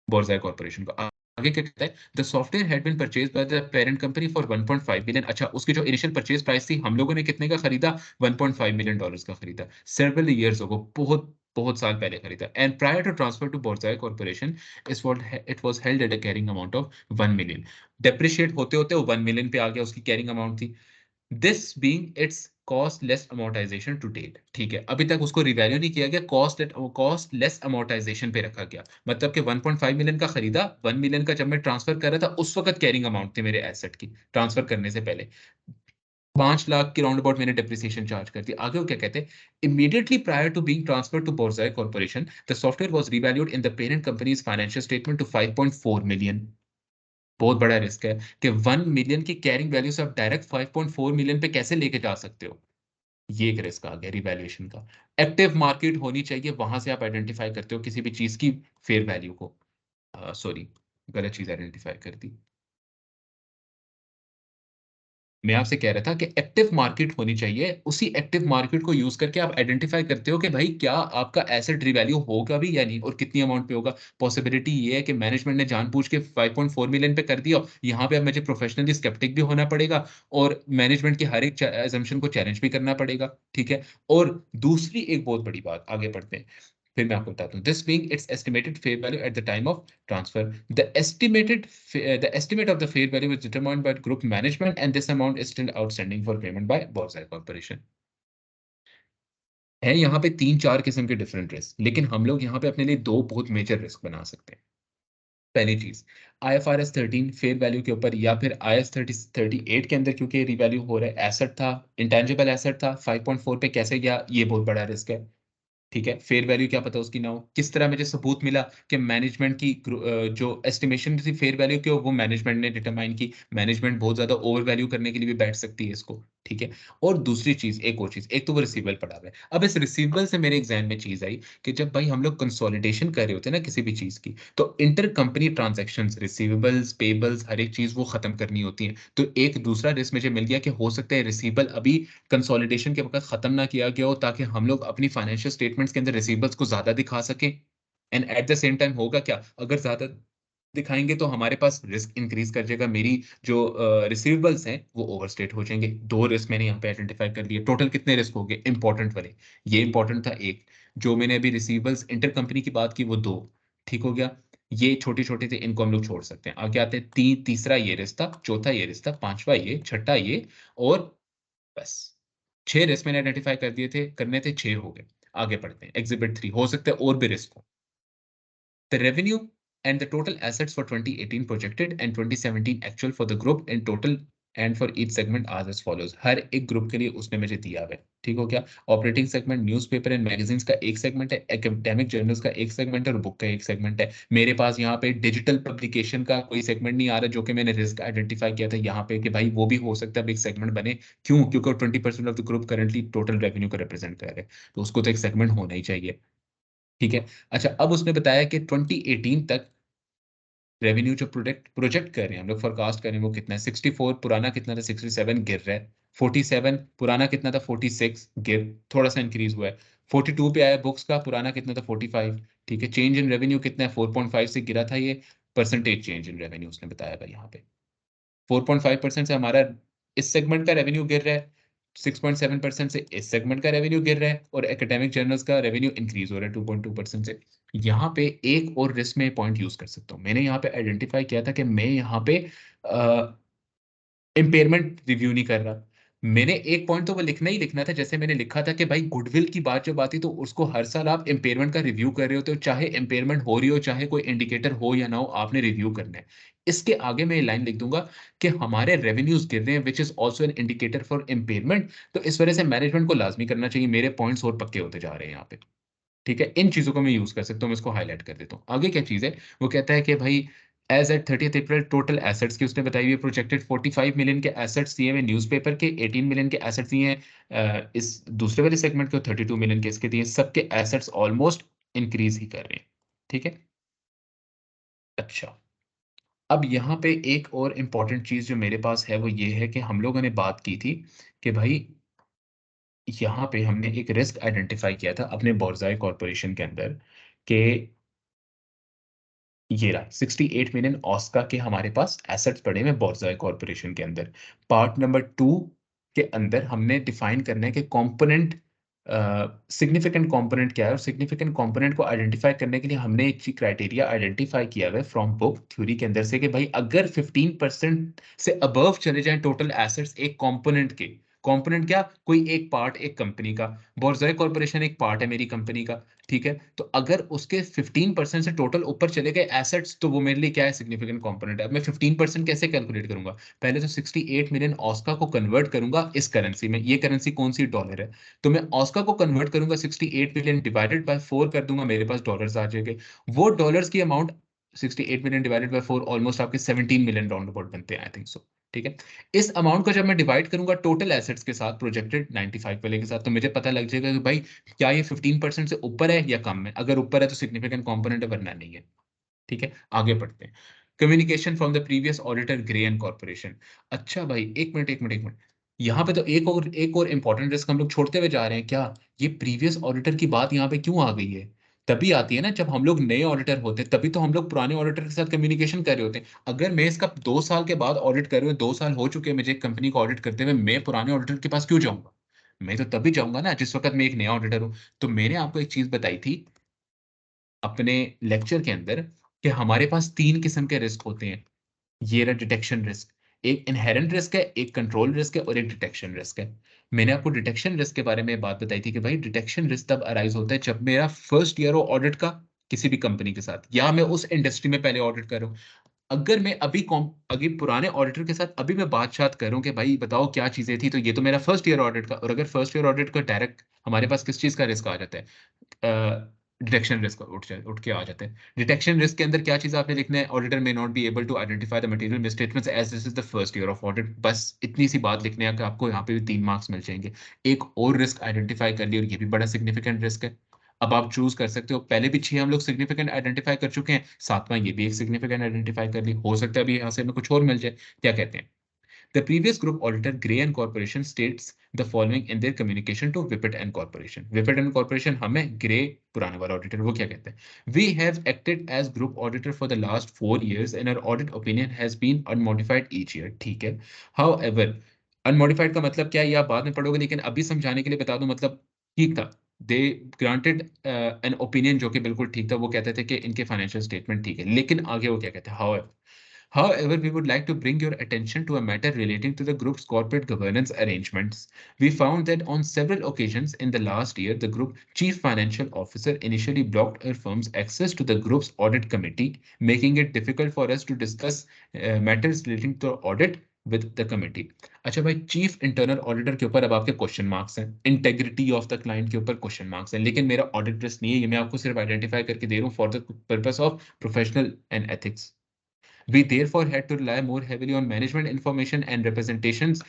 बोरजाई कॉर्पोरेशन को। आगे क्या कहता है? The software had been purchased by the parent company for 1.5 billion. अच्छा, उसकी जो इनिशियल परचेज प्राइस थी, हम लोगों ने कितने का खरीदा? 1.5 मिलियन डॉलर्स का खरीदा, सेवरल इयर्स अगो, बहुत बहुत साल पहले खरीदा। And prior to transfer to Borzoi corporation it was held at a carrying amount of 1 million. Depreciate होते होते वो 1 मिलियन पे आ गया, उसकी कैरिंग अमाउंट थी। This being its cost less amortisation to date, ठीक है, अभी तक उसको रिवैल्यू नहीं किया गया, कॉस्ट लेस अमोर्टाइजेशन पे रखा गया, मतलब कि 1.5 मिलियन का खरीदा, 1 मिलियन का जब मैं ट्रांसफर कर रहा था, उस वक्त कैरिंग अमाउंट थी मेरे एसेट की, ट्रांसफर करने से पहले 5 लाख के राउंड अबाउट मैंने डेप्रिसिएशन चार्ज कर दी। आगे वो क्या कहते हैं? Immediately prior to being transferred to Borzoi corporation, the software was revalued in the parent companies financial statement to 5.4 million. बहुत बड़ा रिस्क है कि 1 मिलियन की कैरिंग वैल्यू से आप डायरेक्ट 5.4 मिलियन पे कैसे लेके जा सकते हो? ये एक रिस्क आ गया रिवैल्यूएशन का। एक्टिव मार्केट होनी चाहिए, वहां से आप आइडेंटिफाई करते हो किसी भी चीज की फेयर वैल्यू को। सॉरी, गलत चीज आइडेंटिफाई कर दी। मैं आपसे कह रहा था कि एक्टिव मार्केट होनी चाहिए, उसी एक्टिव मार्केट को यूज करके आप आइडेंटिफाई करते हो कि भाई क्या आपका एसेट रिवैल्यू होगा भी या नहीं, और कितनी अमाउंट पे होगा। पॉसिबिलिटी ये है कि मैनेजमेंट ने जानबूझ के 5.4 मिलियन पे कर दिया, यहाँ पे अब मुझे प्रोफेशनली स्केप्टिक भी होना पड़ेगा, और मैनेजमेंट की हर एक एजम्पशन को चैलेंज भी करना पड़ेगा, ठीक है। और दूसरी एक बहुत बड़ी बात, आगे बढ़ते हैं, फिर मैं आपको बताता हूँ। This being it's estimated fair value at the time of transfer. The estimate of the fair value is determined by group management, and this amount is still outstanding for payment by Borzai Corporation. है यहाँ पे 3-4 किस्म के different risk, लेकिन हम लोग यहाँ पे अपने लिए दो बहुत मेजर रिस्क बना सकते हैं। पहली चीज, IFRS 13 फेयर वैल्यू के ऊपर, या फिर IAS 38 के अंदर, क्योंकि रिवैल्यू हो रहा है, एसेट था, इंटेंजिबल एसेट था, 5.4 पे कैसे गया, ये बहुत बड़ा रिस्क है। ठीक है, फेयर वैल्यू क्या पता उसकी ना हो, किस तरह मुझे सबूत मिला कि मैनेजमेंट की जो एस्टिमेशन थी फेयर वैल्यू की, वो मैनेजमेंट ने डिटरमाइन की। मैनेजमेंट बहुत ज्यादा ओवर वैल्यू करने के लिए भी बैठ सकती है इसको, ठीक है। और दूसरी चीज, एक और चीज, एक तो वो रिसीवेबल पड़ा हुआ है। अब इस रिसीवेबल से मेरे एग्जाम में चीज आई कि जब भाई हम लोग कंसोलिडेशन कर रहे होते हैं ना किसी भी चीज की, तो inter company transactions, receivables, payables, हर एक चीज वो खत्म करनी होती है। तो एक दूसरा रिस्क मुझे मिल गया कि हो सकता है रिसीवेबल अभी कंसोलिडेशन के वक्त खत्म ना किया गया हो, ताकि हम लोग अपनी फाइनेंशियल स्टेटमेंट्स के अंदर रिसीवेबल्स को ज्यादा दिखा सकें। And at the same time होगा क्या, अगर ज्यादा दिखाएंगे तो हमारे पास रिस्क इंक्रीज कर जाएगा, मेरी जो रिसीवेबल्स हैं वो ओवरस्टेट हो जाएंगे। दो रिस्क मैंने यहाँ पे आइडेंटिफाई कर लिए। टोटल कितने रिस्क हो गए इंपॉर्टेंट वाले? ये इंपॉर्टेंट था एक, जो मैंने अभी रिसीवेबल्स इंटर कंपनी की बात की वो दो, ठीक हो गया। ये छोटे छोटे थे, इनको हम लोग छोड़ सकते हैं। आगे आते हैं तीसरा ये रिश्ता, चौथा ये रिश्ता, पांचवा ये, छठा ये, और बस 6 रिस्क मैंने आइडेंटिफाई कर दिए थे, करने थे, 6 हो गए। आगे बढ़ते हैं, एग्जिबिट 3, हो सकता है और भी रिस्क हो। The revenue and the total assets for 2018 projected and 2017 actual for the group in total and for each segment are as follows. हर एक ग्रुप के लिए उसने मुझे दिया है, ठीक हो गया। Operating segment newspaper and magazines का एक सेगमेंट है, एकेडमिक जर्नल्स का एक सेगमेंट है, और बुक का एक सेगमेंट है। मेरे पास यहाँ पे डिजिटल पब्लिकेशन का कोई सेगमेंट नहीं आ रहा, जो कि मैंने रिस्क आइडेंटिफाई किया था यहाँ पे कि भाई वो भी हो सकता है एक सेगमेंट बने। क्यों? क्योंकि 20% of the group currently total revenue को रिप्रेजेंट कर रहे हैं, तो उसको तो एक सेगमेंट होना ही चाहिए, ठीक है। अच्छा, अब उसने बताया कि 2018 तक रेवेन्यू जो प्रोजेक्ट कर रहे हैं हम लोग, फोरकास्ट कर रहे हैं, वो कितना है? 64, पुराना कितना था? 67 गिर रहा है। 47, पुराना कितना था? 46 गिर, थोड़ा सा इंक्रीज हुआ है। 42 पे आया बुक्स का, पुराना कितना था? 45, ठीक है। चेंज इन रेवेन्यू कितना है? 4.5 से गिरा था ये, परसेंटेज चेंज इन रेवेन्यू उसने बताया भाई यहाँ पे। 4.5% से हमारा इस सेगमेंट का रेवेन्यू गिर रहा है, 6.7% से इस सेगमेंट का रेवेन्यू गिर रहा है, और एकेडमिक जर्नल्स का रेवेन्यू इंक्रीज हो रहा है 2.2% से। यहाँ पे एक और रिस्क में पॉइंट यूज कर सकता हूँ। मैंने यहाँ पे आइडेंटिफाई किया था कि मैं यहाँ पे इम्पेयरमेंट रिव्यू नहीं कर रहा। मैंने एक पॉइंट तो वो लिखना ही लिखना था, जैसे मैंने लिखा था कि भाई गुडविल की बात जब आती तो उसको हर साल आप इम्पेयरमेंट का रिव्यू कर रहे होते हो, चाहे इम्पेयरमेंट हो रही हो, चाहे कोई इंडिकेटर हो या ना हो, आपने रिव्यू करना है। इसके आगे मैं ये लाइन लिख दूंगा कि हमारे रेवेन्यूज गिर रहे हैं which is also an indicator for impairment. तो इस वजह से मैनेजमेंट को लाजमी करना चाहिए, मेरे पॉइंट्स और पक्के होते जा रहे हैं यहाँ पे। ठीक है, इन चीजों को मैं यूज कर सकता हूँ, मैं इसको हाईलाइट कर देता हूँ। आगे क्या चीज है, वो कहता है कि भाई एज एट 30th अप्रैल टोटल एसेट्स की उसने बताई हुई प्रोजेक्टेड 45 मिलियन के एसेट्स दिए हुए न्यूज़पेपर के, 18 मिलियन के एसेट्स दिए हैं इस दूसरे वाले सेगमेंट के, 32 मिलियन के इसके दिए। सबके एसेट्स ऑलमोस्ट इंक्रीज ही कर रहे हैं। ठीक है। अच्छा, अब यहाँ पे एक और इम्पॉर्टेंट चीज जो मेरे पास है वो ये है कि हम लोगों ने बात की थी कि भाई यहाँ पे हमने एक रिस्क आइडेंटिफाई किया था अपने बोरजाई कॉर्पोरेशन के अंदर कि ये रहा 68 मिलियन ऑस्का के हमारे पास एसेट्स पड़े हुए बोरजाई कॉर्पोरेशन के अंदर। पार्ट नंबर 2 के अंदर हमने डिफाइन करना है कि कंपोनेंट सिग्निफिकेंट कंपोनेंट क्या है, और सिग्निफिकेंट कंपोनेंट को आइडेंटिफाई करने के लिए हमने एक क्राइटेरिया आइडेंटिफाई किया हुआ है फ्रॉम बुक थ्योरी के अंदर से कि भाई अगर 15% से अबव चले जाएं टोटल एसेट्स एक कंपोनेंट के, कंपोनेंट क्या, कोई एक पार्ट एक कंपनी का, बोरजाई कॉर्पोरेशन एक पार्ट है मेरी कंपनी का। ठीक है, तो अगर उसके 15% से टोटल ऊपर चले गए एसेट्स तो वो मेरे लिए क्या है, सिग्निफिकेंट कंपोनेंट है। अब मैं 15% कैसे कैलकुलेट करूंगा, पहले तो 68 मिलियन ऑस्का को कन्वर्ट करूंगा इस करेंसी में। ये करेंसी कौन सी, डॉलर है। तो मैं ऑस्का को कन्वर्ट करूंगा, 68 मिलियन डिवाइडेड बाय 4 कर दूंगा, मेरे पास डॉलर्स आ जाएंगे। वो डॉलर्स की amount 68 million divided by 4 almost आपके 17 मिलियन राउंड अबाउट बनते हैं, आई थिंक सो। ठीक है, इस अमाउंट को जब मैं डिवाइड करूंगा टोटल एसेट्स के साथ प्रोजेक्टेड 95 वाले के साथ, तो मुझे पता लग जाएगा कि भाई क्या ये 15% से ऊपर है या कम है। अगर ऊपर है तो सिग्निफिकेंट कंपोनेंट है, वरना नहीं है। ठीक है, आगे बढ़ते हैं। Communication from the previous auditor grey and corporation. अच्छा भाई, एक मिनट एक मिनट एक मिनट, यहाँ पे तो एक और इंपॉर्टेंट रिस्क हम लोग छोड़ते हुए जा रहे हैं क्या। ये प्रीवियस ऑडिटर की बात यहाँ पे क्यों आ गई है, तभी आती है ना जब हम लोग नए ऑडिटर होते हैं, तभी तो हम लोग पुराने ऑडिटर के साथ कम्युनिकेशन कर रहे होते हैं। अगर मैं इसका 2 साल के बाद ऑडिट कर रहा हूँ, 2 साल हो चुके हैं मुझे एक कंपनी को ऑडिट करते हुए, मैं पुराने ऑडिटर के पास क्यों जाऊंगा। मैं तो तभी जाऊंगा ना जिस वक्त मैं एक नया ऑडिटर हूँ। तो मैंने आपको एक चीज बताई थी अपने लेक्चर के अंदर कि हमारे पास 3 किस्म के रिस्क होते हैं। ये रहा डिटेक्शन रिस्क, एक इनहेरेंट रिस्क है, एक कंट्रोल रिस्क है, और एक डिटेक्शन रिस्क है। मैंने आपको डिटेक्शन रिस्क के बारे में बात बताई थी कि भाई डिटेक्शन रिस्क तब अराइज होता है जब मेरा फर्स्ट ईयर हो ऑडिट का किसी भी कंपनी के साथ, या मैं उस इंडस्ट्री में पहले ऑडिट कर रहा हूँ। अगर मैं अभी पुराने ऑडिटर के साथ अभी मैं बात करूं कि भाई बताओ क्या चीजें थी, तो ये तो मेरा फर्स्ट ईयर ऑडिट का। और अगर फर्स्ट ईयर ऑडिट का डायरेक्ट हमारे पास किस चीज का रिस्क आ जाता है, डिटेक्शन रिस्क उठ के आ जाते हैं। डिटेक्शन रिस्क के अंदर क्या चीज आपने लिखना है, auditor may not be able to identify the material misstatements as this is the first year of audit. बस इतनी सी बात लिखने है कि आपको यहाँ पे भी 3 मार्क्स मिल जाएंगे। एक और रिस्क आइडेंटिफाई कर लिया, और ये भी बड़ा सिग्निफिकेंट रिस्क है। अब आप चूज कर सकते हो, पहले भी 6 हम लोग सिग्निफिकेंट आइडेंटिफाई कर चुके हैं, सातवां ये भी एक सिग्निफिकेंट आइडेंटिफाई कर ली, हो सकता है अभी यहाँ से हमें कुछ और मिल जाए। क्या कहते हैं, the previous group auditor Gray and Corporation states the following in their communication to Whippet and Corporation. Whippet and Corporation हमें Gray पुराने वाला auditor वो क्या कहते हैं, we have acted as group auditor for the last 4 years and our audit opinion has been unmodified each year. ठीक है, however unmodified का मतलब क्या है ये आप बाद में पढ़ोगे, लेकिन अभी समझाने के लिए बता दूं, मतलब ठीक था। दे ग्रांटेड एन ओपिनियन जो कि बिल्कुल ठीक था, वो कहते थे कि इनके फाइनेंशियल स्टेटमेंट ठीक है, लेकिन आगे वो क्या कहते हैं, however, we would like to bring your attention to a matter relating to the group's corporate governance arrangements. We found that on several occasions in the last year, the group chief financial officer initially blocked our firm's access to the group's audit committee, making it difficult for us to discuss matters relating to audit with the committee. अच्छा भाई, chief internal auditor के ऊपर अब आपके question marks हैं, integrity of the client के ऊपर question marks हैं, लेकिन मेरा ऑडिट रिस्क नहीं है, ये मैं आपको सिर्फ आइडेंटिफाई करके दे रहा हूँ for the purpose of professional and ethics. We therefore had to rely more heavily on management information and representations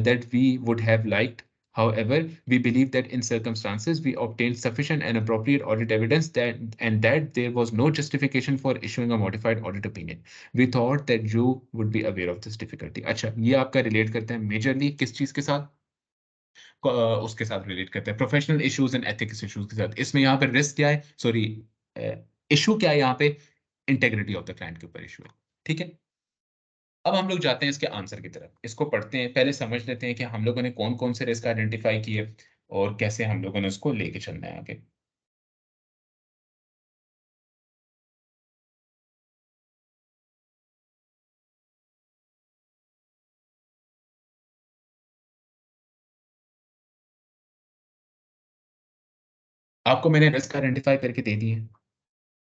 that we would have liked. However, we believe that in circumstances we obtained sufficient and appropriate audit evidence that there was no justification for issuing a modified audit opinion. We thought that you would be aware of this difficulty. अच्छा, ये आपका relate करते हैं majorly किस चीज के साथ, उसके साथ रिलेट करते हैं professional issues and ethics issues के साथ। इसमें यहाँ पे रिस्क क्या है, सॉरी इशू क्या है यहाँ पे, इंटेग्रिटी ऑफ द क्लाइंट के ऊपर इशू है। ठीक है, अब हम लोग जाते हैं इसके आंसर की तरफ, इसको पढ़ते हैं, पहले समझ लेते हैं कि हम लोगों ने कौन कौन से रिस्क आइडेंटिफाई किए और कैसे हम लोगों ने उसको लेके चलना है आगे। आपको मैंने रिस्क आइडेंटिफाई करके दे दिए,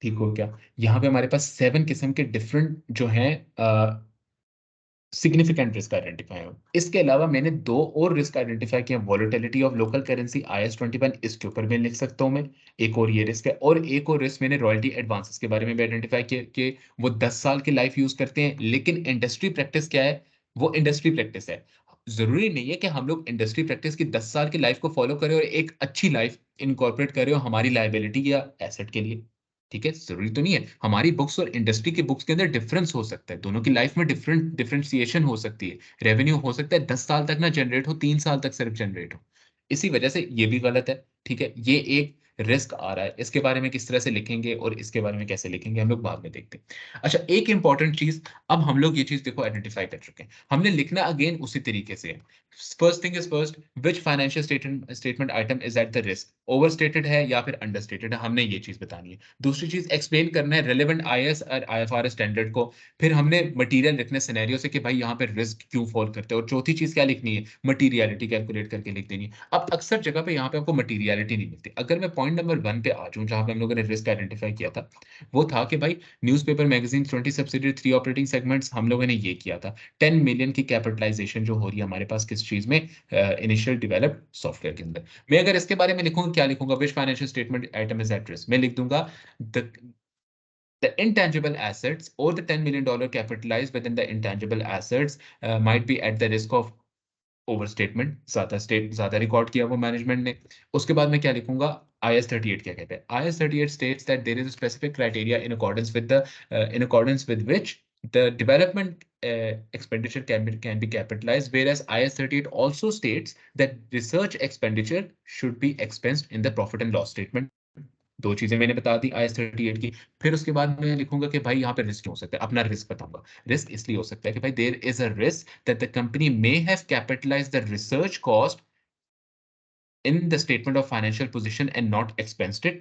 ठीक हो क्या? यहाँ पे हमारे पास 7 किस्म के डिफरेंट जो हैं सिग्निफिकेंट रिस्क आइडेंटिफाई हो। इसके अलावा मैंने दो और रिस्क आइडेंटिफाई किए, volatility of local currency IS-21, इसके ऊपर भी लिख सकता हूँ मैं, एक और ये रिस्क है। और एक और रिस्क मैंने रॉयल्टी एडवांसेस के बारे में भी आइडेंटिफाई किया कि वो 10 साल की लाइफ यूज करते हैं, लेकिन इंडस्ट्री प्रैक्टिस क्या है? वो इंडस्ट्री प्रैक्टिस है। जरूरी नहीं है कि हम लोग इंडस्ट्री प्रैक्टिस की 10 साल की लाइफ को फॉलो करें और एक अच्छी लाइफ इनकॉर्पोरेट करें और हमारी लाइबिलिटी या एसेट के लिए। ठीक है, जरूरी तो नहीं है। हमारी बुक्स और इंडस्ट्री की बुक्स के अंदर डिफरेंस हो सकता है, दोनों की लाइफ में डिफरेंशिएशन हो सकती है। रेवेन्यू हो सकता है 10 साल तक ना जनरेट हो, 3 साल तक सिर्फ जनरेट हो। इसी वजह से ये भी गलत है। ठीक है, ये एक रिस्क आ रहा है, इसके बारे में किस तरह से लिखेंगे और इसके बारे में कैसे लिखेंगे हम लोग बाद में देखते हैं। अच्छा, एक इंपॉर्टेंट चीज, अब हम लोग ये चीज देखो आइडेंटिफाई कर चुके हैं, हमने लिखना अगेन उसी तरीके से है। First thing is first, which financial statement item is at the risk, overstated है या फिर अंडरस्टेटेड है, हमने ये चीज बतानी है। दूसरी चीज एक्सप्लेन करना है रेलेवेंट IAS और IFRS स्टैंडर्ड को। फिर हमने मटेरियल लिखने सिनेरियो से कि भाई यहाँ पे रिस्क क्यों फॉल करते हैं। और चौथी चीज क्या लिखनी है? मटीरियलिटी कैलकुलेट करके लिख देनी है। अब अक्सर जगह पे यहाँ पे आपको मटीरियलिटी नहीं मिलती। अगर मैं पॉइंट नंबर 1 पे आ जाऊं जहां पे हम लोगों ने रिस्क आइडेंटिफाई किया था, वो था कि भाई newspaper magazine 20 subsidy 3 operating segments, हम लोगों ने ये किया था 10 मिलियन की कैपिटलाइजेशन जो हो रही है हमारे पास किस चीज में, इनिशियल डेवलप्ड सॉफ्टवेयर के अंदर। मैं अगर इसके बारे में लिखूंगा, क्या लिखूंगा? Which financial statement item is at risk, मैं लिख दूंगा the intangible assets or the $10 million capitalized within the intangible assets might be at the risk of overstatement, ज्यादा रिकॉर्ड किया वो मैनेजमेंट ने। उसके बाद मैं क्या लिखूंगा? IS-38 क्या कहते हैं? IS-38 states that there is a specific criteria in accordance with which the development expenditure can be capitalized, whereas IS-38 also states that research expenditure should be expensed in the profit and loss statement। दो चीजें मैंने बता दी IS-38 की। फिर उसके बाद मैं लिखूंगा कि भाई यहाँ पे रिस्क क्यों हो सकता है, अपना रिस्क बताऊंगा। रिस्क इसलिए हो सकता है कि भाई there is a risk that the company may have capitalised the research cost in the statement of financial position and not expensed it,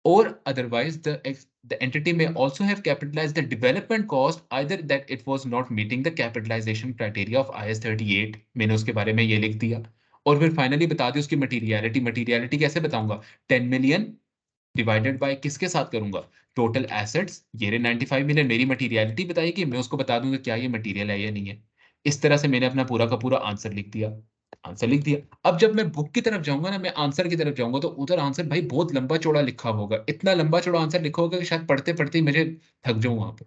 or otherwise the entity may also have capitalized the development cost, either that it was not meeting the capitalization criteria of IS-38, मैंने उसके बारे में ये लिख दिया। और फिर finally बता दी उसकी मटीरियलिटी कैसे बताऊंगा? 10 मिलियन डिवाइडेड बाय किसके साथ करूंगा? टोटल एसेट्स, ये रहे 95 मिलियन, मेरी मटेरियलिटी बताइए, मैं उसको बता दूंगा क्या ये मटेरियल है या नहीं है। इस तरह से मैंने अपना पूरा का पूरा आंसर लिख दिया। आंसर लिख दिया। अब जब मैं बुक की तरफ जाऊंगा ना, मैं आंसर की तरफ जाऊंगा, तो उधर आंसर भाई बहुत लंबा चौड़ा लिखा होगा, इतना लंबा चौड़ा आंसर लिखा होगा कि शायद पढ़ते पढ़ते ही मुझे थक जाऊं वहां पे।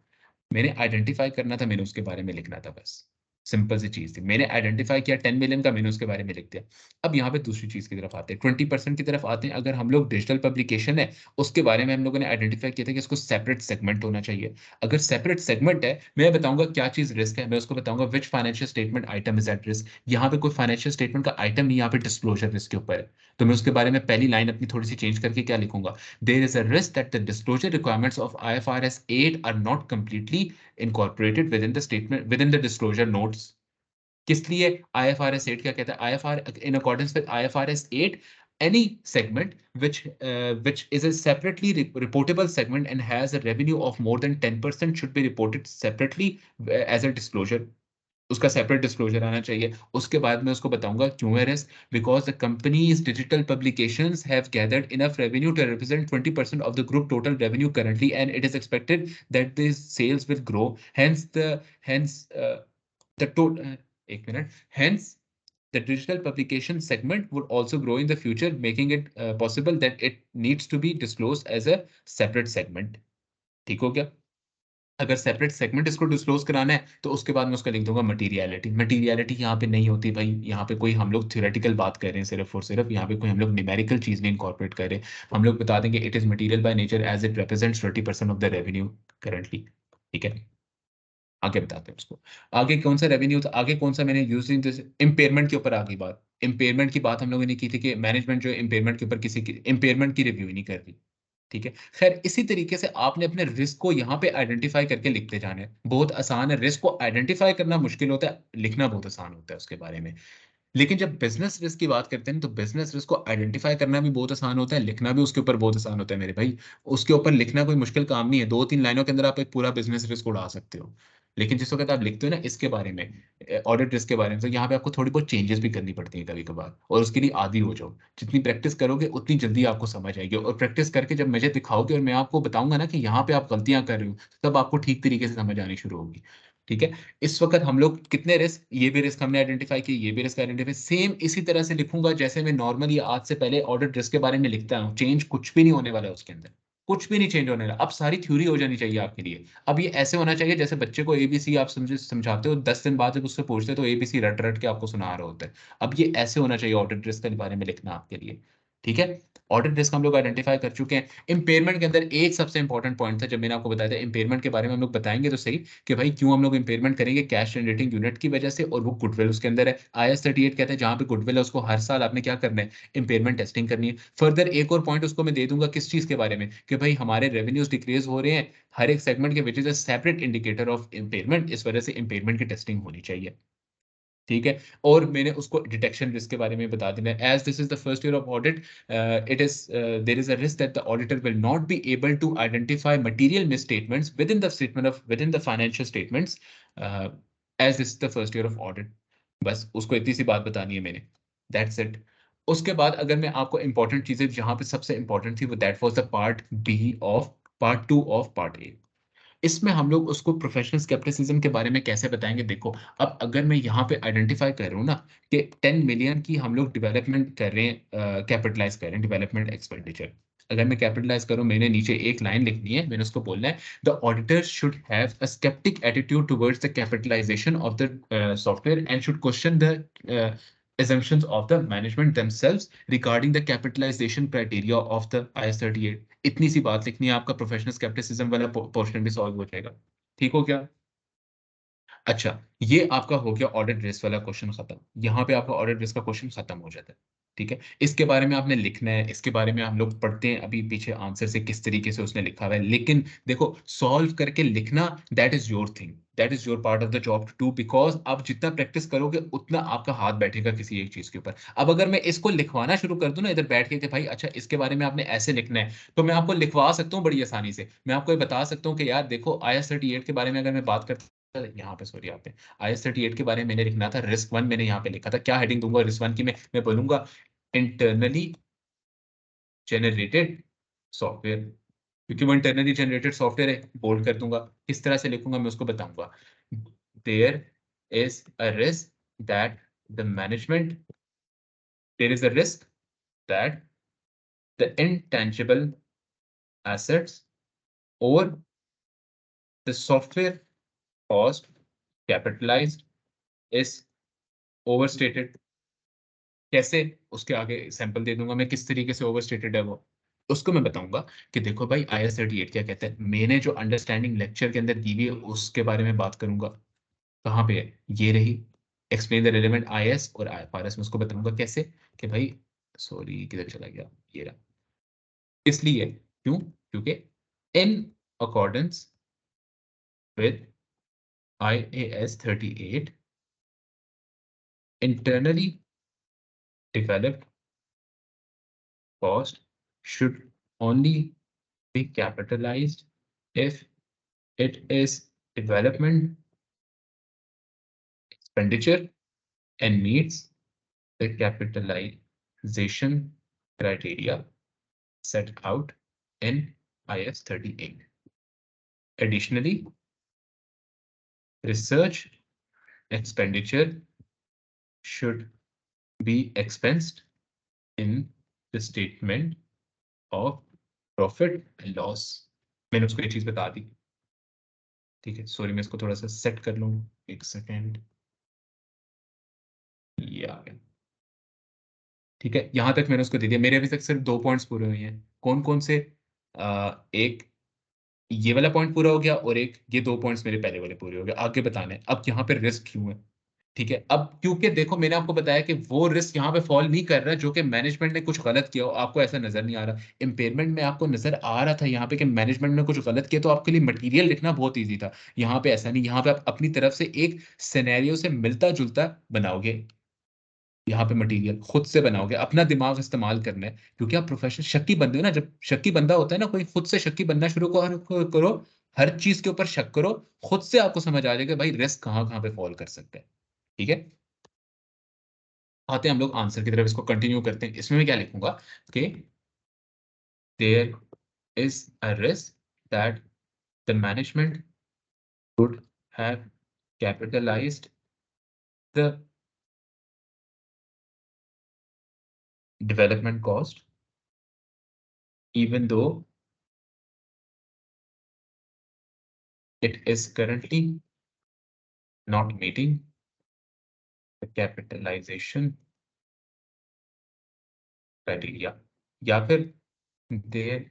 मैंने आइडेंटिफाई करना था, मैंने उसके बारे में लिखना था बस। सिंपल सी चीज थी, मैंने आइडेंटिफाई किया 10 मिलियन का, मैंने उसके बारे में लिख दिया। अब यहाँ पे दूसरी चीज की तरफ आते हैं, 20% की तरफ आते हैं। अगर हम लोग डिजिटल पब्लिकेशन है, उसके बारे में हम लोगों ने आइडेंटिफाई किया था कि इसको सेपरेट सेगमेंट होना चाहिए। अगर सेपरेट सेगमेंट है, मैं बताऊंगा क्या चीज रिस्क है, मैं उसको बताऊंगा which financial statement item is at risk. यहाँ पे कोई फाइनेंशियल स्टेटमेंट का आइटम नहीं, यहाँ पे डिस्क्लोजर रिस्क के ऊपर है। तो मैं उसके बारे में पहली लाइन अपनी थोड़ी सी चेंज करके क्या लिखूंगा? There is a risk that the disclosure requirements of IFRS 8 are not completely incorporated within the statement, within the disclosure notes। किस लिए IFRS 8 क्या कहता है? IFR in accordance with IFRS 8, any segment which is a separately reportable segment and has a revenue of more than 10% should be reported separately as a disclosure। उसका separate disclosure आना चाहिए। उसके बाद मैं उसको बताऊंगा क्यों है risk, because the companies digital publications have gathered enough revenue to represent 20% of the group total revenue currently and it is expected that this sales will grow, hence the total, एक minute, hence the digital publication segment would also grow in the future, making it possible that it needs to be disclosed as a separate segment। ठीक हो गया? अगर separate segment इसको disclose कराना है, तो उसके बाद मैं उसका लिख दूंगा मटीरियलिटी यहाँ पे नहीं होती भाई, यहाँ पे कोई हम लोग थ्योरेटिकल बात कर रहे हैं सिर्फ और सिर्फ, यहाँ पे कोई हम लोग न्यूमेरिकल चीज नहीं इनकॉर्पोरेट कर रहे। हम लोग बता देंगे it is material by nature as it represents 20% of the revenue currently. ठीक है, आगे बताते हैं उसको। आगे कौन सा रेवेन्यू था, आगे कौन सा मैंने यूज, इम्पेयरमेंट के ऊपर आगे बात, इम्पेयरमेंट की बात हम लोगों ने की थी कि मैनेजमेंट जो इम्पेयरमेंट के ऊपर किसी की इम्पेयरमेंट की रिव्यू ही नहीं कर रही। ठीक है, खैर इसी तरीके से आपने अपने रिस्क को यहाँ पे आइडेंटिफाई करके लिखते जाना है। बहुत आसान है, रिस्क को आइडेंटिफाई करना मुश्किल होता है, लिखना बहुत आसान होता है उसके बारे में। लेकिन जब बिजनेस रिस्क की बात करते हैं, तो बिजनेस रिस्क को आइडेंटिफाई करना भी बहुत आसान होता है, लिखना भी उसके ऊपर बहुत आसान होता है मेरे भाई। उसके ऊपर लिखना कोई मुश्किल काम नहीं है, 2-3 लाइनों के अंदर आप एक पूरा बिजनेस रिस्क उड़ा सकते हो। लेकिन जिस वक़्त आप लिखते हो ना इसके बारे में ऑडिट रिस्क के बारे में, तो यहाँ पे आपको थोड़ी बहुत चेंजेस भी करनी पड़ती हैं कभी-कभार और उसके लिए आदी हो जाओ। जितनी प्रैक्टिस करोगे उतनी जल्दी आपको समझ आएगी और प्रैक्टिस करके जब मुझे दिखाओगे और मैं आपको बताऊँगा ना कि यहाँ पे आप गलतियाँ कर रहे हो, तब आपको ठीक तरीके से समझ आनी शुरू होगी। ठीक है? इस वक़्त हम लोग कितने रिस्क, ये भी रिस्क हमने आइडेंटिफ़ाई किए, ये भी रिस्क आइडेंटिफ़ाई, सेम इसी तरह से लिखूँगा जैसे मैं नॉर्मली आज से पहले ऑडिट रिस्क के बारे में लिखता हूँ। चेंज कुछ भी नहीं होने वाला है उसके अंदर। कुछ भी नहीं चेंज होने वाला। अब सारी थ्योरी हो जानी चाहिए आपके लिए। अब ये ऐसे होना चाहिए जैसे बच्चे को एबीसी आप समझाते हो, 10 दिन बाद जब उससे पूछते हो तो एबीसी रट-रट के आपको सुना रहा होता है। अब ये ऐसे होना चाहिए ऑडिट रिस्क के बारे में लिखना आपके लिए। ठीक है? ऑडिट रिस्क हम लोग आइडेंटिफ़ाई कर चुके हैं। इम्पेयरमेंट के अंदर एक सबसे इम्पोर्टेंट पॉइंट था, जब मैंने आपको बताया था इम्पेयरमेंट के बारे में हम लोग बताएँगे तो सही कि भाई क्यों हम लोग इम्पेयरमेंट करेंगे कैश जनरेटिंग यूनिट की वजह से, और वो गुडविल उसके अंदर है। आईएस 38 कहते हैं जहाँ पे गुडविल है उसको हर साल आपने क्या करना है, इम्पेयरमेंट टेस्टिंग करनी है। फर्दर एक और पॉइंट उसको मैं दे दूँगा किस चीज़ के बारे में, कि भाई हमारे रेवेन्यूज़ डिक्रीज़ हो रहे हैं, हर एक सेगमेंट के which is a separate indicator of impairment, इस वजह से इम्पेयरमेंट की टेस्टिंग होनी चाहिए। ठीक है? और मैंने उसको डिटेक्शन रिस्क के बारे में बता देना है। As this is the first year of audit, there is a risk that the auditor will not be able to identify material misstatements within the financial statements, as this is the first year of audit. बस उसको इतनी सी बात बतानी है मैंने। That's it. उसके बाद अगर मैं आपको इम्पोर्टेंट चीज़ें जहाँ पे सबसे इम्पोर्टेंट थी वो that was the part 2 of part A. इसमें हम लोग उसको प्रोफेशनल स्केप्टिसिज्म के बारे में कैसे बताएँगे, देखो, अब अगर मैं यहाँ पे आइडेंटिफ़ाई कर रहा हूँ ना कि 10 मिलियन की हम लोग डेवलपमेंट कर रहे हैं, कैपिटलाइज़ कर रहे हैं डेवलपमेंट एक्सपेंडिचर। अगर मैं कैपिटलाइज़ करूँ, मैंने नीचे एक लाइन लिखनी है, मैंने उसको बोलना है, the auditor should have a sceptic attitude towards the capitalisation of the software and should question the assumptions of the management themselves regarding the capitalization criteria of the IS 38। इतनी सी बात लिखनी है, आपका प्रोफेशनल स्केप्टिसिज्म वाला portion भी solve हो जाएगा। ठीक हो गया? अच्छा, ये आपका हो गया ऑडिट रिस्क वाला क्वेश्चन खत्म। यहाँ पे आपका ऑडिट रिस्क का क्वेश्चन खत्म हो जाता है। ठीक है? इसके बारे में आपने लिखना है, इसके बारे में हम लोग पढ़ते हैं अभी पीछे आंसर से किस तरीके से उसने लिखा हुआ है। लेकिन देखो, सॉल्व करके लिखना that is your thing, that is your part of the job to do, because आप जितना प्रैक्टिस करोगे उतना आपका हाथ बैठेगा किसी एक चीज़ के ऊपर। अब अगर मैं इसको लिखवाना शुरू कर दूँ ना इधर बैठ के कि भाई अच्छा इसके बारे में आपने ऐसे लिखना है, तो मैं आपको लिखवा सकता हूँ बड़ी आसानी से। मैं आपको ये बता सकता हूँ कि यार देखो IS 38 के बारे में अगर मैं बात करता, यहाँ पे सॉरी, यहाँ पे IS 38 के बारे में मैंने लिखना था, रिस्क 1 मैंने यहाँ पे लिखा था। क्या हेडिंग दूँगा रिस्क 1 की, मैं बोलूँगा इंटरनली जनरेटेड सॉफ्टवेयर, क्योंकि वो इंटरनली जनरेटेड सॉफ्टवेयर है, बोल्ड कर दूँगा। किस तरह से लिखूँगा मैं उसको बताऊँगा। There is a risk that the management there is a risk that the intangible assets or the software cost capitalized is overstated। कैसे? उसके आगे सैंपल दे दूँगा मैं किस तरीके से ओवरस्टेटेड है वो। उसको मैं बताऊँगा कि देखो भाई IS 38 क्या कहता है। मैंने जो अंडरस्टैंडिंग लेक्चर के अंदर दी हुई है उसके बारे में बात करूँगा। कहाँ पे है? ये रही। एक्सप्लेन द रिलेवेंट IS और IFRS में उसको बताऊँगा कैसे कि भाई सॉरी किधर चला गया? ये रहा। इसलिए क्यों? क्योंकि in accordance with IAS 38 internally developed cost should only be capitalized if it is development expenditure and meets the capitalization criteria set out in IS 38. Additionally, research expenditure should be expensed in the statement of profit and loss. मैंने उसको एक चीज़ बता दी। ठीक है, sorry मैं इसको थोड़ा-सा set कर लूँ, 1 सेकंड। ये आ गया। ठीक है, यहाँ तक मैंने उसको दे दिया। मेरे अभी तक सिर्फ 2 पॉइंट्स पूरे हुए हैं। कौन-कौन से? एक ये वाला पॉइंट पूरा हो गया और एक ये 2 पॉइंट्स मेरे पहले वाले पूरे हो गए। आगे बताना है। अब यहाँ पे रिस्क क्यों है? ठीक है, अब क्योंकि देखो मैंने आपको बताया कि वो रिस्क यहाँ पे फॉल नहीं कर रहा जो कि मैनेजमेंट ने कुछ गलत किया हो, आपको ऐसा नज़र नहीं आ रहा। इम्पेयरमेंट में आपको नज़र आ रहा था यहाँ पे कि मैनेजमेंट ने कुछ गलत किया, तो आपके लिए मटीरियल लिखना बहुत ईज़ी था। यहाँ पे ऐसा नहीं, यहाँ पे आप अपनी तरफ से एक सिनेरियो से मिलता-जुलता बनाओगे। यहाँ पे मटीरियल खुद से बनाओगे, अपना दिमाग इस्तेमाल करना है, क्योंकि आप प्रोफेशनल शक्की बंदे हो ना, जब शक्की बंदा होता है ना कोई, खुद से शक्की बनना शुरू करो, हर चीज के ऊपर शक करो, खुद से आपको समझ आ जाएगा भाई रिस्क कहाँ कहाँ पे फॉल कर सकता है। ठीक है, आते हैं हम लोग आंसर की तरफ, इसको कंटिन्यू करते हैं। इसमें मैं क्या लिखूंगा कि there is a risk that the management would have capitalized the development cost even though it is currently not meeting the capitalization criteria, या फिर there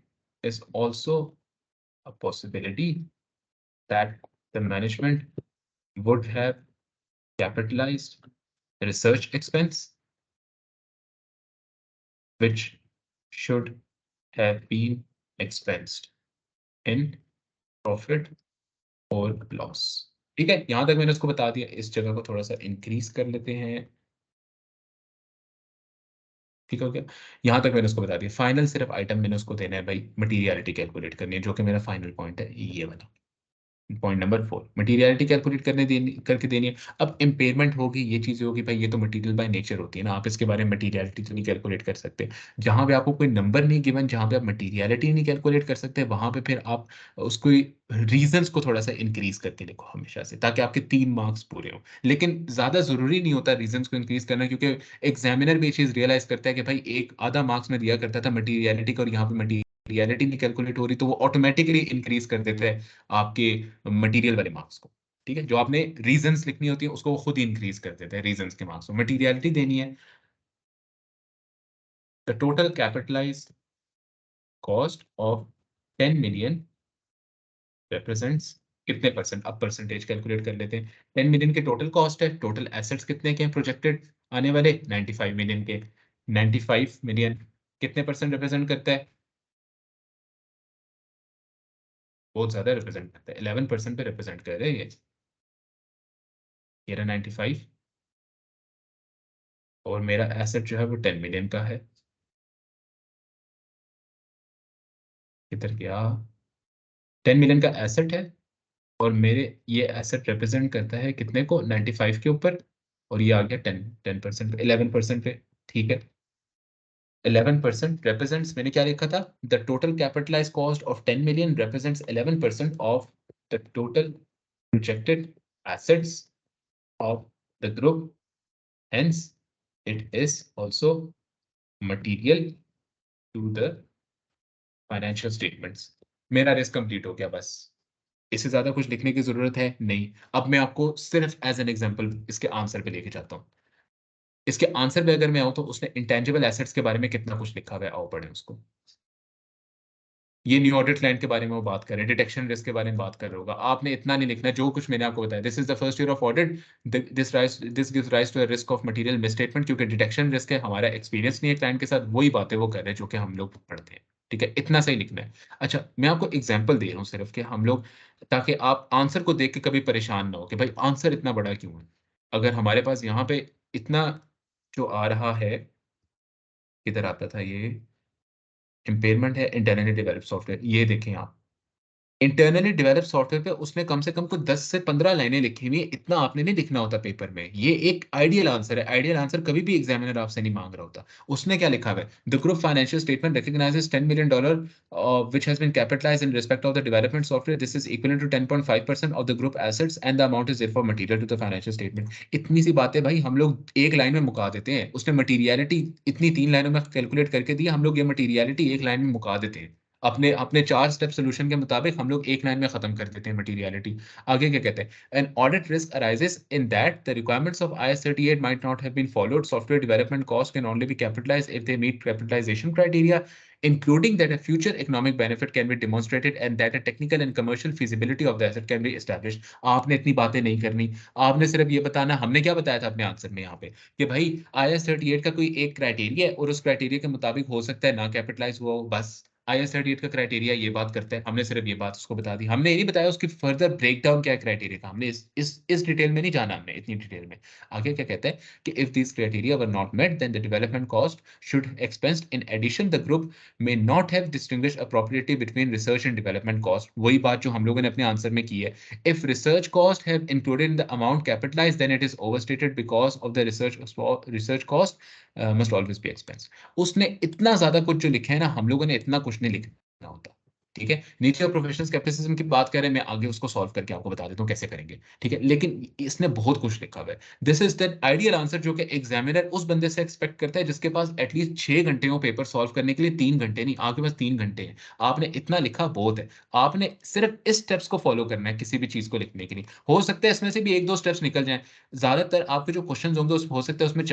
is also a possibility that the management would have capitalized research expense which should have been expensed in profit और loss. ठीक है, यहां तक मैंने उसको बता दिया। इस जगह को थोड़ा सा इंक्रीज कर लेते हैं। ठीक हो गया, यहां तक मैंने उसको बता दिया। फाइनल सिर्फ आइटम मैंने उसको देना है भाई, मटीरियलिटी कैलकुलेट करनी है, जो कि मेरा फाइनल पॉइंट है ये वाला। पॉइंट नंबर 4, मटेरियलिटी कैलकुलेट करके देनी है। अब इम्पेयरमेंट होगी, ये चीजें होगी भाई, ये तो मटेरियल बाय नेचर होती है ना, आप इसके बारे में मटेरियलिटी तो नहीं कैलकुलेट कर सकते। जहां पे आपको कोई नंबर नहीं गिवन, जहां पे आप मटेरियलिटी नहीं कैलकुलेट कर सकते, वहां पे फिर आप उसको रीजंस को थोड़ा सा इंक्रीज करके लिखो हमेशा से, ताकि आपके 3 मार्क्स पूरे हो। लेकिन ज्यादा जरूरी नहीं होता रीजंस को इंक्रीज करना, क्योंकि एग्जामिनर भी ये चीज रियलाइज करता है कि भाई एक आधा मार्क्स में दिया करता था मटीरियलिटी का, और यहाँ पे रियलिटी नहीं कैलकुलेट हो रही, तो वो ऑटोमेटिकली इंक्रीज कर देते हैं आपके मटेरियल वाले मार्क्स को। ठीक है, जो आपने रीजंस लिखनी होती है उसको वो खुद ही इंक्रीज कर देते हैं रीजंस के मार्क्स को। मटेरियलिटी देनी है, the total capitalised cost of 10 million represents कितने परसेंट। अब परसेंटेज कैलकुलेट कर लेते हैं। 10 मिलियन के टोटल कॉस्ट है, टोटल एसेट्स कितने के हैं प्रोजेक्टेड आने वाले, 95 मिलियन के। 95 मिलियन कितने परसेंट रिप्रेजेंट करता है, बहुत ज्यादा रिप्रेजेंट करता है, 11% पे रिप्रेजेंट कर रहे हैं ये रहा 95। और मेरा एसेट जो है वो 10 मिलियन का है। किधर गया, 10 मिलियन का एसेट है, और मेरे ये एसेट रिप्रेजेंट करता है कितने को, 95 के ऊपर, और ये आ गया 10% पे, 11% पे। ठीक है, 11% represents, मैंने क्या लिखा था, the total capitalise cost of 10 million represents 11% of the total projected assets of the group, hence it is also material to the financial statements। मेरा रिस्क कंप्लीट हो गया बस, इससे ज्यादा कुछ लिखने की जरूरत है नहीं। अब मैं आपको सिर्फ एज एन एग्जांपल इसके आंसर पे लेके जाता हूँ। इसके आंसर पे अगर मैं आऊं तो उसने इंटेंजिबल एसेट्स के बारे में कितना कुछ लिखा हुआ है, आओ पढ़ें उसको। ये न्यू ऑडिट क्लाइंट के बारे में वो बात कर रहे हैं, डिटेक्शन रिस्क के बारे में बात कर रहे होगा। आपने इतना नहीं लिखना, जो कुछ मैंने आपको बताया, this is the first year of audit, this gives rise to a risk of material misstatement, क्योंकि डिटेक्शन रिस्क है, हमारा एक्सपीरियंस नहीं है क्लाइंट के साथ, वही बातें वो कर रहे हैं जो कि हम लोग पढ़ते हैं। ठीक है, इतना सही लिखना है। अच्छा, मैं आपको एग्जाम्पल दे रहा हूँ सिर्फ कि हम लोग, ताकि आप आंसर को देख के कभी परेशान ना हो कि भाई आंसर इतना बड़ा क्यों है। अगर हमारे पास यहाँ पे इतना जो आ रहा है, किधर आता था ये, इम्पेयरमेंट है, इंटरनली डेवलप सॉफ्टवेयर, ये देखें आप, इंटरनली डेवलप सॉफ्टवेयर पे उसने कम से कम कुछ 10 से 15 लाइनें लिखी हुई है। इतना आपने नहीं लिखना होता पेपर में, ये एक आइडियल आंसर है। आइडियल आंसर कभी भी एग्जामिनर आपसे नहीं मांग रहा होता। उसने क्या लिखा हुआ है, the group financial statement recognises $10 million which has been capitalized in respect of the development software, this is equivalent to 10.5% of the group assets and the amount is therefore material to the financial statement। इतनी सी बातें भाई हम लोग एक line में मुका देते हैं। उसने मटीरियलिटी इतनी 3 लाइनों में कैलकुलेट करके दी, हम लोग ये मटीरियलिटी एक लाइन में मुका देते हैं। अपने अपने 4 स्टेप सोल्यूशन के मुताबिक हम लोग एक लाइन में खत्म कर देते हैं मटेरियलिटी। आगे क्या कहते हैं, an audit risk arises in that the requirements of IS 38 might not have been followed, software development cost can only be capitalised if they meet capitalisation criteria, including that a future economic benefit can be demonstrated and that a technical and commercial feasibility of the asset can be established। आपने इतनी बातें नहीं करनी, आपने सिर्फ ये बताना, हमने क्या बताया था अपने आंसर में यहाँ पे, कि भाई IS 38 का कोई एक क्राइटेरिया है और उस क्राइटेरिया के मुताबिक हो सकता है ना कैपिटलाइज हुआ हो, बस। IS 38 का क्राइटेरिया ये बात करता है, हमने सिर्फ ये बात उसको बता दी, हमने ये नहीं बताया उसकी फर्दर ब्रेकडाउन क्या है क्राइटेरिया का, हमने इस डिटेल में नहीं जाना, हमने इतनी डिटेल में। आगे क्या कहता है कि if this criteria were not met then the development cost should expensed, in addition the group may not have distinguished appropriately between research and development cost। वही बात जो हम लोगों ने अपने आंसर में की है, if research cost have included in the amount capitalized then it is overstated because of the research cost must always be expensed। उसने इतना ज्यादा कुछ जो लिखा है ना, हम लोगों ने इतना कुछ नहीं लिखना होता। ठीक है, नीचे प्रोफेशनल स्केप्टिसिज्म की बात करें, मैं आगे उसको सॉल्व करके आपको बता देता हूँ कैसे करेंगे। ठीक है, लेकिन इसने बहुत कुछ लिखा हुआ है। This is the ideal answer जो कि एग्जामिनर उस बंदे से एक्सपेक्ट करता है जिसके पास एटलीस्ट 6 घंटे हो पेपर सॉल्व करने के लिए, 3 घंटे नहीं, आपके पास 3 घंटे हैं, आपने इतना लिखा बहुत है, आपने सिर्फ इस स्टेप्स को फॉलो करना है किसी भी चीज को लिखने के लिए। हो सकता है इसमें से भी एक दो स्टेप्स निकल जाए, ज्यादातर आपके जो क्वेश्चन होंगे हो सकता है उसमें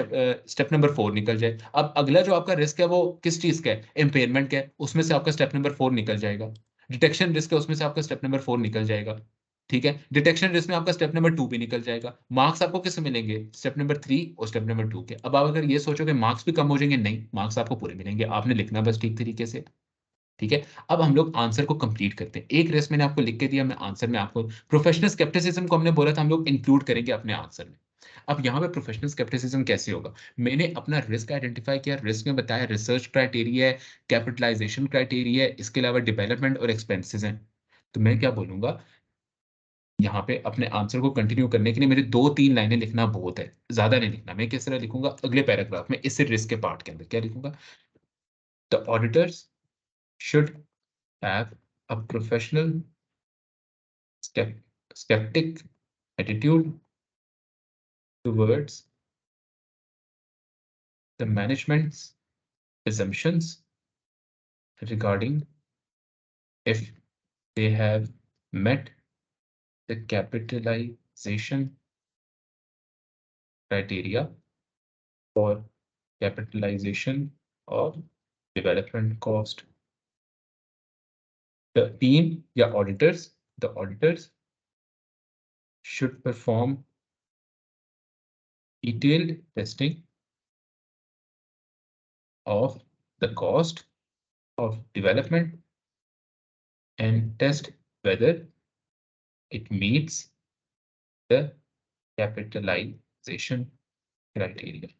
स्टेप नंबर 4 निकल जाए। अब अगला जो आपका रिस्क है वो किस चीज का है, इम्पेयरमेंट का है, उसमें से आपका स्टेप नंबर 4 निकल जाएगा। डिटेक्शन रिस्क है, उसमें से आपका स्टेप नंबर 4 निकल जाएगा। ठीक है, डिटेक्शन रिस्क में आपका स्टेप नंबर 2 भी निकल जाएगा। मार्क्स आपको किससे मिलेंगे, स्टेप नंबर 3 और स्टेप नंबर 2 के। अब आप अगर ये सोचोगे मार्क्स भी कम हो जाएंगे, नहीं, मार्क्स आपको पूरे मिलेंगे, आपने लिखना बस ठीक तरीके से। ठीक है, अब हम लोग आंसर को कंप्लीट करते हैं। एक रिस्क मैंने आपको लिख के दिया, मैं आंसर में आपको प्रोफेशनल स्केप्टिसिज्म को हमने बोला था हम लोग इंक्लूड करेंगे अपने आंसर में। अब यहाँ पे प्रोफेशनल स्केप्टिसिज्म कैसे होगा, मैंने अपना रिस्क आइडेंटिफाई किया, रिस्क में बताया रिसर्च क्राइटेरिया है, कैपिटलाइजेशन क्राइटेरिया है, इसके अलावा डेवलपमेंट और एक्सपेंसेस हैं। तो मैं क्या बोलूंगा, यहाँ पे अपने आंसर को कंटिन्यू करने के लिए मेरे 2-3 लाइनें लिखना बहुत है, ज्यादा नहीं लिखना। मैं किस तरह लिखूंगा, अगले पैराग्राफ में इससे रिस्क के पार्ट के अंदर क्या लिखूंगा, the auditors should have a professional skeptic attitude towards the management's assumptions regarding if they have met the capitalization criteria for capitalization of development cost. The team, yeah, the auditors should perform detailed testing of the cost of development and test whether it meets the capitalization criteria।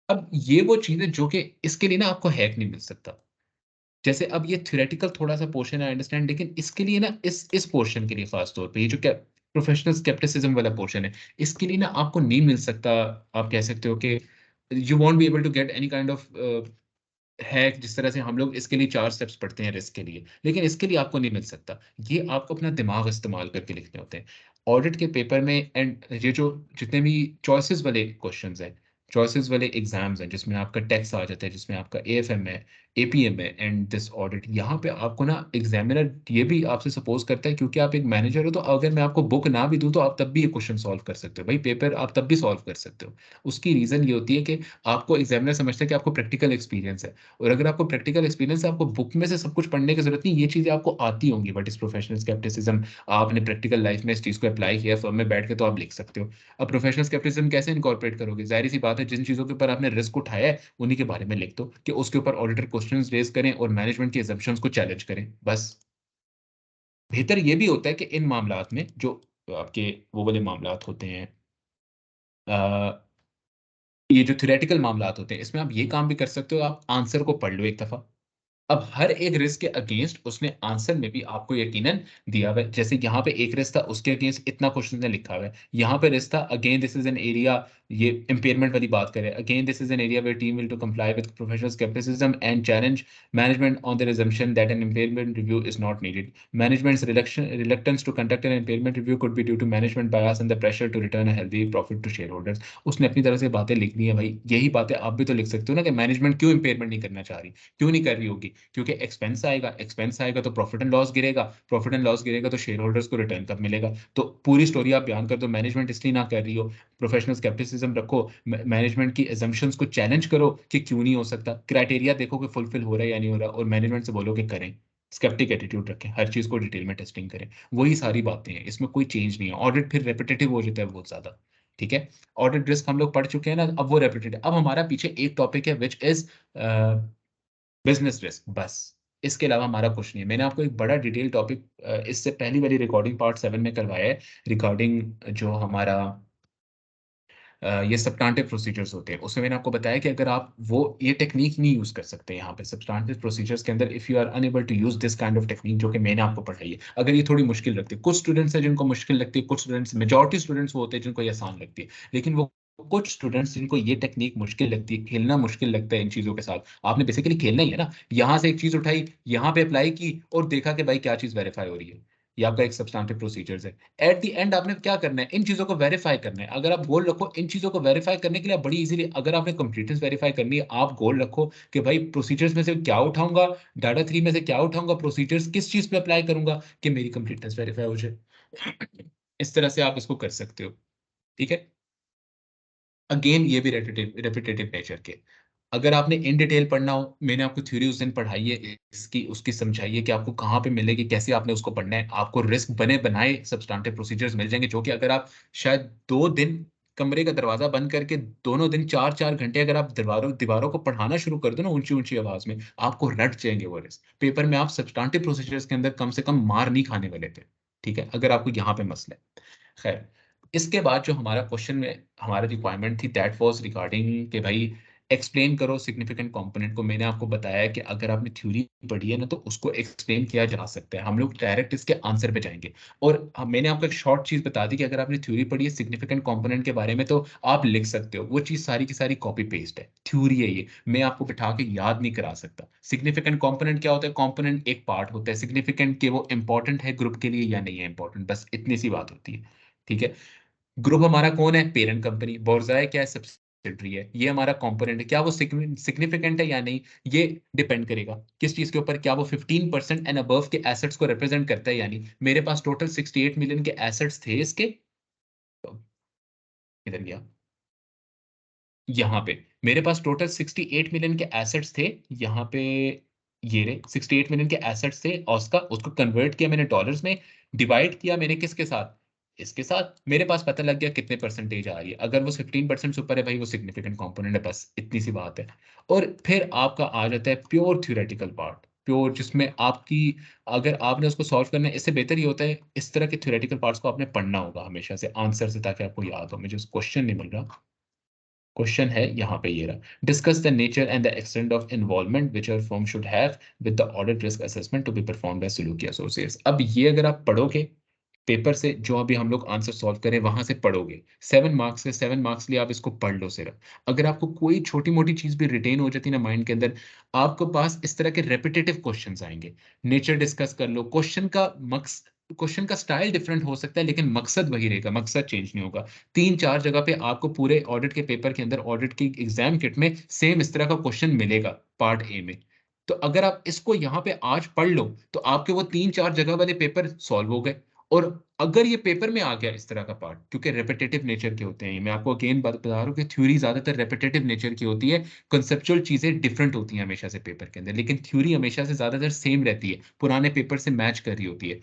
अब ये वो चीज़ है जो कि इसके लिए ना आपको हैक नहीं मिल सकता। जैसे अब ये थ्योरेटिकल थोड़ा-सा पोर्शन है, आई अंडरस्टैंड, लेकिन इसके लिए ना इस पोर्शन के लिए ख़ास तौर पे ये जो प्रोफेशनल स्केप्टिसिज्म वाला पोर्शन है, इसके लिए ना आपको नहीं मिल सकता। आप कह सकते हो कि you won't be able to get any kind of hack, जिस तरह से हम लोग इसके लिए 4 स्टेप्स पढ़ते हैं रिस्क के लिए, लेकिन इसके लिए आपको नहीं मिल सकता। ये आपको अपना दिमाग इस्तेमाल करके लिखने होते हैं। ऑडिट के पेपर में एंड ये जो जितने भी चॉइसेस वाले क्वेश्चन्स हैं, चॉइसेस वाले एग्ज़ाम्स हैं, जिसमें आपका टैक्स आ जाता है, जिसमें आपका एएफएम है, एपीएम है एंड दिस ऑडिट, यहाँ पे आपको ना एग्ज़ामिनर ये भी आपसे सपोज़ करता है, क्योंकि आप एक मैनेजर हो, तो अगर मैं आपको बुक ना भी दूँ, तो आप तब भी ये क्वेश्चन सॉल्व कर सकते हो। भाई पेपर आप तब भी सॉल्व कर सकते हो। उसकी रीज़न ये होती है कि आपको एग्ज़ामिनर समझता है कि आपको प्रैक्टिकल एक्सपीरियंस है। और अगर आपको प्रैक्टिकल एक्सपीरियंस है, आपको बुक में से सब कुछ पढ़ने की ज़रूरत नहीं, ये चीज़ें आपको आती होंगी। व्हाट इज़ प्रोफेशनल स्केप्टिसिज्म, आपने प्रैक्टिकल लाइफ में इस चीज़ को अप्लाई किया, फर्म में बैठ के, तो आप लिख सकते हो। अब प्रोफेशनल स्केप्टिसिज्म कैसे इनकॉर्पोरेट करोगे? ज़ाहिर-सी बात है, जिन चीज़ों के ऊपर आपने रिस्क उठाया है, उन्हीं के बारे में लिख दो कि उसके ऊपर ऑडिटर क्वेश्चंस रेज़ करें और मैनेजमेंट की असम्पशन्स को चैलेंज करें, बस। बेहतर ये भी होता है कि इन मामलात में जो आपके वो वाले मामलात होते हैं, अ, ये जो थ्योरेटिकल मामलात होते हैं, इसमें आप ये काम भी कर सकते हो, आप आंसर को पढ़ लो एक दफ़ा। अब हर एक रिस्क के अगेंस्ट उसने आंसर में भी आपको यकीनन दिया हुआ है। जैसे यहाँ पे एक रिस्क था, उसके अगेंस्ट इतना क्वेश्चन ने लिखा हुआ है। यहाँ पे रिस्क था, again this is an area, ये इम्पेयरमेंट वाली बात करें, again this is an area where team will to comply with professional scepticism and challenge management on their assumption that an impairment review is not needed. Management's reluctance to conduct an impairment review could be due to management bias and the pressure to return a healthy profit to shareholders। उसने अपनी तरह से बातें लिख दी हैं भाई, यही बातें आप भी तो लिख सकते हो ना कि मैनेजमेंट क्यों इम्पेयरमेंट नहीं करना चाह रही, क्यों नहीं कर रही होगी? क्योंकि एक्सपेंस आएगा तो प्रॉफिट एंड लॉस गिरेगा, प्रॉफिट एंड लॉस गिरेगा तो शेयर होल्डर्स को रिटर्न कब मिलेगा? तो पूरी स्टोरी आप बयान कर दो, मैनेजमेंट इसलिए ना कर रही हो। प्रोफेशनल स्केप्टिसिज्म रखो, मैनेजमेंट की assumptions को चैलेंज करो कि क्यों नहीं हो सकता, क्राइटेरिया देखो कि फुलफिल हो रहा है या नहीं हो रहा, और मैनेजमेंट से बोलो कि करें। स्केप्टिक एटीट्यूड रखें, हर चीज को डिटेल में टेस्टिंग करें। वही सारी बातें हैं, इसमें कोई चेंज नहीं है। ऑडिट फिर रेपिटेटिव हो जाता है बहुत ज्यादा। ठीक है, ऑडिट रिस्क हम लोग पढ़ चुके हैं ना, अब वो रेपिटेटिव। अब हमारा पीछे एक टॉपिक है विच इज बिजनेस रिस्क बस, इसके अलावा हमारा कुछ नहीं है। मैंने आपको एक बड़ा डिटेल टॉपिक इससे पहली वाली रिकॉर्डिंग पार्ट 7 में करवाया है, रिगार्डिंग जो हमारा ये सब्सटेंटिव प्रोसीजर्स होते हैं। उसमें मैंने आपको बताया कि अगर आप वो ये टेक्नीक नहीं यूज़ कर सकते यहाँ पे सब्सटेंटिव प्रोसीजर्स के अंदर, if you are unable to use this kind of technique जो कि मैंने आपको पढ़ाई है। अगर ये थोड़ी मुश्किल लगती है, कुछ स्टूडेंट्स हैं जिनको मुश्किल लगती है, कुछ स्टूडेंट्स, मेजॉरिटी स्टूडेंट्स वो होते हैं जिनको ये आसान लगती है। लेकिन वो कुछ स्टूडेंट्स जिनको ये टेक्नीक मुश्किल लगती है, खेलना मुश्किल लगता है इन चीज़ों के साथ। आपने बेसिकली खेलना ही है ना, यहाँ से एक चीज़ उठाई, यहाँ पे अप्लाई की और देखा कि भाई क्या चीज़ वेरीफाई हो रही है। ये आपका एक सब्सटेंटिव प्रोसीजर्स है। एट द एंड आपने क्या करना है, इन चीज़ों को वेरीफाई करना है। अगर आप गोल रखो इन चीज़ों को वेरीफाई करने के लिए, आप बड़ी ईज़िली, अगर आपने कंप्लीटनेस वेरीफाई करनी है, आप गोल रखो कि भाई प्रोसीजर्स में से क्या उठाऊँगा, डाटा 3 में से क्या उठाऊँगा, प्रोसीजर्स किस चीज़ पे अप्लाई करूँगा कि मेरी कंप्लीटनेस वेरीफाई हो जाए। इस तरह से आप इसको कर सकते हो। ठीक है? अगेन ये भी रेपिटेटिव नेचर के। अगर आपने इन डिटेल पढ़ना हो, मैंने आपको थ्योरी उस दिन पढ़ाई है, इसकी उसकी समझाई है कि आपको कहाँ पे मिलेगी, कैसे आपने उसको पढ़ना है। आपको रिस्क बने बनाए सब्सटेंटिव प्रोसीजर्स मिल जाएँगे, जो कि अगर आप शायद 2 दिन कमरे का दरवाज़ा बंद करके दोनों दिन 4-4 घंटे अगर आप दीवारों दीवारों को पढ़ाना शुरू कर दो ना ऊँची-ऊँची आवाज़ में, आपको रट जाएँगे वो रिस्क। पेपर में आप सब्सटेंटिव प्रोसीजर्स के अंदर कम से कम मार नहीं खाने वाले थे। ठीक है? अगर आपको यहाँ पे मसला है। खैर, इसके बाद जो हमारा क्वेश्चन में हमारी रिक्वायरमेंट थी दैट वाज़ रिगार्डिंग कि भाई एक्सप्लेन करो सिग्निफिकेंट कंपोनेंट को। मैंने आपको बताया कि अगर आपने थ्योरी पढ़ी है ना तो उसको एक्सप्लेन किया जा सकता है। हम लोग डायरेक्ट इसके आंसर पे जाएँगे और मैंने आपको एक शॉर्ट चीज़ बता दी कि अगर आपने थ्योरी पढ़ी है सिग्निफिकेंट कंपोनेंट के बारे में तो आप लिख सकते हो। वो चीज़ सारी की सारी कॉपी पेस्ट है। थ्योरी है ये। मैं आपको बिठा के याद नहीं करा सकता। सिग्निफिकेंट कंपोनेंट क्या होता है? कंपोनेंट एक पार्ट होता है। सिग्निफिकेंट कि वो इम्पोर्टेंट है ग्रुप के लिए या नहीं है इम्पोर्टेंट, बस इतनी सी बात होती है। ठीक है? ग्रुप हमारा कौन है? Parent company. बोर्ज़ाई क्या है? सब्सिडियरी है। ये हमारा कंपोनेंट है। क्या वो सिग्निफिकेंट है या नहीं? ये डिपेंड करेगा। किस चीज़ के ऊपर? क्या वो 15% एंड अबव के एसेट्स को रिप्रेजेंट करता है या नहीं? मेरे पास टोटल 68 मिलियन के एसेट्स थे इसके। तो किधर गया? यहाँ पे। मेरे पास टोटल 68 मिलियन के एसेट्स थे। यहाँ पे ये रहे 68 मिलियन के एसेट्स थे और उसका उसको कन्वर्ट किया मैंने डॉलर्स में, डिवाइड किया मैंने किसके साथ? इसके साथ। मेरे पास पता लग गया कितने परसेंटेज आ रही है। अगर वो 15% से ऊपर है भाई वो सिग्निफिकेंट कंपोनेंट है, बस इतनी सी बात है। और फिर आपका आ जाता है प्योर थ्योरेटिकल पार्ट। प्योर जिसमें आपकी अगर आपने उसको सॉल्व करना है, इससे बेहतर ये होता है इस तरह के थ्योरेटिकल पार्ट्स को आपने पढ़ना होगा हमेशा से आंसर से, ताकि आपको याद हो। मुझे क्वेश्चन नहीं मिल रहा। क्वेश्चन है यहाँ पे ये रहा, discuss the nature and the extent of involvement which your firm should have with the audit risk assessment to be performed by Saluki associates. अब ये अगर आप पढ़ोगे पेपर से, जो अभी हम लोग आंसर सॉल्व करें वहां से पढ़ोगे, 7 मार्क्स से 7 मार्क्स लिए आप इसको पढ़ लो सिर्फ। अगर आपको कोई छोटी मोटी चीज भी रिटेन हो जाती है ना माइंड के अंदर, आपके पास इस तरह के रेपिटेटिव क्वेश्चंस आएंगे। नेचर डिस्कस कर लो, क्वेश्चन का स्टाइल डिफरेंट हो सकता है लेकिन मकसद वही रहेगा, मकसद चेंज नहीं होगा। 3-4 जगह पे आपको पूरे ऑडिट के पेपर के अंदर, ऑडिट की एग्जाम किट में सेम इस तरह का क्वेश्चन मिलेगा पार्ट ए में। तो अगर आप इसको यहाँ पे आज पढ़ लो, तो आपके वो 3-4 जगह वाले पेपर सॉल्व हो गए। और अगर ये पेपर में आ गया इस तरह का पार्ट, क्योंकि रेपिटेटिव नेचर के होते हैं ये, मैं आपको अगेन बता रहा हूँ कि थ्योरी ज्यादातर रेपिटेटिव नेचर की होती है। कंसेप्चुअल चीजें डिफरेंट होती हैं हमेशा से पेपर के अंदर, लेकिन थ्योरी हमेशा से ज्यादातर सेम रहती है, पुराने पेपर से मैच कर रही होती है।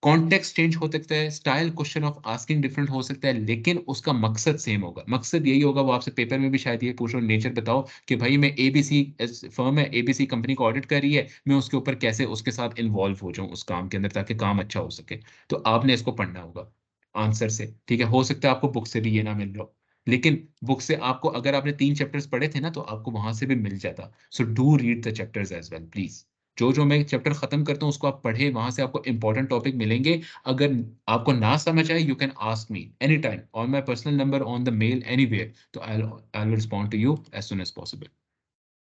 कॉन्टेक्स्ट चेंज हो सकता है, style question of asking different हो सकता है, लेकिन उसका मकसद सेम होगा। मकसद यही होगा, वो आपसे पेपर में भी शायद ये पूछ रहा हूँ, नेचर बताओ कि भाई मैं एबीसी फर्म है, एबीसी कंपनी को ऑडिट कर रही है, मैं उसके ऊपर कैसे उसके साथ इन्वॉल्व हो जाऊं उस काम के अंदर ताकि काम अच्छा हो सके। तो आपने इसको पढ़ना होगा आंसर से। ठीक है, हो सकता है आपको बुक से भी ये ना मिल रहा हो, लेकिन बुक से आपको, अगर आपने 3 चैप्टर्स पढ़े थे ना तो आपको वहां से भी मिल जाता। So do read the chapters as well please. जो मैं चैप्टर खत्म करता हूँ उसको आप पढ़े, वहां से आपको इंपॉर्टेंट टॉपिक मिलेंगे। अगर आपको ना समझ आए, you can ask me any time on my personal number, on the mail, anywhere, तो I respond to you as soon as possible.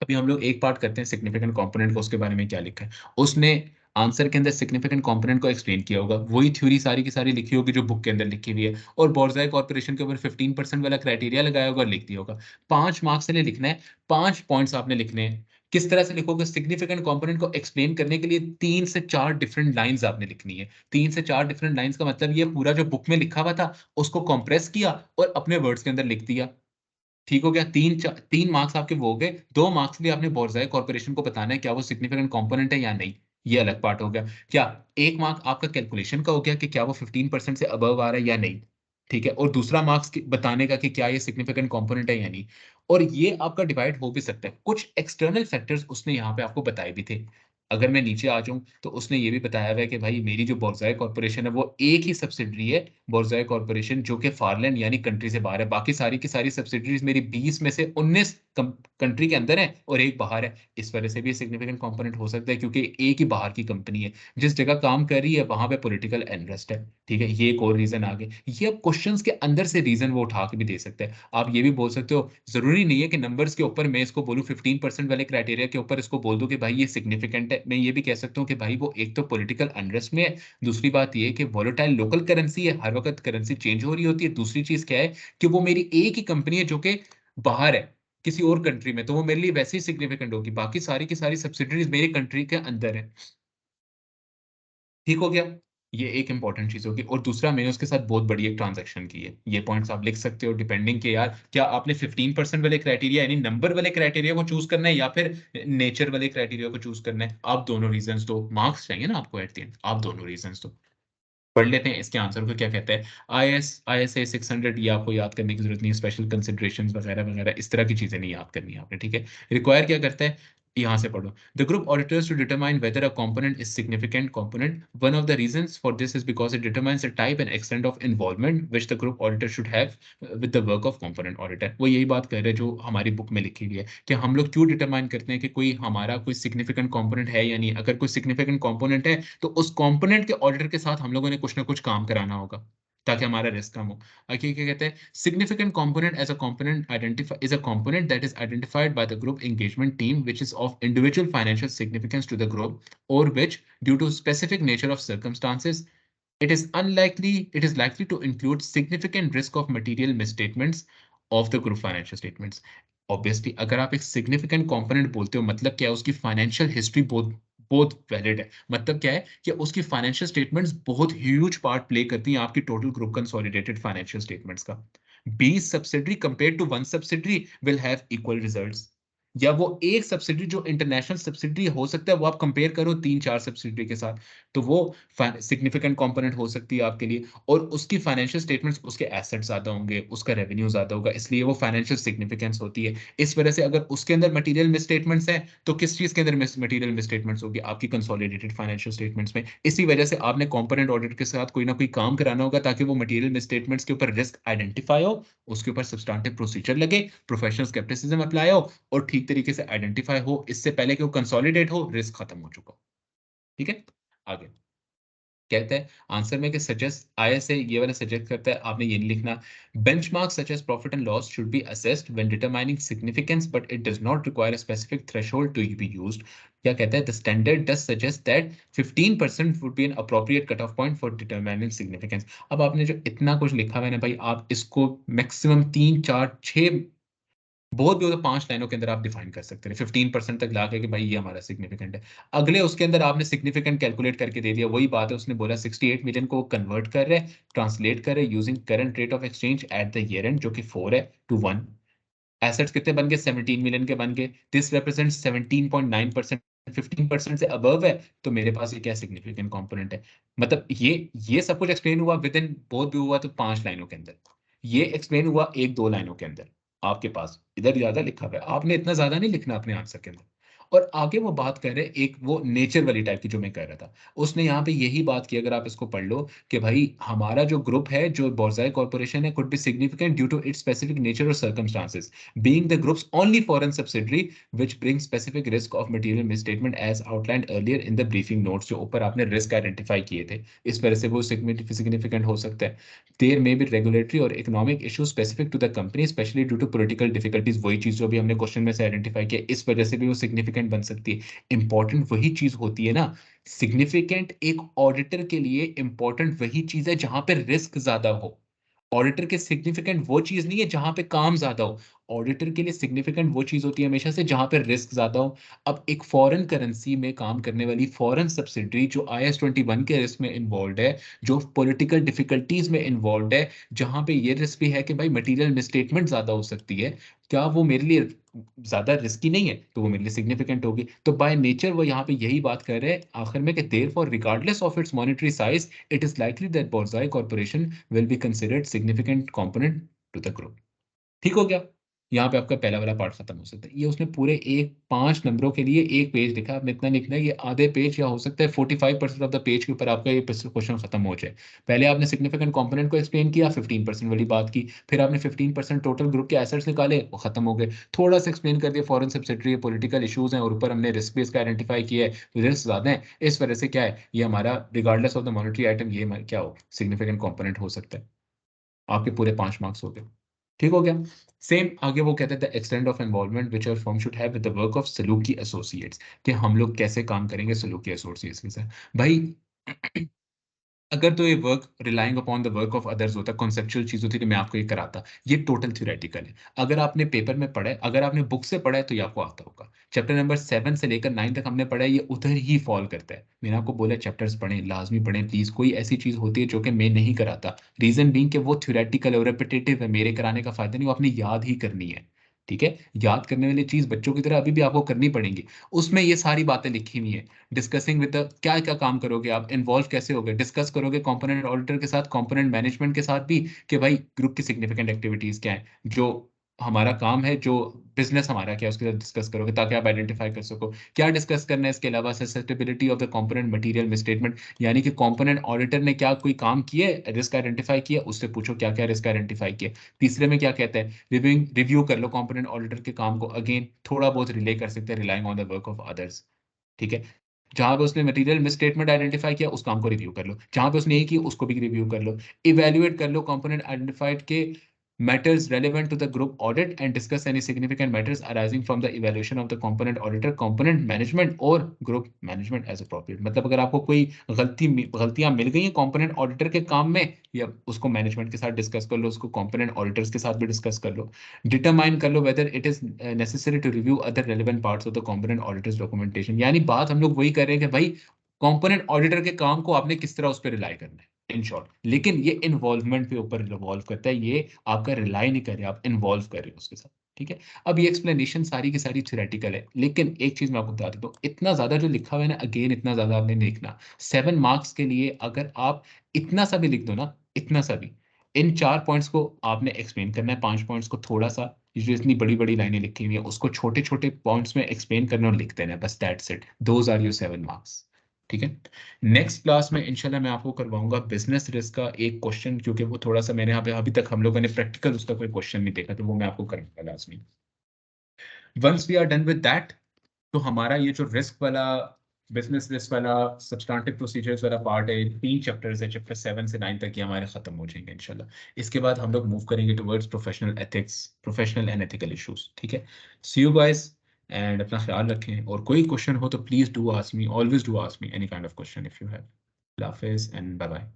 अभी हम लोग एक पार्ट करते हैं सिग्निफिकेंट कंपोनेंट को, उसके बारे में क्या लिखा है उसने। आंसर के अंदर सिग्निफिकेंट कंपोनेंट को एक्सप्लेन किया होगा, वही थ्योरी सारी की सारी लिखी होगी जो बुक के अंदर लिखी हुई है, और बोर्जाई कॉर्पोरेशन के ऊपर 15% वाला क्राइटेरिया लगाया होगा और लिख दिया होगा। 5 मार्क्स के लिए लिखना है, 5 पॉइंट्स आपने लिखने हैं। किस तरह से लिखोगे? सिग्निफिकेंट कंपोनेंट को एक्सप्लेन करने के लिए 3 से 4 डिफरेंट लाइंस आपने लिखनी है। 3 से 4 डिफरेंट लाइंस का मतलब ये पूरा जो बुक में लिखा हुआ था उसको कंप्रेस किया और अपने वर्ड्स के अंदर लिख दिया। ठीक हो गया? 3 मार्क्स आपके वो हो गए। 2 मार्क्स के लिए आपने बोर्ज़ाई कॉर्पोरेशन को बताना है क्या वो सिग्निफिकेंट कंपोनेंट है या नहीं। ये अलग पार्ट हो गया। क्या 1 मार्क आपका कैलकुलेशन का हो गया कि क्या वो 15% से अबव आ रहा है या नहीं। ठीक है, और दूसरा मार्क्स बताने का कि क्या ये सिग्निफिकेंट कंपोनेंट है या नहीं। और ये आपका डिवाइड हो भी सकता है। कुछ एक्सटर्नल फैक्टर्स उसने यहाँ पे आपको बताए भी थे। अगर मैं नीचे आ जाऊँ तो उसने ये भी बताया हुआ है कि भाई मेरी जो बोर्ज़ाई कॉर्पोरेशन है वो एक ही सब्सिडरी है, बोर्ज़ाई कॉर्पोरेशन, जो कि फारलैंड यानी कंट्री से बाहर है। बाकी सारी की सारी सब्सिडरीज़ मेरी 20 में से 19 कंट्री के अंदर है और एक बाहर है। इस वजह से भी सिग्निफिकेंट कंपोनेंट हो सकता है, क्योंकि एक ही बाहर की कंपनी है। जिस जगह काम कर रही है वहाँ पे पॉलिटिकल अनरेस्ट है। ठीक है, ये एक और रीज़न आ गया। ये अब क्वेश्चंस के अंदर से रीज़न वो उठा के भी दे सकते हैं। आप ये भी बोल सकते हो, ज़रूरी नहीं है कि नंबर्स के ऊपर मैं इसको बोलूँ, 15% वाले क्राइटेरिया के ऊपर इसको बोल दूँ कि भाई ये सिग्निफिकेंट है। मैं ये भी कह सकता हूँ कि भाई वो एक तो पॉलिटिकल अनरेस्ट में है, दूसरी बात ये है कि वोलेटाइल लोकल करेंसी है, हर वक़्त करेंसी चेंज हो रही होती है। दूसरी चीज़ क्या है कि वो मेरी एक ही कंपनी है जो कि बाहर है, किसी और कंट्री में, तो वो मेरे लिए वैसे ही सिग्निफिकेंट होगी। बाकी सारी की सारी सब्सिडियरीज़ मेरी कंट्री के अंदर है। ठीक हो गया? ये एक इम्पोर्टेंट चीज़ होगी, और दूसरा मैंने उसके साथ बहुत बड़ी एक ट्रांज़ैक्शन की है। ये पॉइंट्स आप लिख सकते हो डिपेंडिंग कि यार क्या आपने 15% वाले क्राइटेरिया यानी नंबर वाले क्राइटेरिया को चूज़ करना है या फिर नेचर वाले क्राइटेरिया को चूज़ करना है। आप दोनों रीज़न्स दो, मार्क्स चाहिए ना आपको एट द एंड, आप दोनों रीज़न्स दो। पढ़ लेते हैं इसके आंसर को क्या कहता है। ISA 600 ये आपको याद करने की ज़रूरत नहीं है, स्पेशल कंसिडरेशंस वगैरह-वगैरह इस तरह की चीज़ें नहीं याद करनी है आपने, ठीक है। रिक्वायर क्या करता है, यहाँ से पढ़ो। The group auditors to determine whether a component is significant component, one of the reasons for this is because it determines the type and extent of involvement which the group auditor should have with the work of component auditor. वो यही बात कर रहे हैं जो हमारी book में लिखी हुई है कि हम लोग क्यों डिटरमाइन करते हैं कि कोई हमारा कोई सिग्निफिकेंट कंपोनेंट है या नहीं। अगर कोई सिग्निफिकेंट कंपोनेंट है तो उस कंपोनेंट के ऑडिटर के साथ हम लोगों ने कुछ ना कुछ काम कराना होगा, ताकि हमारा रिस्क कम हो। आगे क्या कहते हैं, significant component as a component identify is a component that is identified by the group engagement team which is of individual financial significance to the group, और which due to specific nature of circumstances it is likely to include significant risk of material misstatements of the group financial statements. Obviously, अगर आप एक significant component बोलते हो, मतलब क्या है, उसकी financial history बहुत बहुत वैलिड है। मतलब क्या है कि उसकी फाइनेंशियल स्टेटमेंट्स बहुत ह्यूज पार्ट प्ले करती हैं आपकी total group consolidated financial statements का। 20 subsidiary compared to 1 subsidiary will have equal results, या वो एक सब्सिडरी जो इंटरनेशनल सब्सिडरी हो सकता है वो आप कंपेयर करो 3-4 सब्सिडरी के साथ, तो वो सिग्निफिकेंट कंपोनेंट हो सकती है आपके लिए, और उसकी फाइनेंशियल स्टेटमेंट्स, उसके एसेट्स ज़्यादा होंगे, उसका रेवेन्यू ज़्यादा होगा, इसलिए वो फाइनेंशियल सिग्निफिकेंस होती है। इस वजह से अगर उसके अंदर मटेरियल मिसस्टेटमेंट्स हैं, तो किस चीज़ के अंदर मटेरियल मिसस्टेटमेंट्स होगी, आपकी कंसोलिडेटेड फाइनेंशियल स्टेटमेंट्स में। इसी वजह से आपने कंपोनेंट ऑडिट के साथ कोई ना कोई काम कराना होगा, ताकि वो मटेरियल मिसस्टेटमेंट्स के ऊपर रिस्क आइडेंटिफाई हो, उसके ऊपर सब्सटेंटिव प्रोसीजर लगे, प्रोफेशनल स्केप्टिसिज्म अप्लाई हो, और ठीक तरीके से आइडेंटिफाई हो, इससे पहले कि वो कंसोलिडेट हो, रिस्क खत्म हो चुका हो। ठीक है? आगे कहता है आंसर में कि सजेस्ट ISA ये वाला सजेस्ट करता है, आपने ये नहीं लिखना। Benchmark such as profit and loss should be assessed when determining significance, but it does not require a specific threshold to be used. क्या कहता है, the standard does suggest that 15% would be an appropriate cut off point for determining significance. अब आपने जो इतना कुछ लिखा हुआ है ना भाई, आप इसको मैक्सिमम 3 4 6, बहुत भी हो तो 5 लाइनों के अंदर आप डिफाइन कर सकते हैं 15% तक लाके कि भाई ये हमारा सिग्निफिकेंट है। अगले उसके अंदर आपने सिग्निफिकेंट कैलकुलेट करके दे दिया, वही बात है, उसने बोला 68 मिलियन को कन्वर्ट कर रहे हैं, ट्रांसलेट कर रहे हैं using current rate of exchange at the year and, जो कि 4 है टू 1। एसेट्स कितने बन गए, 17 मिलियन के बन गए। This represents 17.9%। 15% से अबव है तो मेरे पास ये क्या सिग्निफिकेंट कंपोनेंट है। मतलब ये सब कुछ एक्सप्लेन हुआ विद इन, बहुत भी हुआ तो 5 लाइनों के अंदर, ये एक्सप्लेन हुआ 1-2 लाइनों के अंदर। आपके पास इधर ज़्यादा लिखा हुआ है, आपने इतना ज़्यादा नहीं लिखना अपने आंसर के अंदर। और आगे वो बात कर रहे हैं एक वो नेचर वाली टाइप की जो मैं कह रहा था। उसने यहाँ पे यही बात की, अगर आप इसको पढ़ लो, कि भाई हमारा जो ग्रुप है, जो बोर्ज़ाई कॉर्पोरेशन है, could be significant due to its specific nature और circumstances, being the group's only foreign subsidiary, which brings specific risk of material misstatement as outlined earlier in the briefing notes, जो ऊपर आपने risk identify किए थे, इस वजह से वो सिग्निफिकेंट हो सकता है। देयर मे बी रेगुलेटरी और economic issue specific to the company specially due to political difficulties, वही चीज जो भी हमने क्वेश्चन में से आइडेंटिफाई किया, इस वजह से भी वो सिग्निफिकेंट बन सकती है। इंपॉर्टेंट वही चीज होती है ना, सिग्निफिकेंट एक ऑडिटर के लिए इंपॉर्टेंट वही चीज है जहां पे रिस्क ज्यादा हो। ऑडिटर के सिग्निफिकेंट वो चीज नहीं है जहां पे काम ज्यादा हो। ऑडिटर के लिए सिग्निफिकेंट वो चीज़ होती है हमेशा से जहाँ पे रिस्क ज़्यादा हो। अब एक फॉरेन करेंसी में काम करने वाली फॉरेन सब्सिडरी जो IS-21 के रिस्क में इन्वॉल्व है, जो पॉलिटिकल डिफिकल्टीज में इन्वॉल्व है, जहाँ पे ये रिस्क भी है कि भाई मटेरियल मिसस्टेटमेंट ज़्यादा हो सकती है, क्या वो मेरे लिए ज़्यादा रिस्की नहीं है? तो वो मेरे लिए सिग्निफिकेंट होगी। तो बाय नेचर वो यहाँ पे यही बात कर रहे हैं आखिर में कि therefore regardless of its monetary size, it is likely that Borzoi corporation will be considered significant component to the group. ठीक हो गया? यहाँ पे आपका पहला वाला पार्ट खत्म हो सकता है। ये उसने पूरे एक 5 नंबरों के लिए 1 पेज लिखा। आपने इतना लिखना है, ये आधे पेज या हो सकता है 45% ऑफ द पेज के ऊपर आपका ये क्वेश्चन खत्म हो जाए। पहले आपने सिग्निफिकेंट कंपोनेंट को एक्सप्लेन किया, 15% वाली बात की, फिर आपने 15% टोटल ग्रुप के एसेट्स निकाले, वो खत्म हो गए। थोड़ा-सा एक्सप्लेन कर दिया फॉरेन सब्सिडियरी पॉलिटिकल इश्यूज़ हैं और ऊपर हमने रिस्क भी इसका आइडेंटिफाई किया है, तो रिस्क ज़्यादा है। इस वजह से क्या है, ये हमारा regardless of the monetary item ये क्या हो, सिग्निफिकेंट कंपोनेंट हो सकता है। आपके पूरे 5 मार्क्स हो गए। ठीक हो गया? सेम आगे वो कहते हैं the extent of involvement which our firm should have with the work of Saluki associates, कि हम लोग कैसे काम करेंगे सलूकी एसोसिएट्स के साथ। भाई अगर तो ये work relying upon the work of others होता, कॉन्सेप्चुअल चीज़ होती कि मैं आपको ये कराता, ये टोटल थ्योरेटिकल है। अगर आपने पेपर में पढ़ा है, अगर आपने बुक से पढ़ा है तो ये आपको आता होगा। चैप्टर नंबर 7 से लेकर 9 तक हमने पढ़ा है, ये उधर ही फॉल करता है। मैंने आपको बोला चैप्टर्स पढ़ें, लाज़मी पढ़ें प्लीज़। कोई ऐसी चीज़ होती है जो कि मैं नहीं कराता, रीज़न बीइंग कि वो थ्योरेटिकल और रिपिटेटिव है, मेरे कराने का फ़ायदा नहीं, वो आपने याद ही करनी है। ठीक है? याद करने वाली चीज़ बच्चों की तरह अभी भी आपको करनी पड़ेंगी। उसमें ये सारी बातें लिखी हुई हैं। डिस्कसिंग विद द क्या-क्या काम करोगे आप, इन्वॉल्व कैसे होगे, डिस्कस करोगे कंपोनेंट ऑडिटर के साथ, कंपोनेंट मैनेजमेंट के साथ भी कि भाई ग्रुप की सिग्निफिकेंट एक्टिविटीज़ क्या हैं, जो हमारा काम है, जो बिज़नेस हमारा क्या है, उसके साथ डिस्कस करोगे ताकि आप आइडेंटिफाई कर सको। क्या डिस्कस करना है इसके अलावा, susceptibility of the component material misstatement, यानी कि कंपोनेंट ऑडिटर ने क्या कोई काम किया है, रिस्क आइडेंटिफाई किया, उससे पूछो क्या-क्या रिस्क आइडेंटिफाई किया। तीसरे में क्या कहता है, रिव्यू कर लो कंपोनेंट ऑडिटर के काम को, अगेन थोड़ा बहुत रिले कर सकते हैं relying on the work of others. ठीक है? जहाँ पे उसने मटीरियल मिसस्टेटमेंट आइडेंटिफाई किया, उस काम को रिव्यू कर लो। जहाँ पे उसने ये किया, उसको भी रिव्यू कर लो। इवैल्यूएट कर लो कंपोनेंट आइडेंटिफाइड के matters relevant to the group audit and discuss any significant matters arising from the evaluation of the component auditor, component management और ग्रुप मैनेजमेंट एज़ एप्रोप्रिएट। मतलब अगर आपको कोई गलतियाँ मिल गई हैं कंपोनेंट ऑडिटर के काम में, या उसको मैनेजमेंट के साथ डिस्कस कर लो, उसको कंपोनेंट ऑडिटर्स के साथ भी डिस्कस कर लो। डिटरमाइन कर लो whether it is necessary to review other relevant parts of the component auditors documentation. यानी बात हम लोग वही कर रहे हैं कि भाई कंपोनेंट ऑडिटर के काम को आपने किस तरह उस पे रिलाई करना है, इन शॉर्ट। लेकिन ये इन्वॉल्वमेंट पे ऊपर रिवॉल्व करता है, ये आपका रिलाई नहीं कर रहे, आप इन्वॉल्व कर रहे हो उसके साथ। ठीक है? अब ये एक्सप्लेनेशन सारी की सारी थ्योरेटिकल है, लेकिन एक चीज़ मैं आपको बता देता हूँ, इतना ज़्यादा जो लिखा हुआ है ना, अगेन इतना ज़्यादा आपने नहीं लिखना। 7 मार्क्स के लिए अगर आप इतना सा भी लिख दो ना, इतना सा भी, इन 4 पॉइंट्स को आपने एक्सप्लेन करना है, 5 पॉइंट्स को थोड़ा-सा, ये जो इतनी बड़ी-बड़ी लाइनें लिखी हुई हैं, उसको छोटे-छोटे पॉइंट्स में एक्सप्लेन करना और लिख देना है, बस that's it. Those are your 7 marks. ठीक है? नेक्स्ट क्लास में इंशाल्लाह मैं आपको करवाऊँगा बिज़नेस रिस्क का एक क्वेश्चन, क्योंकि वो थोड़ा-सा मैंने यहाँ पे अभी तक हम लोगों ने प्रैक्टिकल उसका कोई क्वेश्चन नहीं देखा, तो वो मैं आपको कराऊँगा लाज़मी। Once we are done with that, तो हमारा ये जो रिस्क वाला, बिज़नेस रिस्क वाला, सब्सटैंटिव प्रोसीजर्स वाला पार्ट है, 3 चैप्टर्स है, चैप्टर 7 से 9 तक ये हमारे खत्म हो जाएँगे इंशाल्लाह। इसके बाद हम लोग मूव करेंगे towards professional ethics, professional and ethical issues. ठीक है? सी यू गाइस, एंड अपना ख्याल रखें, और कोई क्वेश्चन हो तो please do ask me, always do ask me any kind of question if you have. अल्लाह हाफ़िज़ एंड बाय बाय।